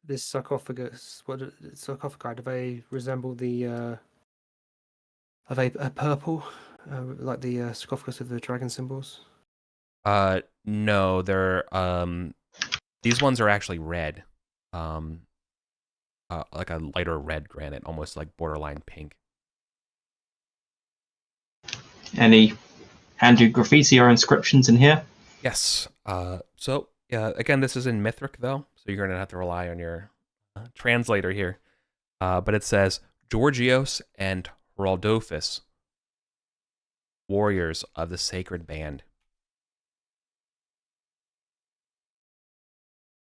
This sarcophagus, sarcophagi? Do they resemble the? Are they purple, like the sarcophagus of the dragon symbols? No, they're these ones are actually red. Like a lighter red granite, almost like borderline pink. Any handy graffiti or inscriptions in here? Yes. So yeah, again, this is in Mithric though, so you're gonna have to rely on your translator here. But it says Georgios and Rodolphus, warriors of the sacred band.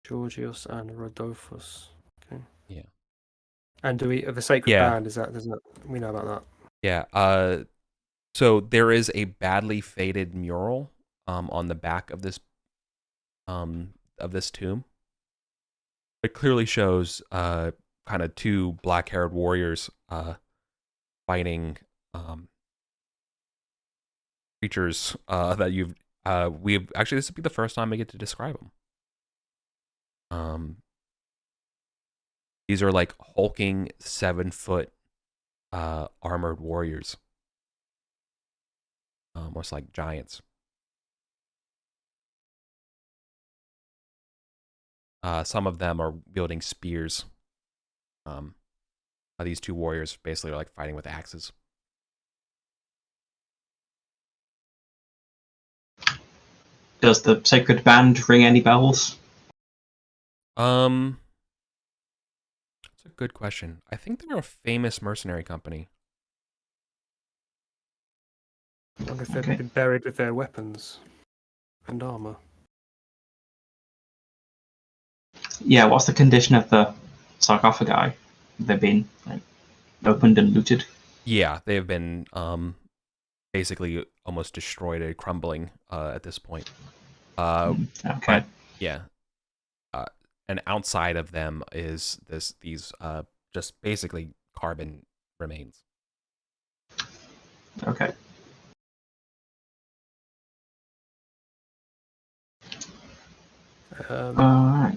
Georgios and Rodolphus. Okay. Yeah. And do we the sacred band? Is that we know about that? Yeah. So there is a badly faded mural on the back of this tomb. It clearly shows kind of two black-haired warriors fighting creatures that we've actually, this would be the first time I get to describe them. These are like hulking 7-foot armored warriors, almost like giants. Some of them are wielding spears. These two warriors basically are like fighting with axes. Does the sacred band ring any bells? That's a good question. I think they're a famous mercenary company. I wonder if they've been buried with their weapons and armor. Yeah, what's the condition of the sarcophagi? Have they been like opened and looted? Yeah, they have been basically almost destroyed and crumbling at this point. Okay. But, yeah. And outside of them is these just basically carbon remains. Okay. All right.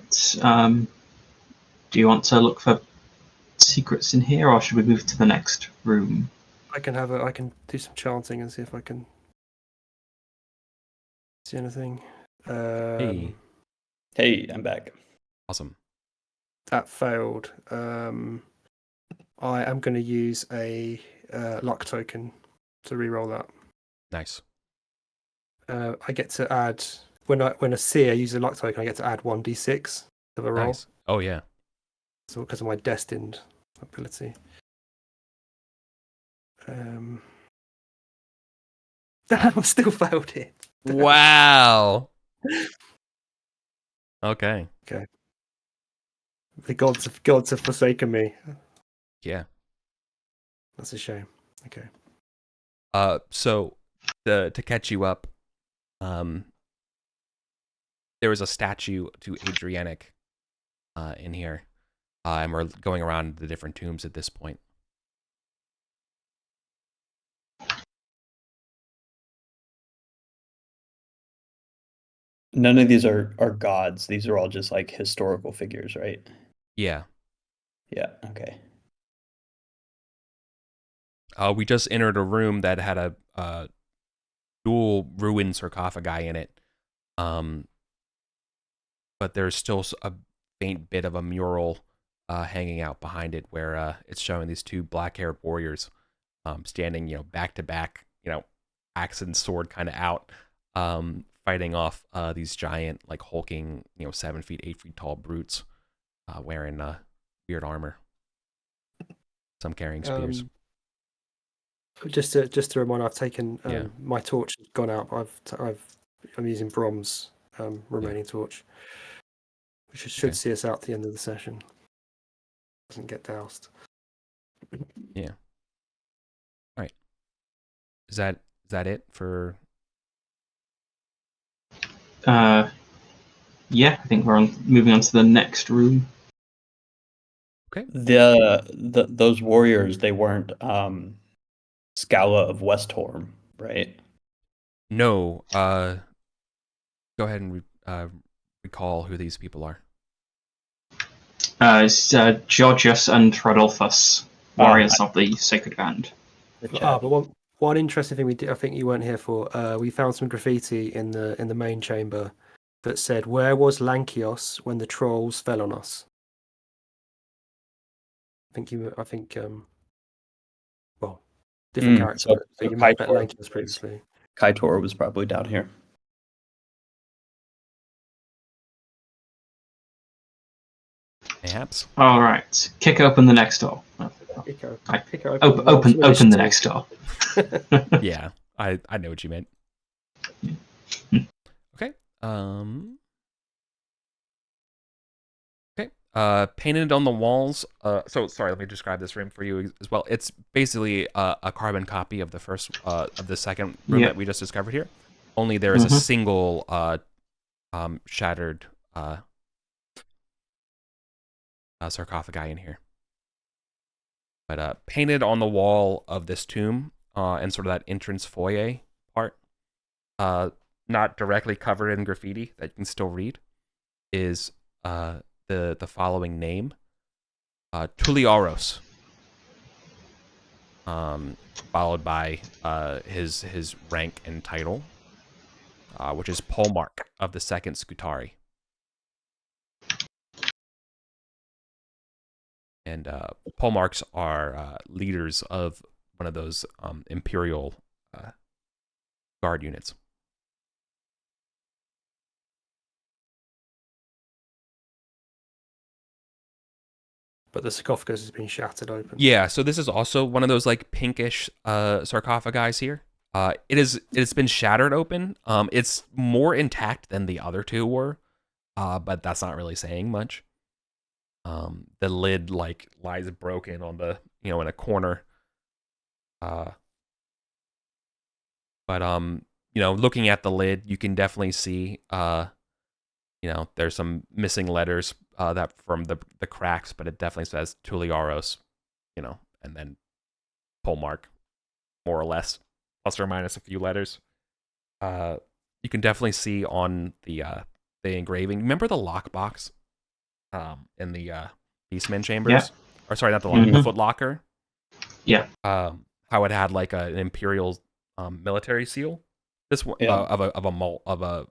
Do you want to look for secrets in here, or should we move to the next room? I can do some chanting and see if I can see anything. Hey, I'm back. Awesome. That failed. I am going to use a luck token to reroll that. Nice. I get to add when a seer uses a luck token, I get to add 1d6 of a roll. Nice. Oh yeah. So because of my destined ability. I still failed it. Wow. Okay. The gods have forsaken me. Yeah. That's a shame. Okay. So to catch you up, there was a statue to Adrianic in here, and we're going around the different tombs at this point. None of these are gods. These are all just like historical figures, right? Yeah. Yeah. Okay. We just entered a room that had a dual ruined sarcophagi in it. But there's still a faint bit of a mural hanging out behind it where it's showing these two black-haired warriors standing, back to back, axe and sword kind of out, fighting off these giant, like hulking, 7 feet, 8 feet tall brutes wearing weird armor. Some carrying spears. Just to remind, I've taken my torch has gone out, but I'm using Brom's remaining torch, which should see us out to the end of the session. Doesn't get doused. Yeah. Is that it for? Yeah, I think we're moving on to the next room. Okay. Those warriors, they weren't Scala of Westhorm, right? No. Go ahead and recall who these people are. It's Georgius and Rodolphus, warriors of the Sacred Band. But one interesting thing we did, I think you weren't here for. We found some graffiti in the main chamber that said, "Where was Lankios when the trolls fell on us?" Different character. So So you met Kaitor Lankios previously. Kaitor was probably down here. Perhaps. All right, kick open the next door. Open the next door. Yeah, I know what you meant. Okay. Painted on the walls. So sorry, let me describe this room for you as well. It's basically a carbon copy of the second room that we just discovered here. Only there is a single shattered sarcophagi in here. But painted on the wall of this tomb and sort of that entrance foyer part, not directly covered in graffiti that you can still read, is the following name: Tulioros, followed by his rank and title, which is Polmark of the Second Scutari. And Polmarks are leaders of one of those Imperial guard units. But the sarcophagus has been shattered open. Yeah, so this is also one of those like pinkish sarcophagi here. It's been shattered open. It's more intact than the other two were, but that's not really saying much. The lid like lies broken on the in a corner. But looking at the lid, you can definitely see there's some missing letters that from the cracks, but it definitely says Tulioros, and then Polmark, more or less, plus or minus a few letters. You can definitely see on the engraving. Remember the lockbox in the Beastman chambers? Yeah. Or sorry, not the lock, the Foot Locker. Yeah. How it had like an Imperial military seal. This one of a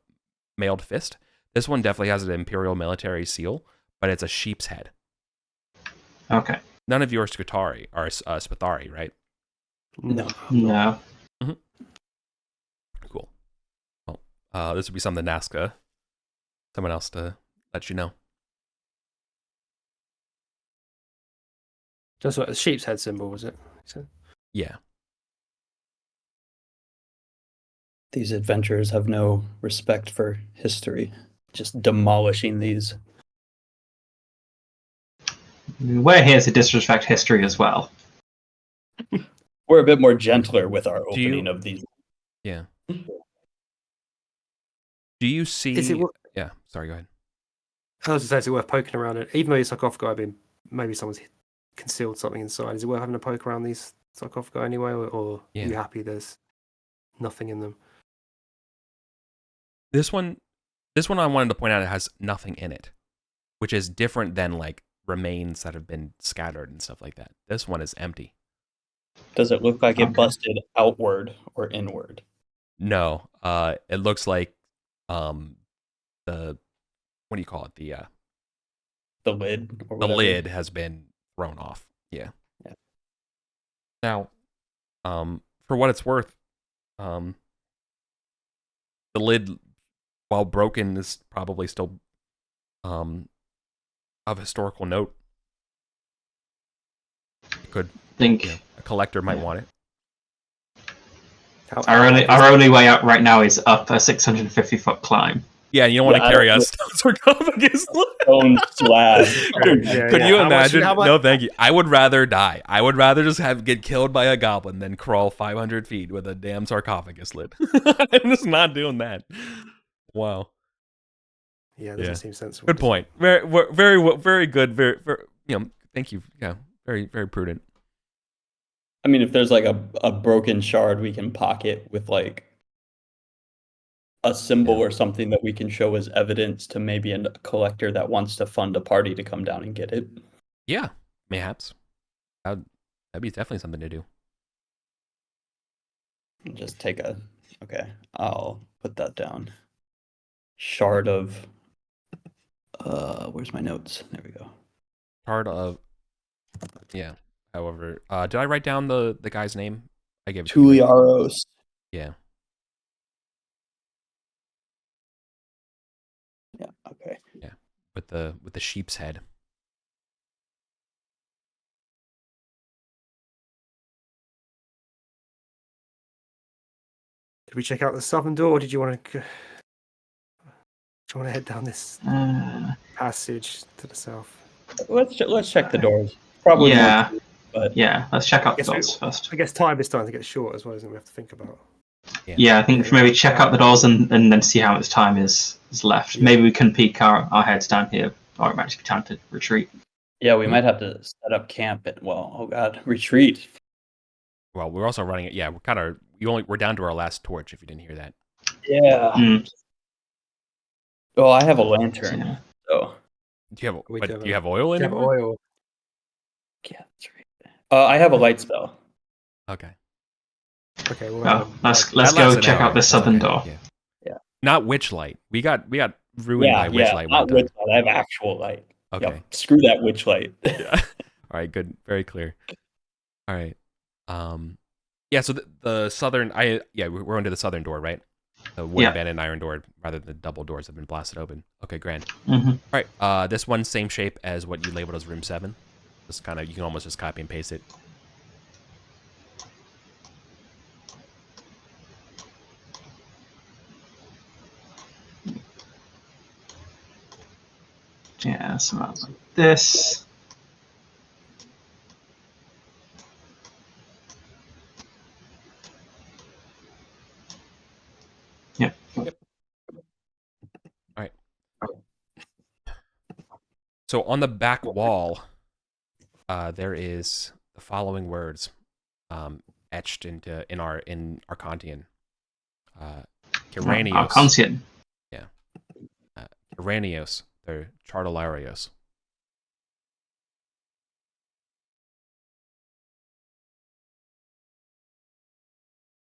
mailed fist. This one definitely has an Imperial military seal, but it's a sheep's head. Okay. None of your Scutari are Spathari, right? No. No. Mm-hmm. Cool. Well, this would be something to ask someone else to let you know. Just what a sheep's head symbol, was it? Yeah. These adventurers have no respect for history, just demolishing these. We're here to disrespect history as well. We're a bit more gentler with our opening of these. Yeah. Do you see? Yeah. Sorry. Go ahead. I was just saying, is it worth poking around it? Even though it's sarcophagi, maybe someone's concealed something inside. Is it worth having a poke around these sarcophagi anyway, or are you happy there's nothing in them? This one I wanted to point out, it has nothing in it, which is different than like remains that have been scattered and stuff like that. This one is empty. Does it look like it busted outward or inward? No. It looks like the what do you call it? The lid or the whatever. lid has been thrown off. Yeah. Now, for what it's worth, the lid, while broken, is probably still of historical note. Could think a collector might want it. Our only way out right now is up a 650-foot climb. Yeah, you don't want Yeah, to I carry don't a stone sarcophagus. Stone slab. Yeah, Could yeah. you How much- imagine? how much- No, thank you. I would rather die. I would rather just get killed by a goblin than crawl 500 feet with a damn sarcophagus lid. I'm just not doing that. Wow. Yeah, it doesn't seem sensible. Good does it? point. Very good. Very, thank you. Yeah, very, very prudent. I mean, if there's like a broken shard we can pocket with like a symbol Yeah. or something that we can show as evidence to maybe a collector that wants to fund a party to come down and get it. Yeah, mayhaps. That'd be definitely something to do. Just take a, okay, I'll put that down. Shard of, where's my notes? There we go. Part of, yeah. However, did I write down the guy's name? I gave it to you, right? Tuliaros. Yeah. Yeah, okay. With the sheep's head. Did we check out the southern door, or did you want to? Do you want to head down this passage to the south? Let's check the doors. Probably Yeah. more, but Yeah, let's check out the Yes, we- doors first. I guess time is starting to get short as well, isn't it? We have to think about. Yeah, I think maybe check out the doors and then see how much time is left. Yeah. Maybe we can peek our heads down here, or it might just be time to retreat. yeah, we might have to set up camp and oh god, retreat. Well, we're also running it. Yeah, we're down to our last torch. If you didn't hear that. Yeah. Mm. Oh, I have a lantern. Yeah. So Do you have? We But do have do you have oil Do you have anymore? oil? yeah, that's right. I have a light spell. Okay. Okay, well, Oh, let's That go lasts an check hour. out this That's southern okay. door. Yeah. Yeah. Not witch light. We got ruined by witch light one not time. witch light. I have actual light. Okay. Yep, screw that witch light. Yeah. All right. Good. Very clear. All right. Yeah. So the southern. We're into the southern door, right? The wood Yeah. abandoned iron door, rather than the double doors have been blasted open. Okay. Grand. Hmm. All right. This one's same shape as what you labeled as room 7. Just kind of, you can almost just copy and paste it. Yeah, something like this. Yep. So on the back wall, there is the following words etched in Arcantian. Kiranios. Arcantian. Kiranios. They're Chartalarios.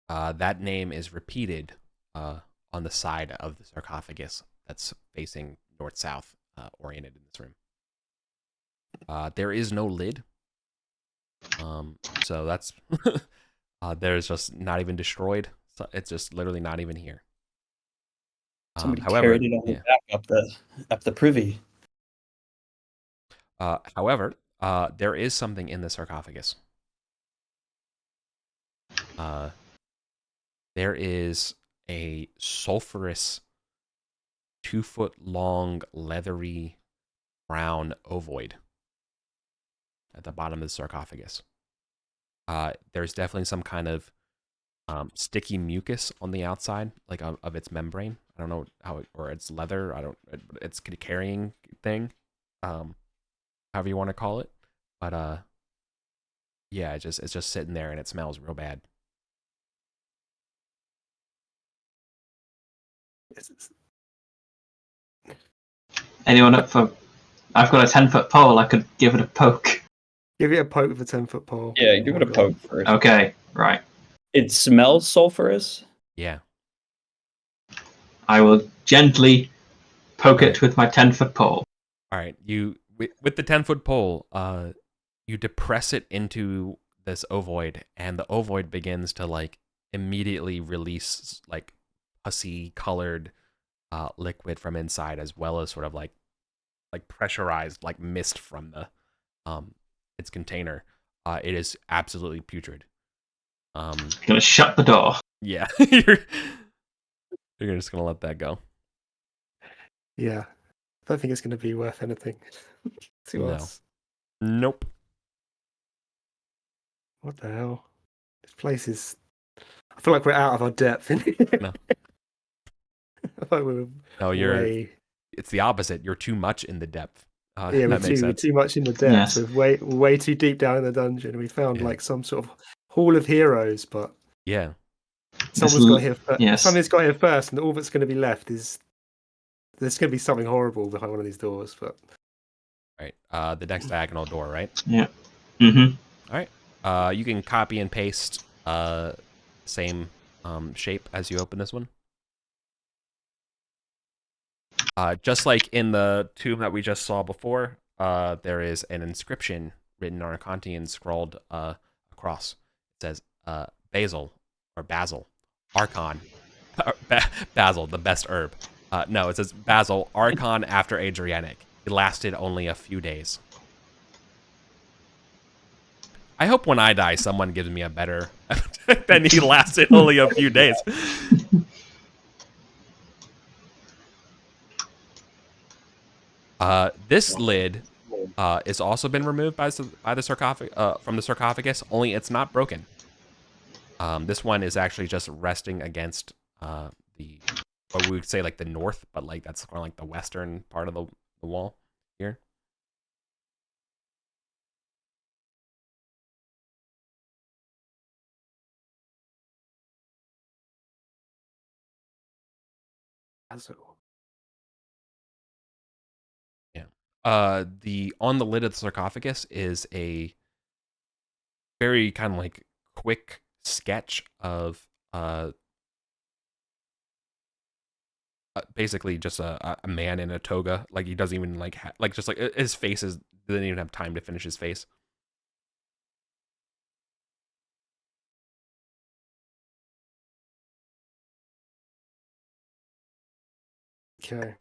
That name is repeated on the side of the sarcophagus that's facing north-south, oriented in this room. There is no lid, so that's there's just not even destroyed. So it's just literally not even here. Somebody However, carried it on the back up the privy. However, there is something in the sarcophagus. There is a sulfurous, 2-foot-long, leathery, brown ovoid at the bottom of the sarcophagus. There's definitely some kind of sticky mucus on the outside, like of its membrane. I don't know how, or it's leather. It's a carrying thing, however you want to call it. But yeah, it's just sitting there and it smells real bad. Anyone up for? I've got a 10-foot pole. I could give it a poke. Give it a poke with a 10-foot pole. Yeah, give it a poke first. Okay, right. It smells sulfurous. Yeah. I will gently poke it with my 10-foot pole. All right. You with the 10-foot pole, you depress it into this ovoid, and the ovoid begins to like immediately release like pussy colored liquid from inside, as well as sort of like pressurized like mist from the its container. It is absolutely putrid. I'm gonna shut the door. Yeah, you're just gonna let that go. Yeah, I don't think it's going to be worth anything to No. us. Nope. What the hell? This place is. I feel like we're out of our depth in here. No. I thought we were No, way. it's the opposite. You're too much in the depth. Yeah, that makes we're sense. too much in the depths. Yes. We're way too deep down in the dungeon. We found Yeah. like some sort of hall of heroes, but Yeah. someone's got here. Yes. Something's got here first, and all that's going to be left is there's going to be something horrible behind one of these doors. But Right. The next diagonal door, right? Yeah. Mm-hmm. All right. You can copy and paste same shape as you open this one. Just like in the tomb that we just saw before, there is an inscription written on Arcantian scrawled across. It says Basil or Basil, Archon, Basil, the best herb. No, it says Basil, Archon after Adrianic. It lasted only a few days. I hope when I die, someone gives me a better than he lasted only a few days. This lid has also been removed by the sarcophagus from the sarcophagus. Only it's not broken. This one is actually just resting against the what we would say like the north, but like that's kind of like the western part of the wall here. Yeah. The on the lid of the sarcophagus is a very kind of like quick sketch of basically just a man in a toga. Like he doesn't even like like just like his face is didn't even have time to finish his face. okay,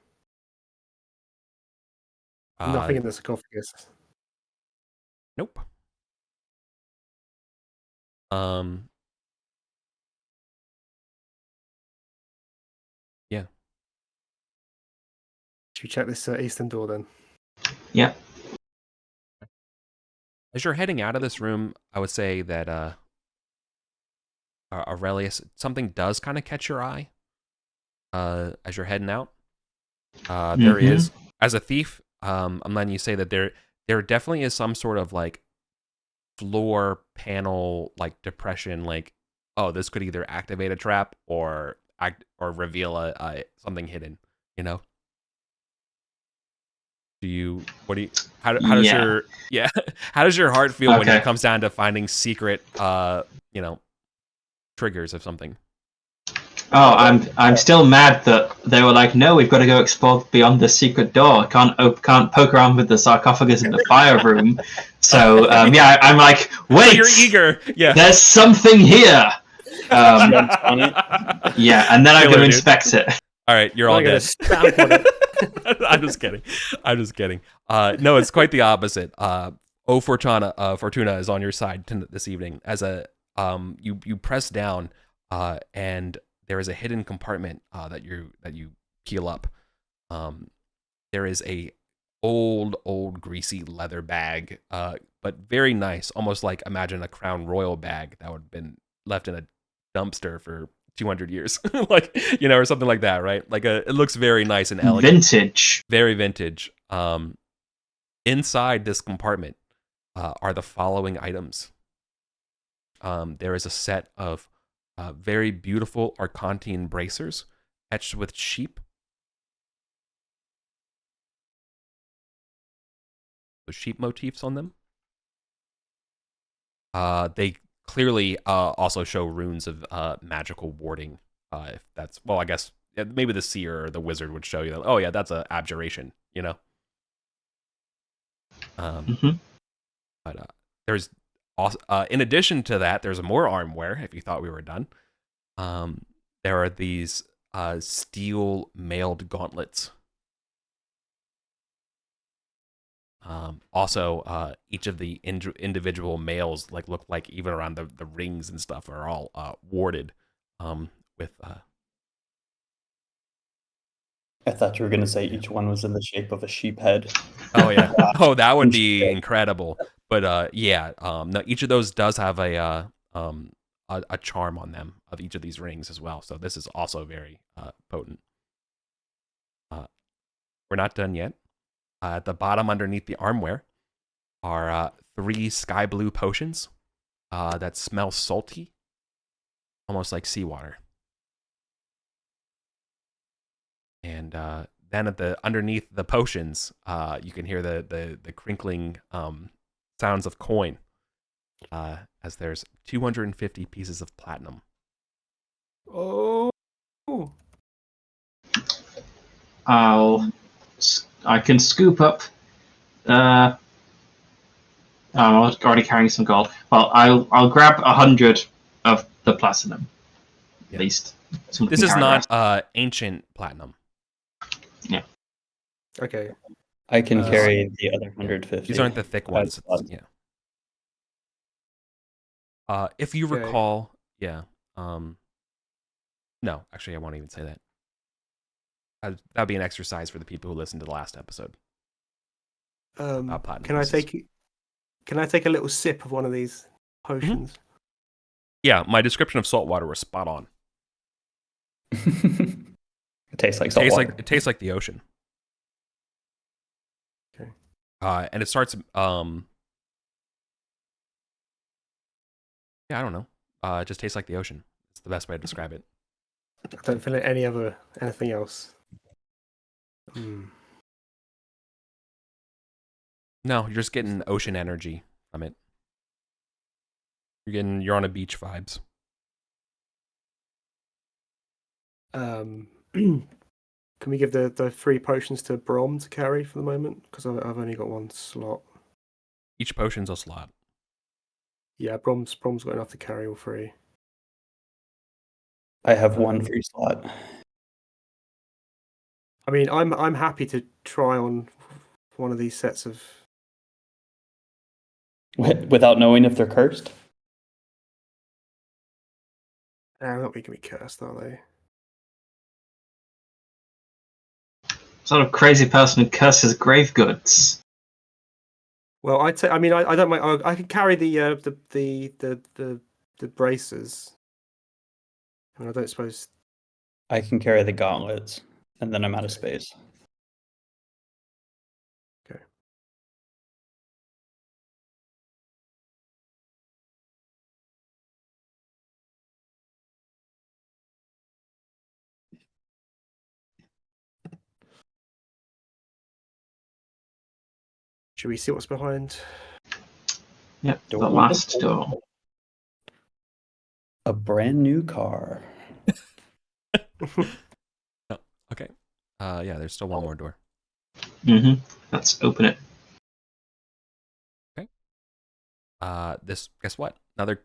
nothing in Uh, the sarcophagus. nope. Um. Yeah. Should we check this eastern door then? Yep. As you're heading out of this room, I would say that Aurelius, something does kind of catch your eye. As you're heading out, there is, as a thief, I'm letting you say that there definitely is some sort of like floor panel like depression, like, oh, this could either activate a trap or reveal a something hidden, you know. How does Yeah. how does your heart feel when Okay. it comes down to finding secret triggers of something? Oh, I'm still mad that they were like, no, we've got to go explore beyond the secret door. Can't poke around with the sarcophagus in the fire room. So yeah, I'm like, wait, So you're eager. Yeah. there's something here. Yeah, and then I'm going to inspect it. All right, you're all I'm gonna dead. stamp on it. I'm just kidding. I'm just kidding. No, it's quite the opposite. Fortuna is on your side this evening. As you press down, and there is a hidden compartment that you peel up. There is a old greasy leather bag, but very nice, almost like imagine a Crown Royal bag that would have been left in a dumpster for 200 years, like, or something like that, right? Like it looks very nice and elegant. Vintage. Very vintage. Inside this compartment are the following items. There is a set of very beautiful Arcantian bracers etched with sheep. With sheep motifs on them. They clearly also show runes of magical warding. If that's, well, I guess maybe the seer or the wizard would show you that. Oh yeah, that's a abjuration. But there's also, in addition to that, there's more armware. If you thought we were done, there are these steel mailed gauntlets. Also, each of the individual mails look like even around the rings and stuff are all warded with I thought you were going to say each one was in the shape of a sheep head. Oh yeah. Oh, that would be incredible. But yeah, no, each of those does have a charm on them of each of these rings as well. So this is also very potent. We're not done yet. At the bottom, underneath the armware, are 3 sky blue potions that smell salty, almost like seawater. And then at the underneath the potions, you can hear the crinkling sounds of coin, as there's 250 pieces of platinum. Oh. I can scoop up. I'm already carrying some gold. Well, I'll grab 100 of the platinum, Yeah. at least. This is not ancient platinum. Yeah. Okay. I can carry the other 150. These aren't the thick ones. Yeah. If you Okay. recall, yeah. No, actually, I won't even say that. That'd be an exercise for the people who listened to the last episode. Platinum Can I pieces. take a little sip of one of these potions? Yeah, my description of salt water was spot on. It tastes like salt water. It tastes like the ocean. Okay. And it starts. Yeah, I don't know. It just tastes like the ocean. It's the best way to describe it. I don't feel anything else. No, you're just getting ocean energy from it. You're on a beach vibes. Can we give the 3 potions to Brom to carry for the moment? Because I've only got 1 slot. Each potion's a slot. Yeah, Brom's got enough to carry all 3. I have 1 free slot. I mean, I'm happy to try on one of these sets of. Without knowing if they're cursed? They're not going to be cursed, are they? Sort of crazy person who curses grave goods. Well, I'd say. I mean, I don't mind. I can carry the braces. I mean, I don't suppose. I can carry the gauntlets, and then I'm out of space. Okay. Should we see what's behind? Yep, the Door last door. A brand new car. Okay. Yeah, there's still one more door. Mm-hmm. Let's open it. Okay. This, guess what? Another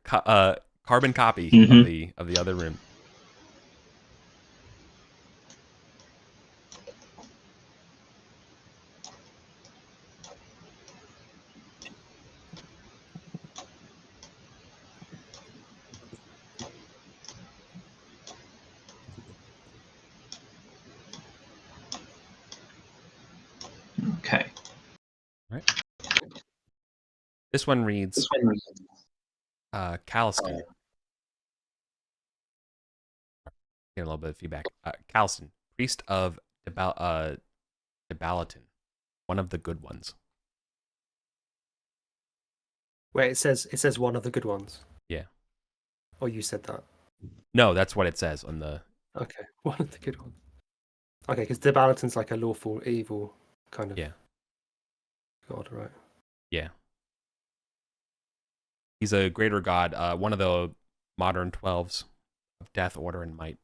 carbon copy of the other room. Okay. Right. This one reads, Caliston. Get a little bit of feedback. Caliston, priest of Debalatin, one of the good ones. Wait, it says one of the good ones. Yeah. Oh, you said that. No, that's what it says on the. Okay, one of the good ones. Okay, because Debalatin's like a lawful evil kind of. Yeah. God, right? Yeah. He's a greater god, one of the modern 12s of death, order, and might.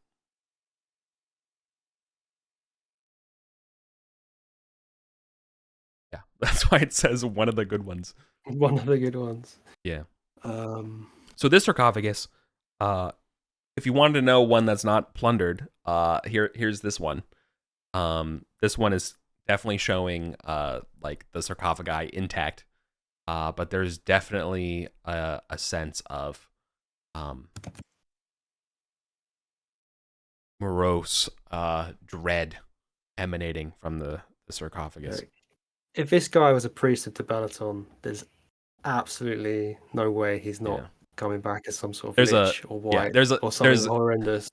Yeah, that's why it says one of the good ones. One of the good ones. Yeah. So this sarcophagus, if you wanted to know one that's not plundered, here's this one. This one is definitely showing like the sarcophagi intact, but there's definitely a sense of morose dread emanating from the sarcophagus. If this guy was a priest of Debalaton, there's absolutely no way he's not Yeah. coming back as some sort of There's lich or white or something horrendous.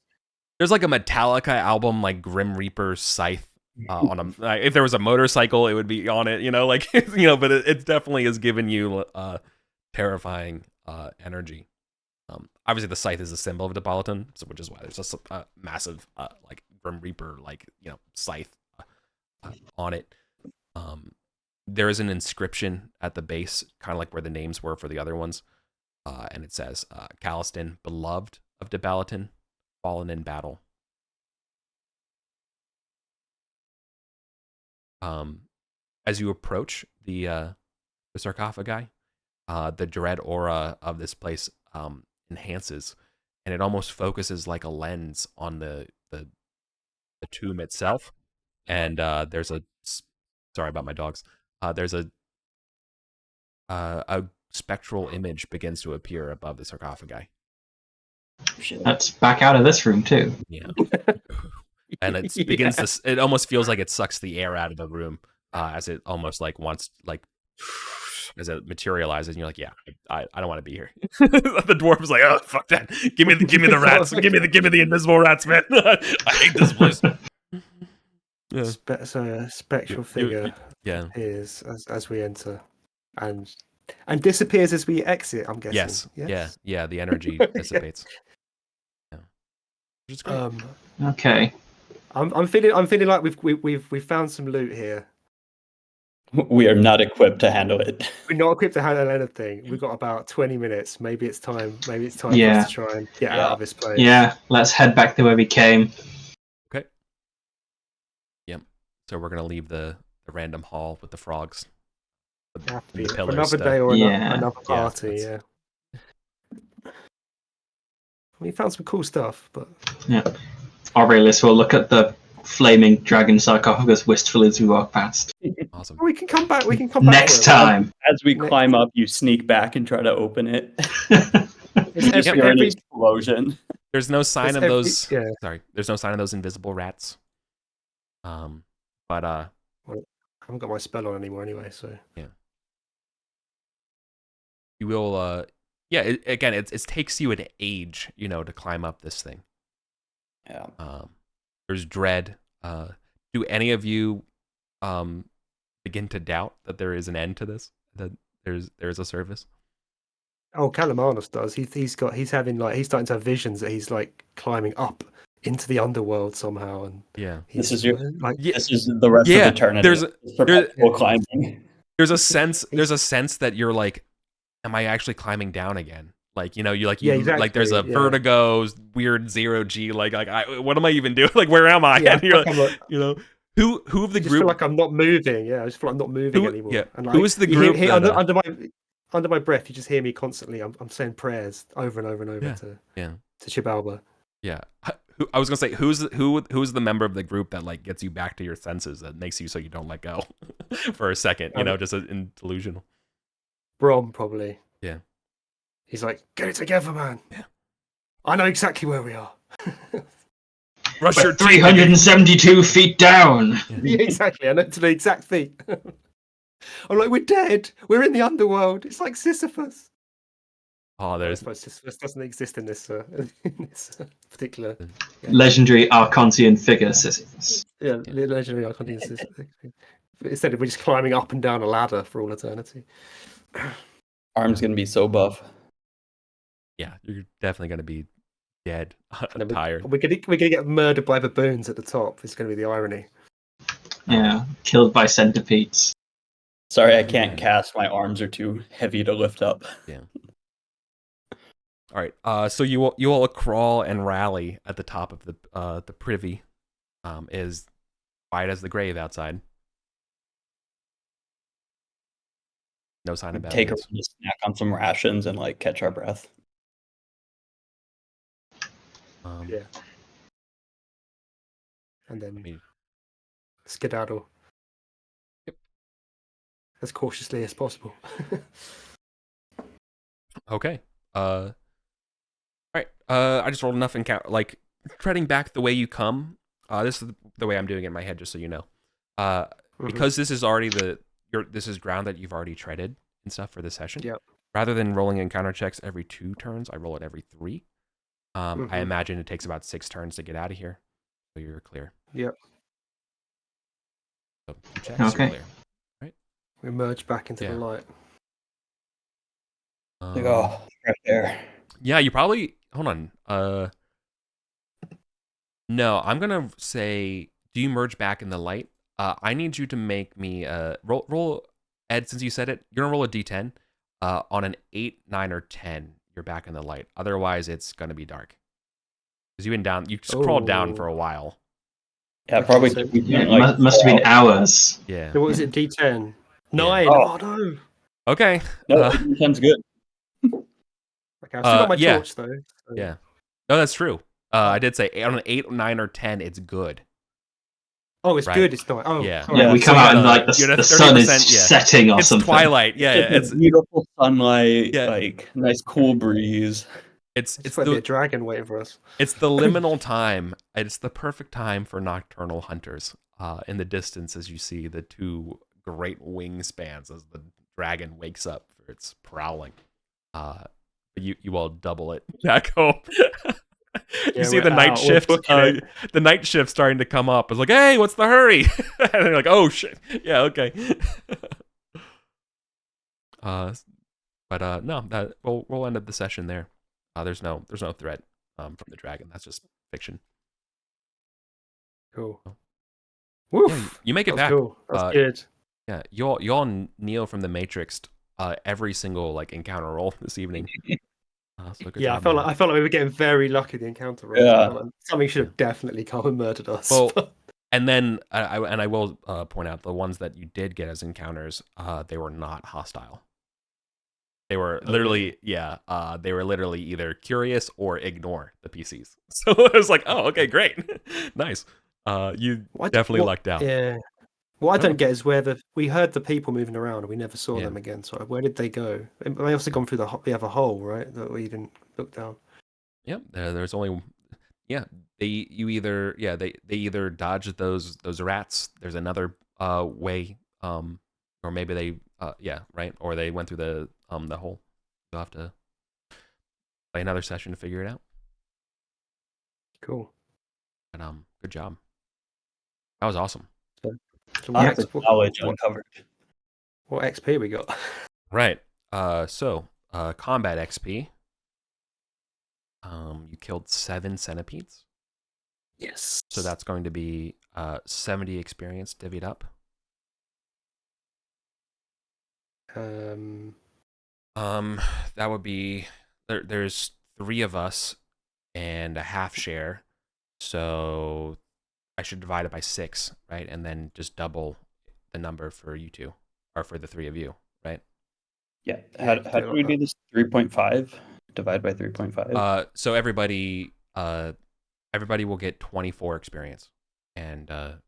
There's like a Metallica album, like Grim Reaper Scythe. On a if there was a motorcycle, it would be on it, like but it definitely is giving you terrifying energy. Obviously the scythe is a symbol of Debalaton, so which is why there's a massive like Grim Reaper scythe on it. There is an inscription at the base, kind of like where the names were for the other ones, and it says Caliston, beloved of Debalaton, fallen in battle. As you approach the sarcophagi, the dread aura of this place enhances, and it almost focuses like a lens on the tomb itself. And there's a sorry about my dogs. There's a spectral image begins to appear above the sarcophagi. That's back out of this room too. Yeah. And it begins to. It almost feels like it sucks the air out of the room as it almost like wants as it materializes. And you're like, yeah, I don't want to be here. The dwarf is like, oh fuck that! Give me the rats. Give me the invisible rats, man. I hate this place. Yeah. So a spectral figure yeah appears as we enter, and disappears as we exit. I'm guessing. Yes. Yeah. The energy dissipates. Yeah. Which is great. Okay. I'm feeling like we've found some loot here. We are not equipped to handle it. We're not equipped to handle anything. We've got about 20 minutes. Maybe it's time. For us to try and get out of this place. Yeah, let's head back to where we came. Okay. Yep. So we're gonna leave the random hall with the frogs. For another day or another party. Yeah. We found some cool stuff, but yeah. Aurelius will look at the flaming dragon sarcophagus wistfully as we walk past. Awesome. We can come back. Next time. As we climb up, you sneak back and try to open it. It's every explosion. There's no sign of those. Yeah. Sorry, there's no sign of those invisible rats. But well, I haven't got my spell on anymore anyway, so yeah. You will. It takes you an age, to climb up this thing. Yeah. There's dread. Do any of you begin to doubt that there is an end to this? That there's a service? Oh, Calamanus does. He's starting to have visions that he's like climbing up into the underworld somehow, and this is the rest of eternity. There's climbing. There's a sense that you're like, am I actually climbing down again? Like, exactly. Like there's a vertigo, weird 0G. Like what am I even doing? Like, where am I? Yeah, and you're like, who of the group? I feel like I'm not moving. Yeah, I just feel like I'm not moving anymore. Yeah. And like, who is the group? Under my breath, you just hear me constantly. I'm saying prayers over and over and over to Chibalba. Yeah, I was gonna say who's the member of the group that like gets you back to your senses, that makes you so you don't let go for a second. Just an delusional. Brom probably. Yeah. He's like, get it together, man. Yeah. I know exactly where we are. Rush your 372 feet down. Yeah, exactly. I know to the exact feet. I'm like, we're dead. We're in the underworld. It's like Sisyphus. Oh, I suppose Sisyphus doesn't exist in this particular legendary Archontian figure, Sisyphus. Yeah, the legendary Archontian Sisyphus. Instead of we're just climbing up and down a ladder for all eternity. Arm's gonna be so buff. Yeah, you're definitely gonna be dead, tired. We're gonna get murdered by baboons at the top. It's gonna be the irony. Yeah, killed by centipedes. Sorry, I can't cast. My arms are too heavy to lift up. Yeah. All right. So you all crawl and rally at the top of the privy. Is quiet as the grave outside. No sign of battle. Take a snack on some rations and like catch our breath. Yeah. And then skedaddle. Yep. As cautiously as possible. Okay. All right. I just rolled enough encounter. Like treading back the way you come. this is the way I'm doing it in my head, just so you know. Mhm. Because this is already this is ground that you've already treaded and stuff for this session. Yep. Rather than rolling encounter checks every 2 turns, I roll it every 3. I Mhm. imagine it takes about 6 turns to get out of here, so you're clear. Yep. So 2 checks, you're Okay. clear. We merge back into Yeah. the light. Like, oh, right there. Yeah, you probably hold on. No, I'm gonna say, do you merge back in the light? I need you to make me roll Ed, since you said it, you're gonna roll a D10. On an 8, 9, or 10, you're back in the light. Otherwise, it's gonna be dark. Because you crawled down for a while. Yeah, Okay, probably. so- took me Yeah, like must have 4 been hours. Yeah. So what was it? D10. 9. Oh. Oh no. Okay. No, Uh, that sounds good. Okay, I've still got my yeah. torch though. So. Yeah. No, that's true. I did say on an 8, 9, or 10, it's good. Oh, it's Right. good. It's not. Oh, Yeah. sorry. Yeah, We so come you out got and a- like you're at the a sun is 30%, yeah. setting or It's something. twilight. Yeah, It's it's beautiful sunlight, Yeah. like nice cool breeze. it's It's it's might be a the dragon waiting for us. it's the liminal time. It's the perfect time for nocturnal hunters. In the distance, as you see the 2 great wingspans as the dragon wakes up for its prowling. You all double it back home. You Yeah, see we're the night out. We're shift. booking it. The night shift starting to come up. It's like, hey, what's the hurry? And they're like, oh shit. Yeah, okay. But no, that we'll end up the session there. There's no threat from the dragon. That's just fiction. Cool. Yeah, Woof. you make it That's back. cool. That's good. Yeah, you all Neo from the Matrix. Every single like encounter roll this evening. So good Yeah, job, man. I felt like we were getting very lucky the encounter roll. Yeah. I felt like something should have definitely come and murdered us. Well, and then I will point out the ones that you did get as encounters. They were not hostile. They were literally, they were literally either curious or ignore the PCs. So it was like, oh, okay, great, nice. You definitely lucked out. Yeah. What I Oh. don't get is where we heard the people moving around and we never saw Yeah. them again. So where did they go? They must have gone through the other hole, right? That we didn't look down. Yep. There's only, they either dodged those rats. There's another way, or maybe they right, or they went through the hole. You'll have to play another session to figure it out. Cool. But good job. That was awesome. So Yeah. Knowledge uncovered. what XP we got? Right. So combat XP. You killed 7 centipedes. Yes. So that's going to be 70 experience divvied up. That would be there's 3 of us and a half share. So I should divide it by 6, right? And then just double the number for you 2, or for the 3 of you, right? Yeah. How do we do this? 3.5 divide by 3.5. So everybody will get 24 experience, and our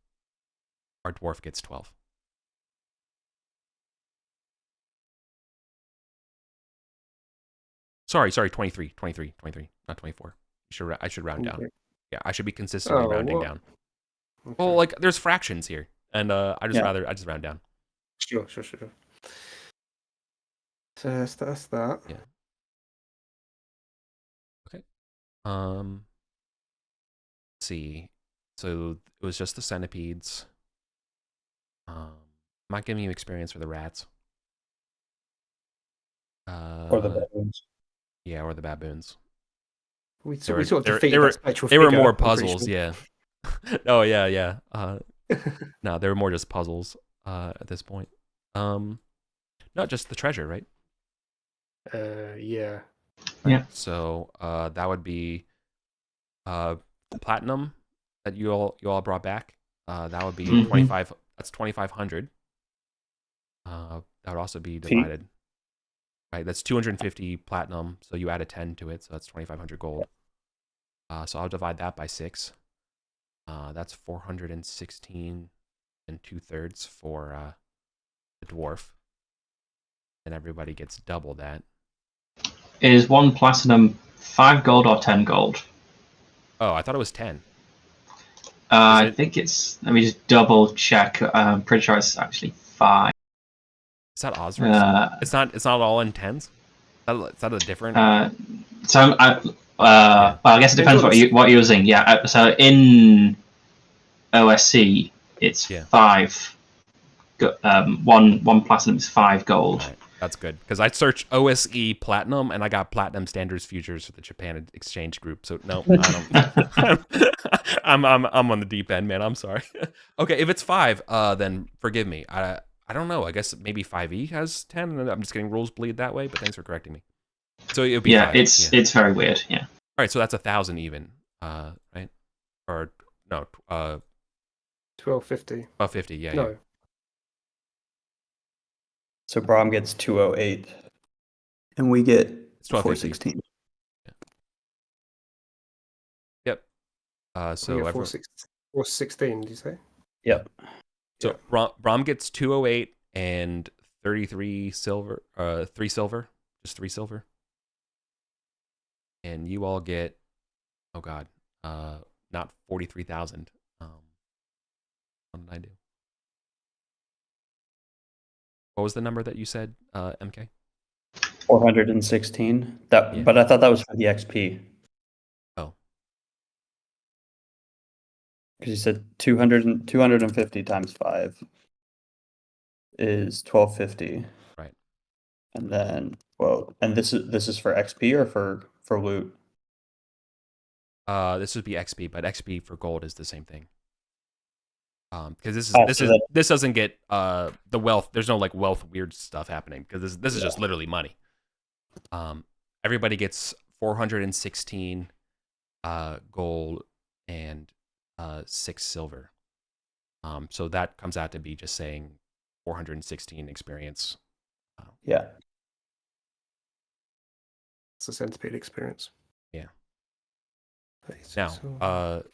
dwarf gets 12. Sorry, 23, not 24. I should round down. Yeah, I should be consistently rounding down. Okay. Well, like there's fractions here, and I just round down. Sure. So that's that. Yeah. Okay. Let's see. So it was just the centipedes. I'm not giving you experience for the rats. Or the baboons. Yeah, or the baboons. We They were- sort of they were- defeated they were- that spectral They were figure, more I'm pretty puzzles, sure. yeah. Oh yeah. No, they were more just puzzles at this point. Not just the treasure, right? Yeah. Yeah. So that would be platinum that you all brought back. That would be Mhm. 25. That's 2,500. That would also be divided. Right, that's 250 platinum. So you add a 10 to it, so that's 2,500 gold. So I'll divide that by 6. That's 416 and 2/3 for the dwarf. And everybody gets double that. Is 1 platinum 5 gold or 10 gold? Oh, I thought it was 10. I think it's. Let me just double check. I'm pretty sure it's actually 5. Is that Osric? It's not. It's not all in 10s. Is that a different? Well, I guess it depends what you're using. Yeah. So in OSE, it's 5. One platinum is 5 gold. Right. That's good because I searched OSE Platinum and I got Platinum Standards Futures for the Japan Exchange Group. So no, I don't. I'm on the deep end, man. I'm sorry. Okay, if it's 5, then forgive me. I don't know. I guess maybe 5e has 10, and I'm just getting rules bleed that way. But thanks for correcting me. So it would be 5. It's very weird. Yeah. All right, so that's 1,000 even, right? Or no, 1250. 1250. Yeah. No. Yeah. So Brom gets 208, and we get 416. 416. Yep. So 416, did you say? Yep. So Brom gets 208 and 33 silver, 3 silver, just 3 silver. And you all get, oh god, not 43,000. What did I do? What was the number that you said, MK? 416. But I thought that was for the XP. Oh. Because you said 250 times 5 is 1250. Right. And then, and this is for XP or for loot? This would be XP, but XP for gold is the same thing. Because this doesn't get the wealth. There's no like wealth weird stuff happening because this is just literally money. Everybody gets 416 gold and 6 silver. So that comes out to be just saying 416 experience. Yeah. It's a centipede experience. Yeah. Now,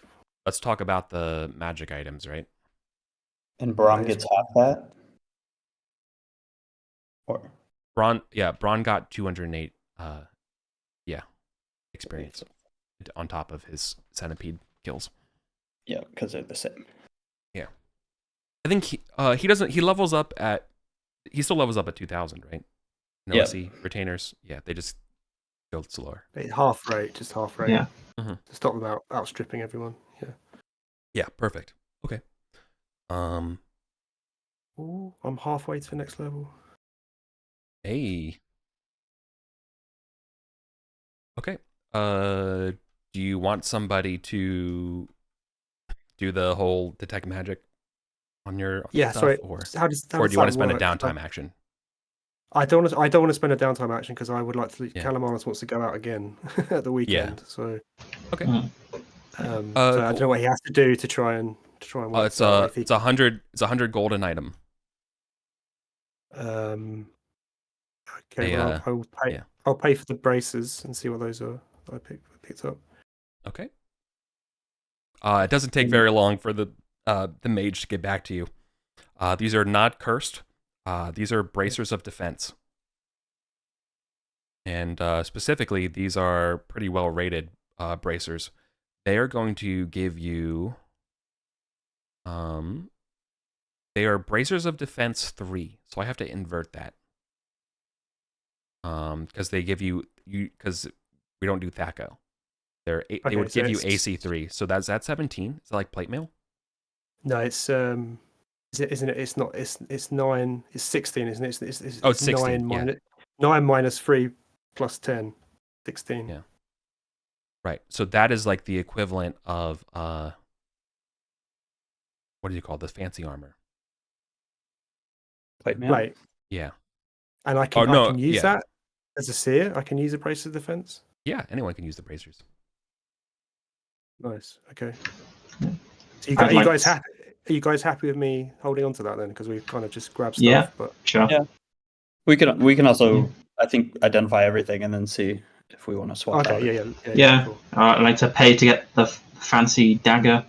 let's talk about the magic items, right? And Bron gets half that? Or Bron got 208 experience on top of his centipede kills. Yeah, because they're the same. Yeah. I think he levels up at, he still levels up at 2,000, right? No OSE retainers. Yeah, they just go slower. Half rate. Yeah. To stop them outstripping everyone. Yeah. Yeah, perfect. Okay. Ooh, I'm halfway to the next level. Hey. Okay. Do you want somebody to do the whole detect magic on your stuff, sorry. or How do you want to spend a downtime action? I don't want to spend a downtime action because I would like to. Calamaris wants to go out again at the weekend. So okay. So I don't know what he has to do to try and work it's 100 gold an item. Okay, I'll pay for the braces and see what those are that I picked up. Okay. It doesn't take very long for the mage to get back to you. These are not cursed. These are bracers of defense. And specifically, these are pretty well rated bracers. They are going to give you they are bracers of defense 3. So I have to invert that. Because they give you because we don't do THACO. They would give you AC 3. So that's 17. Is that like plate mail? No, it's isn't it? It's not. It's 9. It's 16, isn't it? It's 16. 9 minus 3 plus 10. 16. Yeah. Right. So that is like the equivalent of what do you call the fancy armor? Plate mail? Right. Yeah. And I can use that as a seer. I can use a brace of defense. Yeah, anyone can use the bracers. Nice. Okay. So are you guys happy? Are you guys happy with me holding on to that then? Because we kind of just grabbed stuff. Yeah. But sure. Yeah. We can also I think identify everything and then see if we want to swap. Okay. out. Yeah. Cool. I'd like to pay to get the fancy dagger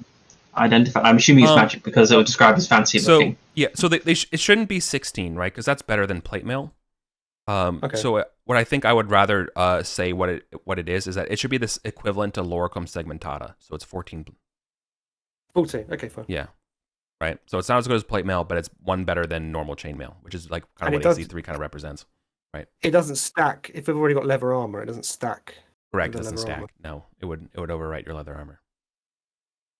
identified. I'm assuming it's magic because it would describe as fancy looking. Yeah. So it shouldn't be 16, right? Because that's better than plate mail. Okay. So what I think I would rather say what it is that it should be this equivalent to Loricum segmentata. So it's 14 14. Okay, fine. Yeah. Right. So it's not as good as plate mail, but it's one better than normal chainmail, which is like kind And of it what does- AC3 kind of represents. It doesn't stack. If we've already got leather armor, it doesn't stack. Correct. The Doesn't leather stack. armor. No, it would overwrite your leather armor.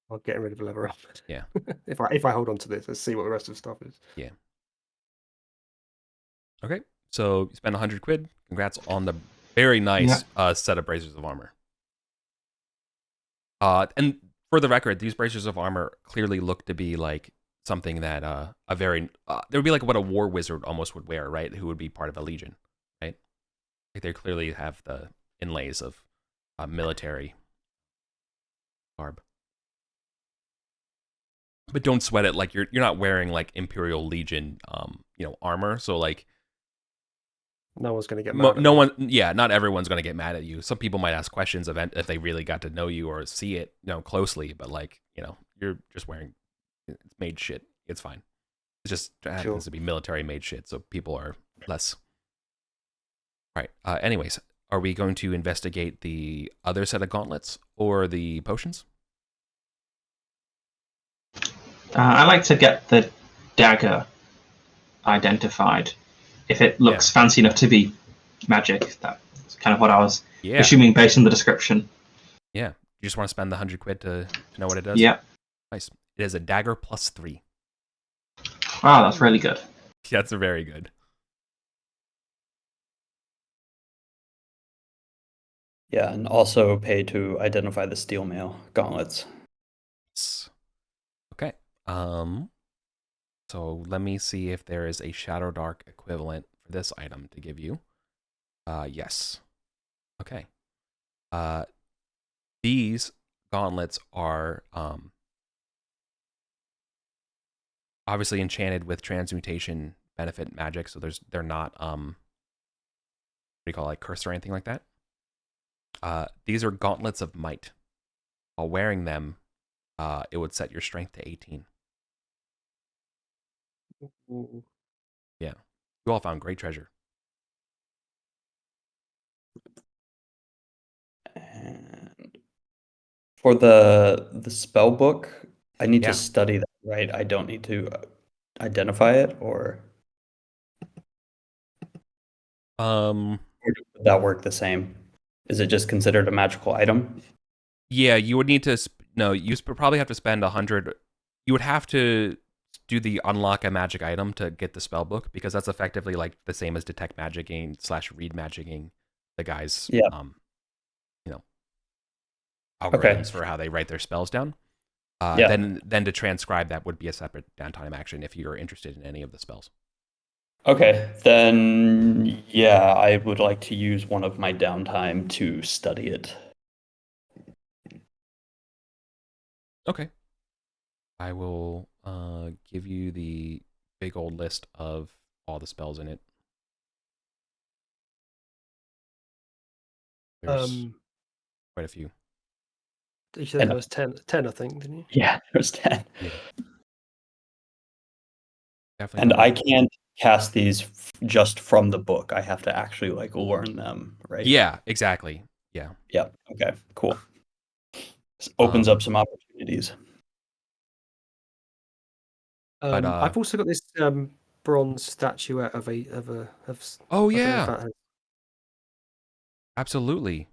I'll get rid of leather armor. Yeah. if I hold on to this, let's see what the rest of the stuff is. Okay. So you spend 100 quid. Congrats on the very nice set of bracers of armor. And for the record, these bracers of armor clearly look to be like something that a very they would be like what a war wizard almost would wear, right? Who would be part of a legion, right? Like they clearly have the inlays of military garb. But don't sweat it. Like you're not wearing like Imperial Legion armor. So like No one's going to get mad. not everyone's going to get mad at you. Some people might ask questions if they really got to know you or see it, closely, but like, you're just wearing it's made shit. It's fine. It just happens to be military made shit, so people are less. All right. Anyways, are we going to investigate the other set of gauntlets or the potions? I like to get the dagger identified. If it looks fancy enough to be magic, that's kind of what I was assuming based on the description. Yeah. You just want to spend the 100 quid to know what it does? Yeah. Nice. It is a dagger +3. Wow, that's really good. That's very good. Yeah, and also pay to identify the steel mail gauntlets. Okay. So let me see if there is a Shadowdark equivalent for this item to give you. Yes. Okay. These gauntlets are obviously enchanted with transmutation benefit magic, so they're not what do you call it, like cursed or anything like that. These are gauntlets of might. While wearing them, it would set your strength to 18. Ooh. Yeah. You all found great treasure. And for the spell book, I need Yeah. to study that, right? I don't need to identify it, or would that work the same? Is it just considered a magical item? Yeah, you would need to no, you probably have to spend 100. You would have to do the unlock a magic item to get the spell book, because that's effectively like the same as detect magicking / read magicking the guys algorithms for how they write their spells down. Then to transcribe that would be a separate downtime action if you're interested in any of the spells. Okay, then yeah, I would like to use one of my downtime to study it. Okay. I will give you the big old list of all the spells in it. There's quite a few. You said there was 10, I think, didn't you? Yeah, there's 10. Yeah. Definitely. And I can't cast these just from the book. I have to actually like learn them, right? Yeah, exactly. Yeah. Yeah. Okay, cool. This opens up some opportunities. But, I've also got this bronze statuette of oh I don't know if yeah, that has- absolutely.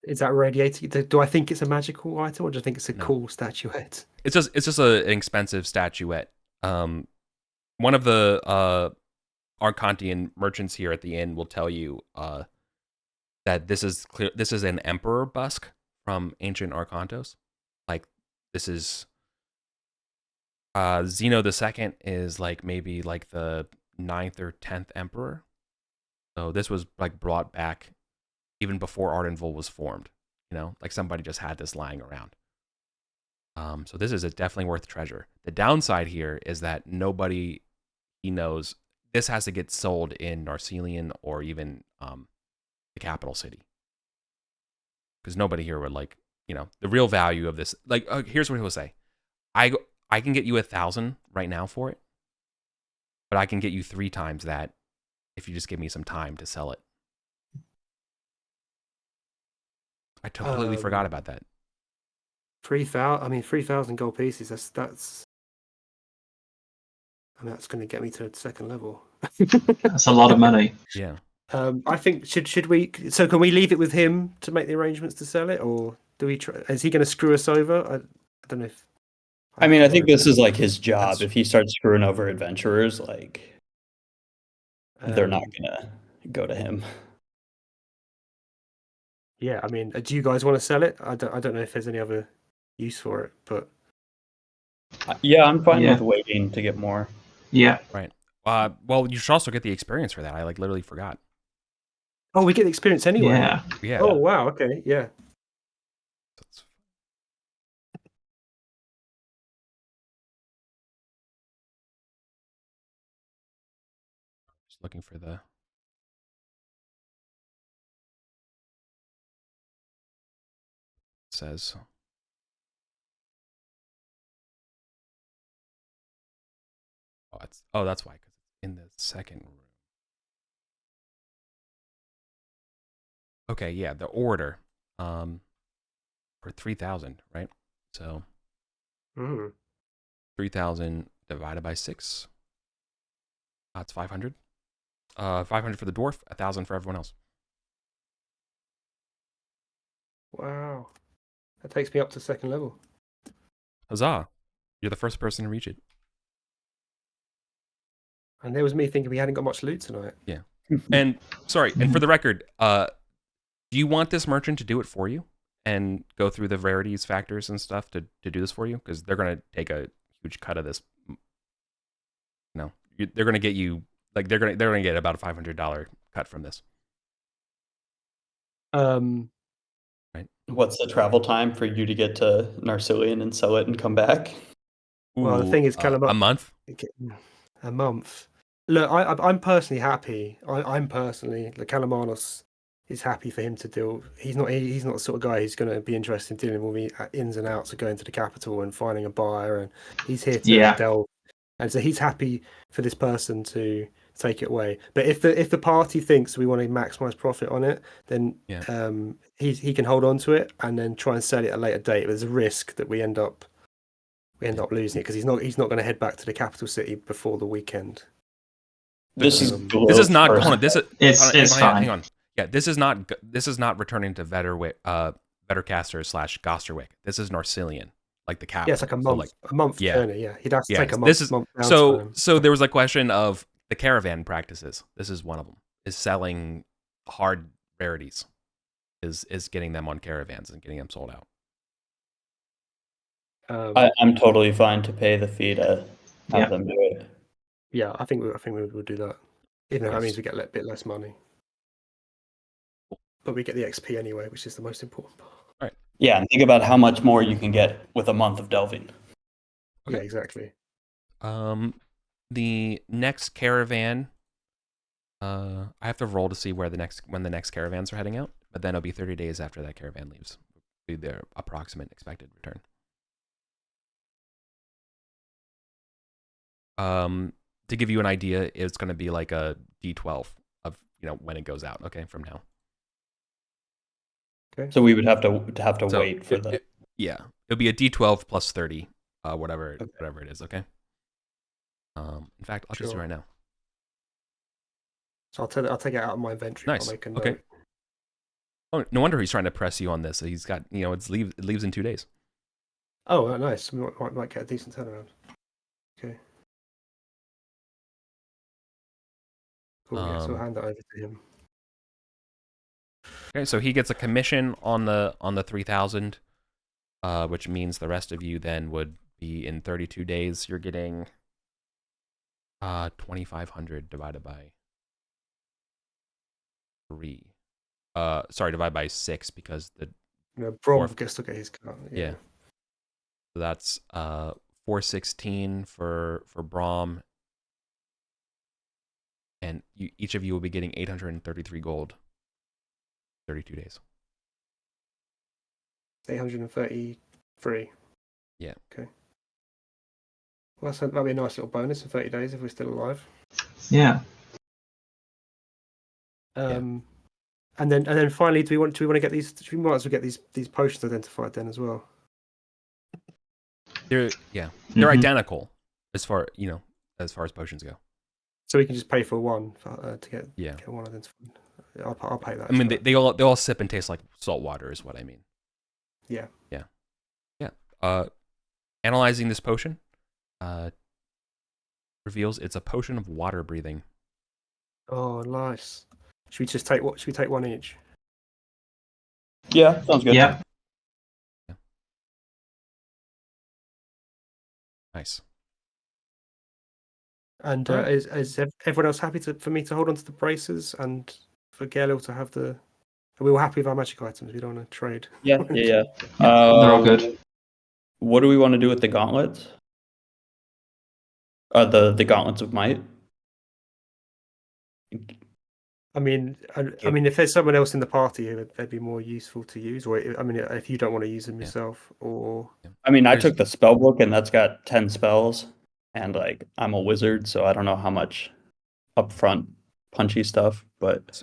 is that radiating? Do I think it's a magical item, or do I think it's a No. cool statuette? It's just an expensive statuette. One of the Arcantian merchants here at the inn will tell you that this is an emperor busk from ancient Arcantos. Like, this is Zeno II is like maybe like the 9th or 10th emperor. So this was like brought back even before Arden Vul was formed. Like somebody just had this lying around. So this is definitely worth treasure. The downside here is that nobody he knows, this has to get sold in Narcelian or even the capital city. Because nobody here would like, the real value of this. Like, here's what he'll say. I can get you 1,000 right now for it, but I can get you 3 times that if you just give me some time to sell it. I completely forgot about that. 3,000. I mean, 3,000 gold pieces. That's. I mean, that's going to get me to second level. That's a lot of money. Yeah. I think should we? So can we leave it with him to make the arrangements to sell it, or do we? Is he going to screw us over? I don't know if. I mean, I think this is like his job. That's- If he starts screwing over adventurers, like they're not Um, gonna go to him. Yeah, I mean, do you guys want to sell it? I don't know if there's any other use for it, but Yeah, I'm fine Yeah. with waiting to get more. Yeah. Right. Well, you should also get the experience for that. I like literally forgot. oh, we get the experience anyway. Yeah. Yeah. Oh wow. Okay. Yeah. That's- Just looking for the. It says. That's why, because it's in the second room. Okay, yeah, the order, for 3,000, right? So Mm. 3,000 divided by 6. That's 500. 500 for the dwarf, 1,000 for everyone else. Wow. That takes me up to second level. Huzzah! You're the first person to reach it. And there was me thinking we hadn't got much loot tonight. Yeah. And sorry, and for the record, do you want this merchant to do it for you and go through the rarities factors and stuff to do this for you? Because they're gonna take a huge cut of this. No, they're gonna get you like they're gonna get about a $500 cut from this. Right. What's the travel time for you to get to Narcillion and sell it and come back? Well, the thing is, a month. A month. Look, I'm personally happy. I'm personally, the Kalamanos is happy for him to deal. He's not the sort of guy who's going to be interested in dealing with the ins and outs of going to the capital and finding a buyer. And he's here to delve. And so he's happy for this person to take it away. But if the party thinks we want to maximize profit on it, then he can hold on to it and then try and sell it at a later date. There's a risk that we end up losing it because he's not going to head back to the capital city before the weekend. This is not. Hold on. It's fine. Hang on. Yeah, this is not returning to Vettercaster / Gosterwick. This is Narcillion, like the capital. Yeah, it's like a month. A month journey. Yeah, he'd have to take a month. This is month so. There was a question of the caravan practices. This is one of them. Is selling hard rarities. Is getting them on caravans and getting them sold out. I'm totally fine to pay the fee to have them do it. Yeah, I think we will do that. Even though that means we get a bit less money. But we get the XP anyway, which is the most important part. Right. Yeah, and think about how much more you can get with a month of delving. Okay. Yeah, exactly. The next caravan, I have to roll to see when the next caravans are heading out, but then it'll be 30 days after that caravan leaves. It'll be their approximate expected return. To give you an idea, it's going to be like a D12 of when it goes out. Okay, from now. Okay. So we would have to wait for that. It'll be a D12 plus 30, whatever it is. Okay. In fact, I'll just do it right now. So I'll take it out of my inventory. Nice. I'll make a okay. note. Oh, no wonder he's trying to press you on this. He's got it leaves in 2 days. Oh, nice. We might get a decent turnaround. Okay. Cool. Yeah, so I'll hand that over to him. Okay, so he gets a commission on the 3,000, which means the rest of you then would be in 32 days. You're getting 2,500 divided by 3. Sorry, divided by 6 because the Brom gets to get his cut. Yeah. So that's 416 for Brom. And each of you will be getting 833 gold. 32 days. 833. Yeah. Okay. Well, that'll be a nice little bonus in 30 days if we're still alive. Yeah. And then finally, do we want to get these? We might as well get these potions identified then as well. They're Mhm. identical as far as potions go. So we can just pay for one to get Yeah. one of them. I'll pay that. I mean, for they all sip and taste like salt water, is what I mean. Yeah. Analyzing this potion reveals it's a potion of water breathing. Oh, nice. Should we just take what? Should we take one each? Yeah, sounds good. Yeah. Nice. And Alright. is everyone else happy for me to hold on to the braces and for Galil to have the? Are we all happy with our magic items? We don't want to trade. Yeah. Yeah, they're all good. What do we want to do with the gauntlets? The gauntlets of might. I mean, if there's someone else in the party who they'd be more useful to use, or I mean, if you don't want to use them yourself, or I mean, I There's- took the spell book and that's got 10 spells, and like I'm a wizard, so I don't know how much upfront punchy stuff, but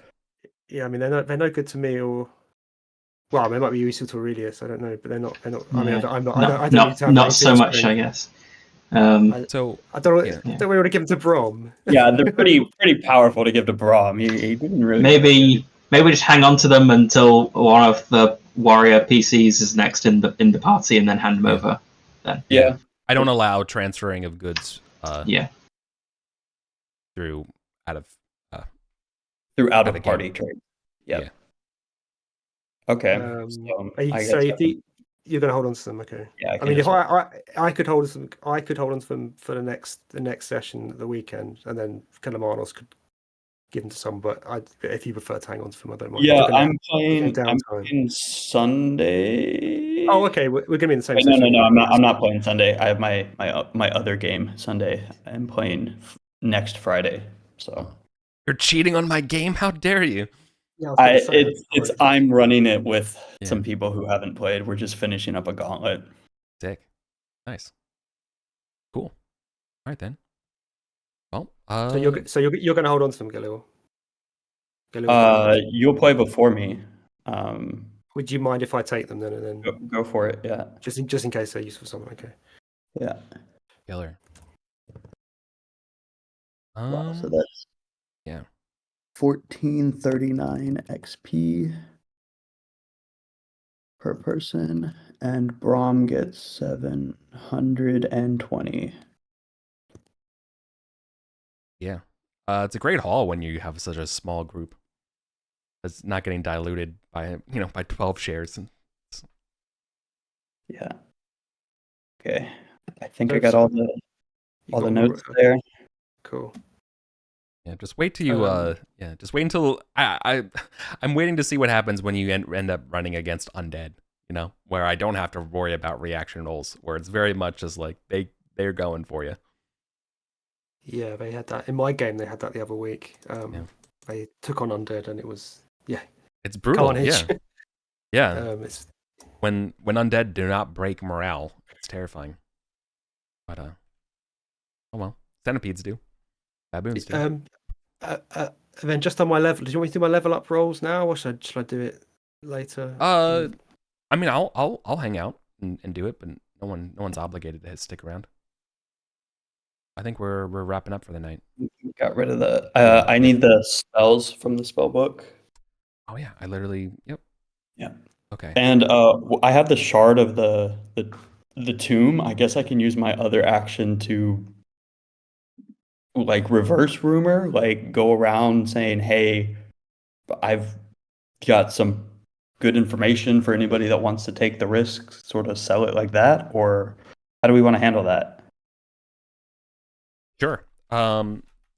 yeah, I mean, they're no good to me, or well, they might be useful to Aurelius. I don't know, but they're not. I mean, Yeah. I'm not. I don't need to have not 18 so much, strength. I guess. So I don't. Yeah. Don't we want to give them to Brom? yeah, they're pretty powerful to give to Brahm. He didn't really. Maybe just hang on to them until one of the warrior PCs is next in the party, and then hand them Yeah. over. Yeah, I don't allow transferring of goods Yeah. through out of through out Out of of party trade. Yep. Yeah. Okay. So you're going to hold on to them, okay? Yeah, I mean, if I could hold on to them for the next session, the weekend, and then Kalamanos could give them to some. But if you prefer to hang on to them, I don't mind. Yeah, You're gonna- I'm playing. getting I'm downtime. playing Sunday. Oh, okay. We're going to be in the same Wait, no, session. no, no. I'm not playing Sunday. I have my other game Sunday. I'm playing next Friday. So You're cheating on my game. How dare you? Yeah, I was gonna say, it's I'm running it with Yeah. some people who haven't played. We're just finishing up a gauntlet. Sick. Nice. Cool. All right then. Well, So you're going to hold on to them, Galil. You'll play before me. Would you mind if I take them then, and then Go for it. Yeah. just in case they're useful for someone? Okay. Yeah. killer. Wow, so that's yeah. 1439 XP per person, and Brahm gets 720. Yeah. It's a great haul when you have such a small group. It's not getting diluted by by 12 shares. Yeah. Okay. I think I got all the notes there. Cool. Yeah, just wait till you just wait until I'm waiting to see what happens when you end up running against undead, where I don't have to worry about reaction rolls, where it's very much just like they're going for you. Yeah, they had that in my game. They had that the other week. They took on undead, and it was It's brutal. carnage. Yeah. It's When undead do not break morale, it's terrifying. But oh well, centipedes do. Baboons do. and then just on my level. Do you want me to do my level up rolls now, or should I do it later? I mean, I'll hang out and do it, but no one's obligated to stick around. I think we're wrapping up for the night. Got rid of the. I need the spells from the spell book. Oh yeah, I literally. Yep. Yeah. Okay. And I have the shard of the tomb. I guess I can use my other action to like reverse rumor, like go around saying, "Hey, I've got some good information for anybody that wants to take the risk." Sort of sell it like that, or how do we want to handle that? Sure.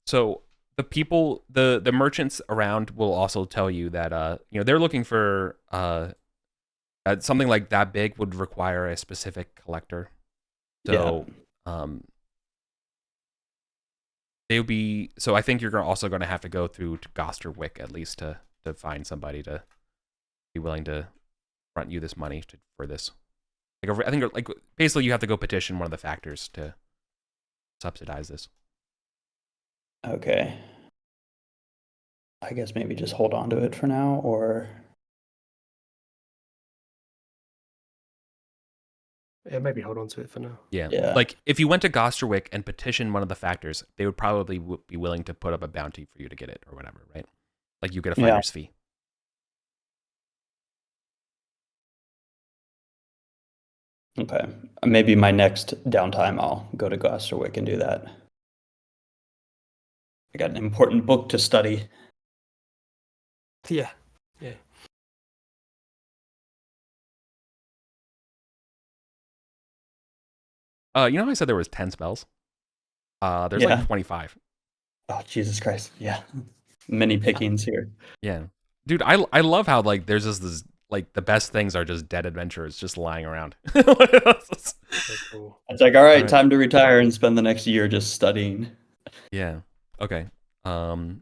So the people, the merchants around will also tell you that they're looking for something like that big would require a specific collector. So they'll be. So I think you're also going to have to go through to Gosterwick at least to find somebody to be willing to front you this money for this. I think basically you have to go petition one of the factors to subsidize this. Okay. I guess maybe just hold on to it for now, or Yeah, maybe hold on to it for now. Yeah. Yeah. Like if you went to Gosterwick and petitioned one of the factors, they would probably be willing to put up a bounty for you to get it or whatever, right? Like you get a finder's fee. Okay. Maybe my next downtime, I'll go to Gloucesterwick and do that. I got an important book to study. Yeah. Yeah. You know how I said there was 10 spells? There's like 25. Oh, Jesus Christ. Yeah. Many pickings here. Yeah. Dude, I love how like there's just this like the best things are just dead adventurers just lying around. So cool. It's like, all right, time to retire and spend the next year just studying. Yeah. Okay. So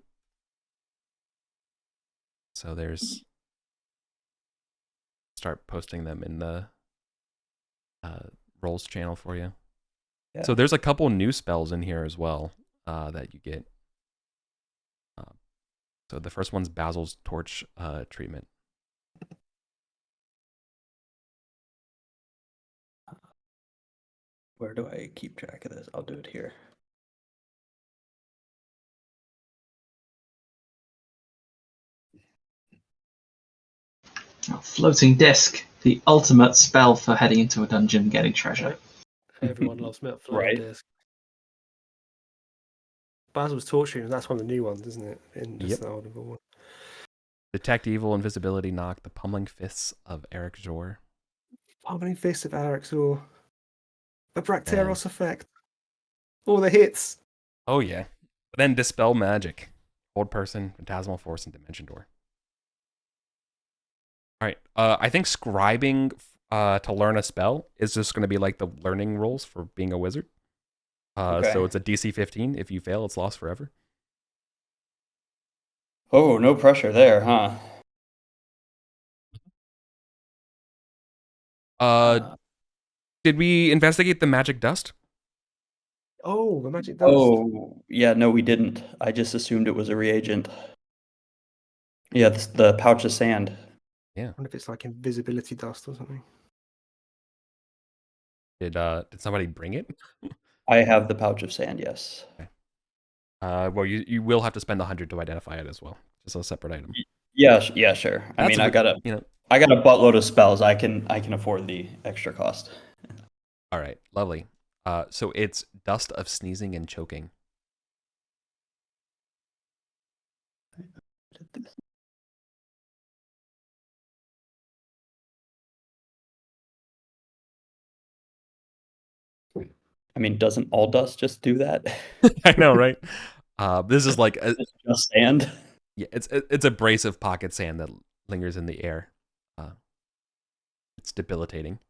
there's start posting them in the roles channel for you. Yeah. So there's a couple new spells in here as well that you get. So the first one's Basil's Torch treatment. Where do I keep track of this? I'll do it here. Floating disc, the ultimate spell for heading into a dungeon and getting treasure. Everyone loves floating Right. disc. Basil's Torch Treatment, that's one of the new ones, isn't it? In just the Arden Vul one. Detect Evil, Invisibility Knock, the Pummeling Fists of Eric Jor. Pummeling Fists of Eric Jor. The Bracteros effect. All the hits. Oh yeah. Then Dispel Magic. Hold Person, Phantasmal Force, and Dimension Door. Alright. I think scribing to learn a spell is just going to be like the learning rules for being a wizard. So it's a DC 15. If you fail, it's lost forever. Oh, no pressure there, huh? Did we investigate the magic dust? Oh, the magic dust. Oh, yeah, no, we didn't. I just assumed it was a reagent. Yeah, the pouch of sand. Yeah. I wonder if it's like invisibility dust or something. Did somebody bring it? I have the pouch of sand, yes. Okay. Well, you will have to spend 100 to identify it as well. Just a separate item. Yeah, sure. I mean, I got a buttload of spells. I can afford the extra cost. All right, lovely. So it's Dust of Sneezing and Choking. I mean, doesn't all dust just do that? I know, right? This is like It's just sand. Yeah, it's abrasive pocket sand that lingers in the air. It's debilitating.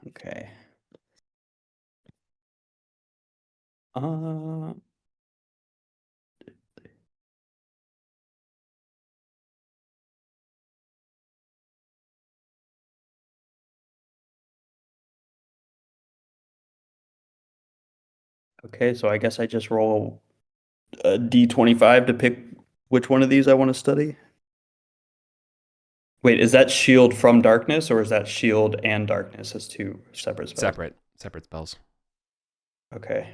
Okay. Okay, so I guess I just roll a d25 to pick which one of these I want to study. Wait, is that shield from darkness or is that shield and darkness as two separate spells? Separate spells. Okay.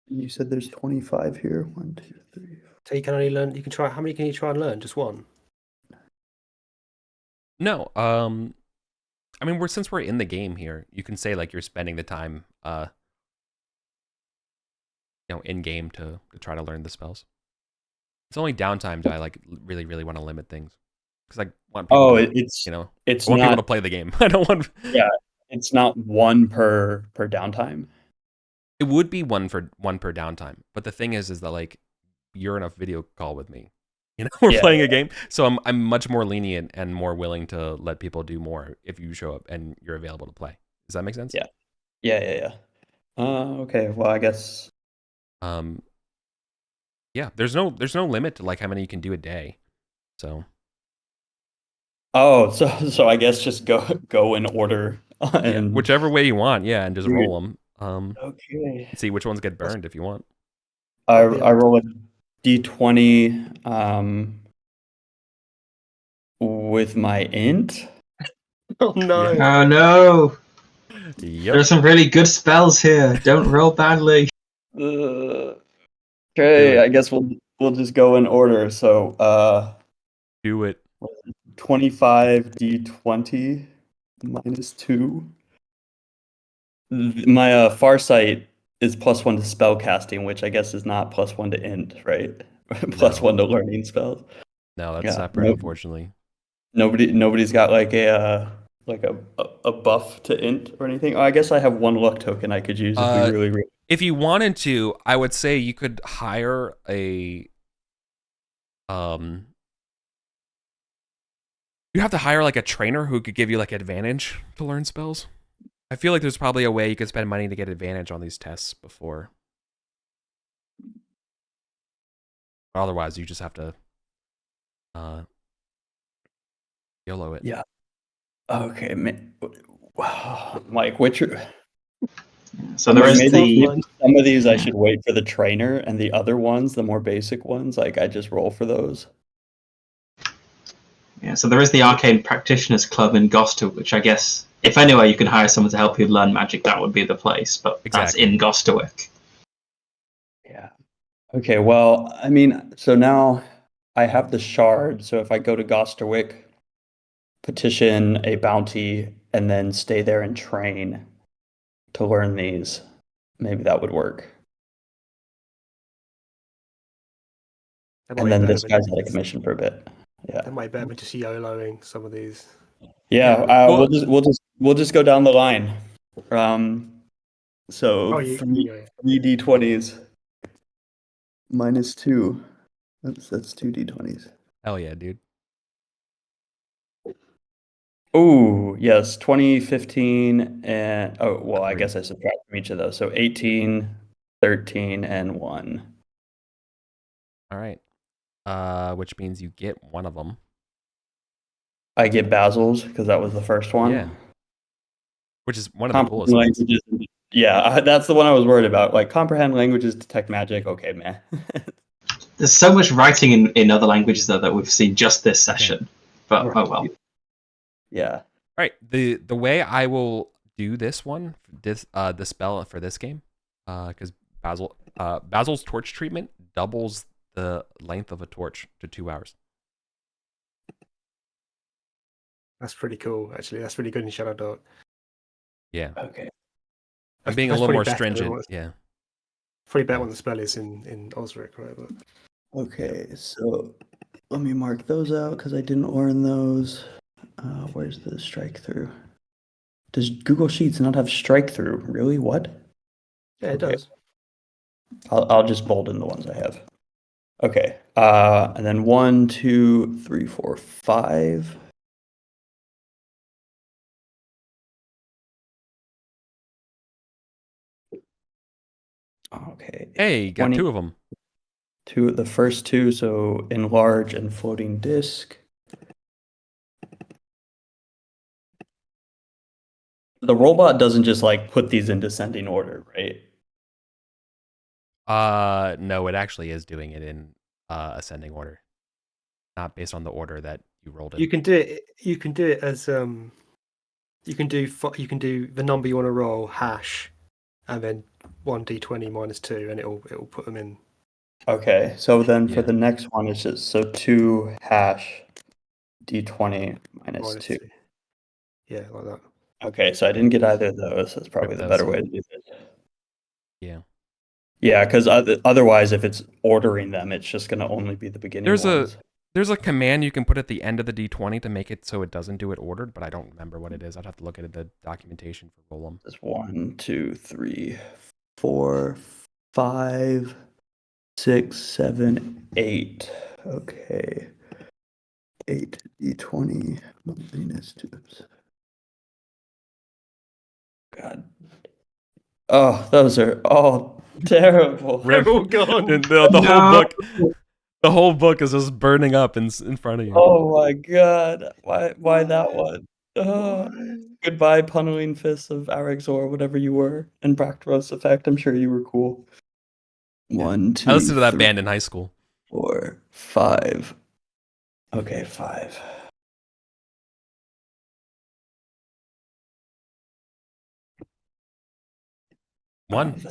You said there's 25 here. 1, 2, 3. So you can only learn. You can try. How many can you try and learn? Just one. No. I mean, since we're in the game here, you can say like you're spending the time, in game to try to learn the spells. It's only downtime do I like really want to limit things because I want people. It's I want not, people to play the game. I don't want. Yeah, it's not one per downtime. It would be one per downtime, but the thing is that like you're in a video call with me. We're playing a game, so I'm much more lenient and more willing to let people do more if you show up and you're available to play. Does that make sense? Yeah. Okay. Well, I guess. Yeah. There's no limit to like how many you can do a day. So. Oh, so I guess just go in order and whichever way you want, and just roll them. Okay. See which ones get burned if you want. I roll a d20 with my int. Oh no! Oh no! Yep. There's some really good spells here. Don't roll badly. Okay, Do it. I guess we'll just go in order. So Do it. 25 d20 minus 2. My farsight is +1 to spell casting, which I guess is not +1 to int, right? +1 to learning spells. No, that's Yeah, separate, nope. unfortunately. Nobody's got like a buff to int or anything. Oh, I guess I have 1 luck token I could use if we really. If you wanted to, I would say you could hire a you have to hire like a trainer who could give you like advantage to learn spells. I feel like there's probably a way you could spend money to get advantage on these tests before. Otherwise, you just have to YOLO it. Yeah. Okay, wow, Mike, which So there is maybe the some of these I should wait for the trainer, and the other ones, the more basic ones, like I just roll for those. So there is the Arcane Practitioners Club in Gloucester, which I guess if anywhere you can hire someone to help you learn magic, that would be the place. But that's in Gloucesterwick. Yeah. Okay. Well, I mean, so now I have the shard. So if I go to Gloucesterwick, petition a bounty, and then stay there and train to learn these, maybe that would work. And then this guy's out of commission for a bit. Yeah. That might better be just YOLOing some of these. Yeah. We'll just go down the line. So 3d20s minus 2. That's 2d20s. Hell yeah, dude. Oh, yes, 20, 15, and I guess I subtract from each of those. So 18, 13, and 1. All right. Which means you get one of them. I get Basil's because that was the first one. Yeah. Which is one of the coolest languages. Ones. Yeah, that's the one I was worried about. Like, comprehend languages, detect magic. Okay, man. There's so much writing in other languages, though, that we've seen just this session. But, oh well. Yeah. All right. The way I will do this one, the spell for this game, because Basil's torch treatment doubles the length of a torch to 2 hours. That's pretty cool, actually. That's really good in Shadowdark. Yeah. Okay. I'm being a little more stringent. Yeah. Probably better when the spell is in Osric, right? But... Okay, so let me mark those out because I didn't learn those. Where's the strike through? Does Google Sheets not have strike through? Really? What? Yeah, it does. I'll just bold in the ones I have. Okay. And then 1, 2, 3, 4, 5. Okay. Hey, got 2 of them. The first 2, so enlarge and floating disc. The robot doesn't just like put these in descending order, right? No, it actually is doing it in ascending order, not based on the order that you rolled in. You can do it. You can do it as You can do the number you want to roll hash, and then 1d20 minus 2, and it'll put them in. Okay, so then for the next one, it's just 2 hash d20 minus 2. Yeah, like that. Okay, so I didn't get either of those. That's probably the better way to do it. Yeah. Yeah, because otherwise, if it's ordering them, it's just going to only be the beginning ones. There's a command you can put at the end of the d20 to make it so it doesn't do it ordered, but I don't remember what it is. I'd have to look at the documentation for roll them. It's 1, 2, 3, 4, 5, 6, 7, 8. Okay. 8 d20 minus 2. God. Oh, those are all terrible. They're all gone. And the whole book is just burning up in front of you. Oh my god. Why that one? Oh. Goodbye, Punneling Fists of Arexor, whatever you were, and Bractros Effect. I'm sure you were cool. Yeah. 1, 2, I listened to that 3, band in high school. 4, 5. Okay, 5. One.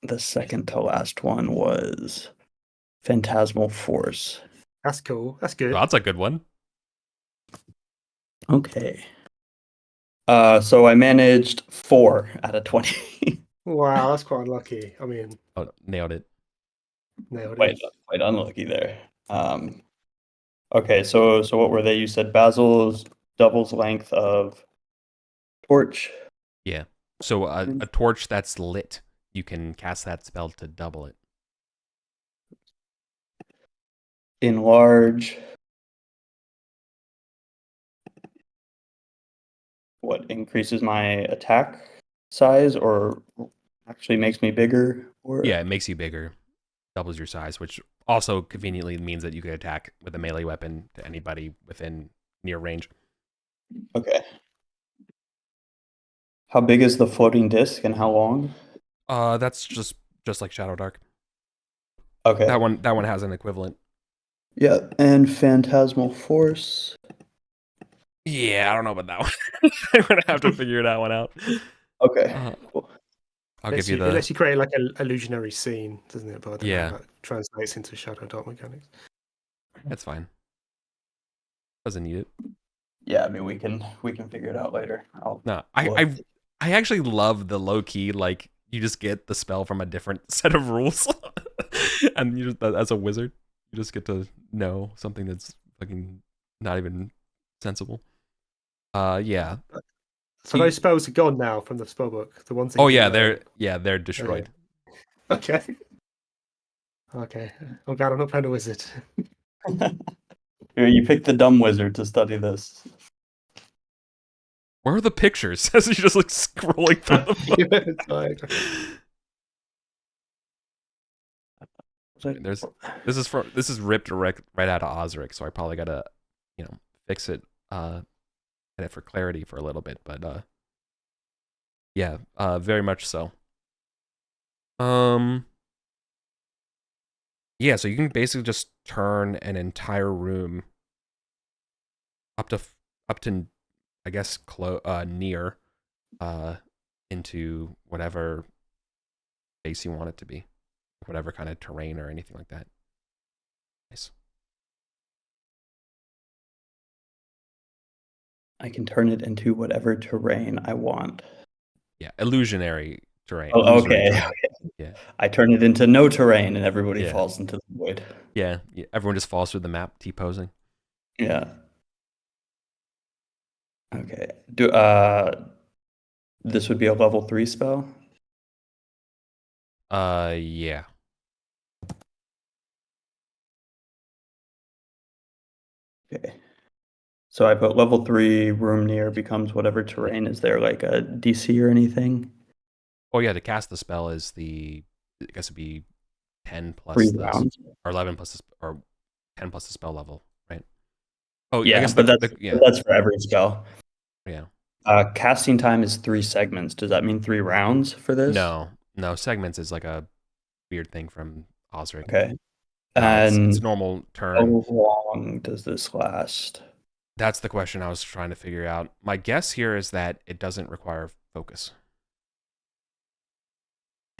The second to last one was Phantasmal Force. That's cool. That's good. Well, that's a good one. Okay. So I managed 4 out of 20. Wow, that's quite unlucky. I mean, Oh, nailed it. nailed quite, it. quite unlucky there. Okay, so what were they? You said Basil's doubles length of torch. Yeah. So a torch that's lit, you can cast that spell to double it. Enlarge. What increases my attack size or actually makes me bigger? Or Yeah, it makes you bigger, doubles your size, which also conveniently means that you can attack with a melee weapon to anybody within near range. Okay. How big is the floating disc and how long? That's just like Shadowdark. Okay. That one has an equivalent. Yeah, and Phantasmal Force. Yeah, I don't know about that one. I'm gonna have to figure that one out. Okay. Cool. I'll give you the. Unless you create like an illusionary scene, doesn't it? But I don't know Yeah. how that translates into Shadow Dark mechanics. That's fine. Doesn't need it. Yeah, I mean we can figure it out later. No, I actually love the low key, like you just get the spell from a different set of rules, and you just as a wizard, you just get to know something that's fucking not even sensible. Yeah. So those spells are gone now from the spellbook. The ones. That Oh you yeah, can, they're destroyed. Okay. Okay. I'm glad I'm not playing a wizard. Here, you picked the dumb wizard to study this. Where are the pictures? As you just like scrolling through the book. This is ripped right out of Osric, so I probably gotta, fix it, edit for clarity for a little bit, but yeah, very much so. Yeah, so you can basically just turn an entire room up to I guess near into whatever base you want it to be, whatever kind of terrain or anything like that. Nice. I can turn it into whatever terrain I want. Yeah, illusionary terrain. Oh, illusory okay. terrain. Yeah. I turn it into no terrain and everybody falls into the void. Yeah, everyone just falls through the map T-posing. Yeah. Okay. This would be a level 3 spell? Yeah. Okay. So I put level 3 room near becomes whatever terrain. Is there like a DC or anything? Oh yeah, to cast the spell is I guess it'd be 10 plus 3 the, rounds. or 11 plus or 10 plus the spell level, right? Oh Yeah, I guess but that's for every spell. Yeah. Casting time is 3 segments. Does that mean 3 rounds for this? No, segments is like a weird thing from Osric. Okay. And it's normal turn. How long does this last? That's the question I was trying to figure out. My guess here is that it doesn't require focus.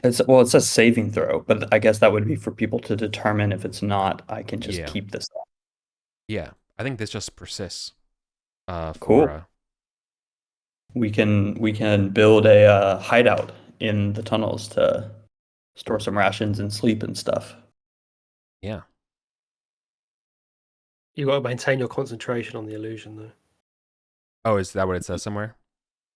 It says saving throw, but I guess that would be for people to determine. If it's not, I can just keep this up. Yeah, I think this just persists. Cool. We can build a hideout in the tunnels to store some rations and sleep and stuff. Yeah. You got to maintain your concentration on the illusion, though. Oh, is that what it says somewhere?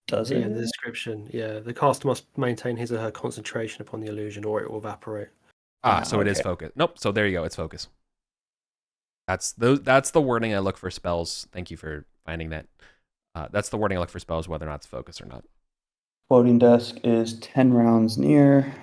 Does it? In the description, yeah. The caster must maintain his or her concentration upon the illusion, or it will evaporate. So it is focus. Nope. So there you go. It's focus. That's the wording I look for spells. Thank you for finding that. That's the wording I look for spells, whether or not it's focus or not. Floating desk is 10 rounds near.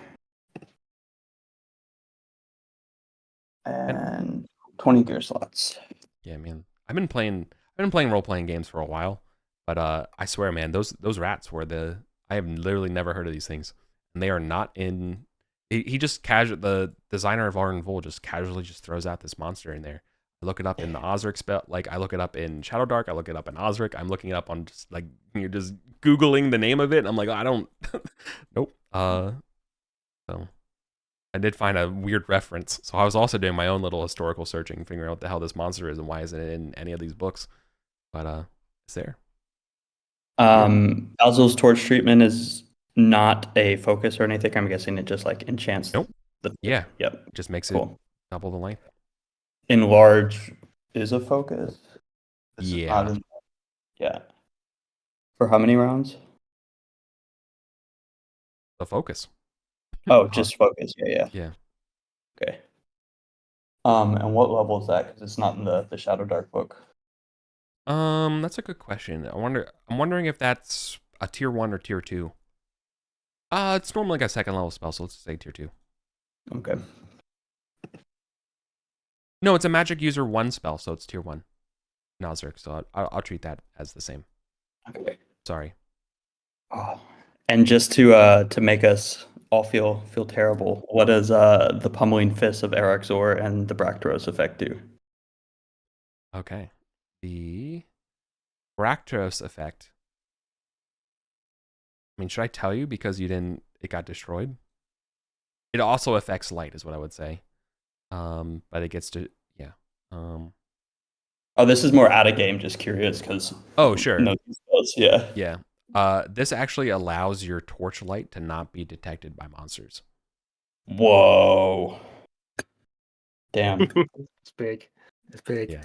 And 20 gear slots. Yeah, man. I've been playing role-playing games for a while, But I swear, man, those rats were the I have literally never heard of these things, and they are not in. He just casual the designer of Arden Vul just casually just throws out this monster in there. I look it up in the Osric spell, like I look it up in Shadowdark, I look it up in Osric, I'm looking it up on just like you're just googling the name of it. And I'm like, I don't, nope. So I did find a weird reference. So I was also doing my own little historical searching, figuring out what the hell this monster is and why isn't it in any of these books. But it's there. Basil's torch treatment is not a focus or anything. I'm guessing it just like enchants. Nope. The Yeah. Yep. Just makes it Cool. double the length. Enlarge is a focus. This is Yeah. not yeah. For how many rounds? The focus. Oh, just focus. Yeah. Yeah. Okay. And what level is that? Because it's not in the Shadowdark book. That's a good question. I'm wondering if that's a tier 1 or tier 2. It's normally like a second level spell, so let's say tier 2. Okay. No, it's a magic user 1 spell, so it's tier 1. Nozric, so I'll treat that as the same. Okay. Sorry. Oh. And just to make us all feel terrible, what does the pummeling fist of Araxor and the Bracteros effect do? Okay. The Bracteros effect. I mean, should I tell you because it got destroyed? It also affects light, is what I would say. But it gets to, yeah. Oh, this is more out of game, just curious, because... Oh, sure. No spells, yeah. Yeah. This actually allows your torch light to not be detected by monsters. Whoa. Damn. It's big. It's big. Yeah.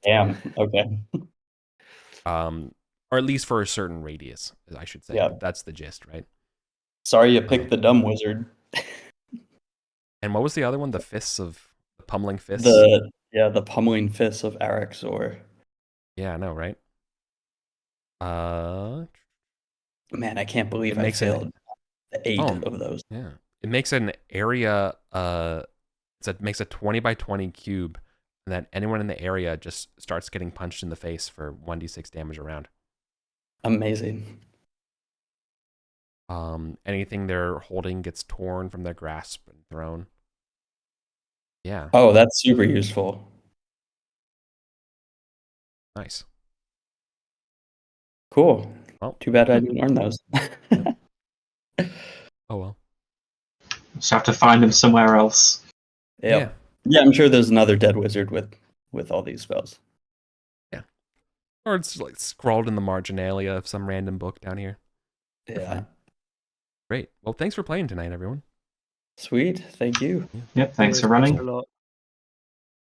Damn. Okay. Or at least for a certain radius, I should say. Yeah. That's the gist, right? Sorry you picked the dumb wizard. And what was the other one? The pummeling fists? The pummeling fists of Araxor. Yeah, I know, right? Man, I can't believe I makes failed 8 of those. Yeah. It makes an area, it makes a 20 by 20 cube, and then anyone in the area just starts getting punched in the face for 1d6 damage around. Amazing. Anything they're holding gets torn from their grasp and thrown. Yeah. Oh, that's super useful. Nice. Cool. Well, too bad I didn't learn those. Oh well. Just have to find them somewhere else. Yep. Yeah, I'm sure there's another dead wizard with all these spells. Yeah. Or it's like scrawled in the marginalia of some random book down here. Yeah. Great. Well, thanks for playing tonight, everyone. Sweet. Thank you. Yep, thanks for Thanks running. a lot.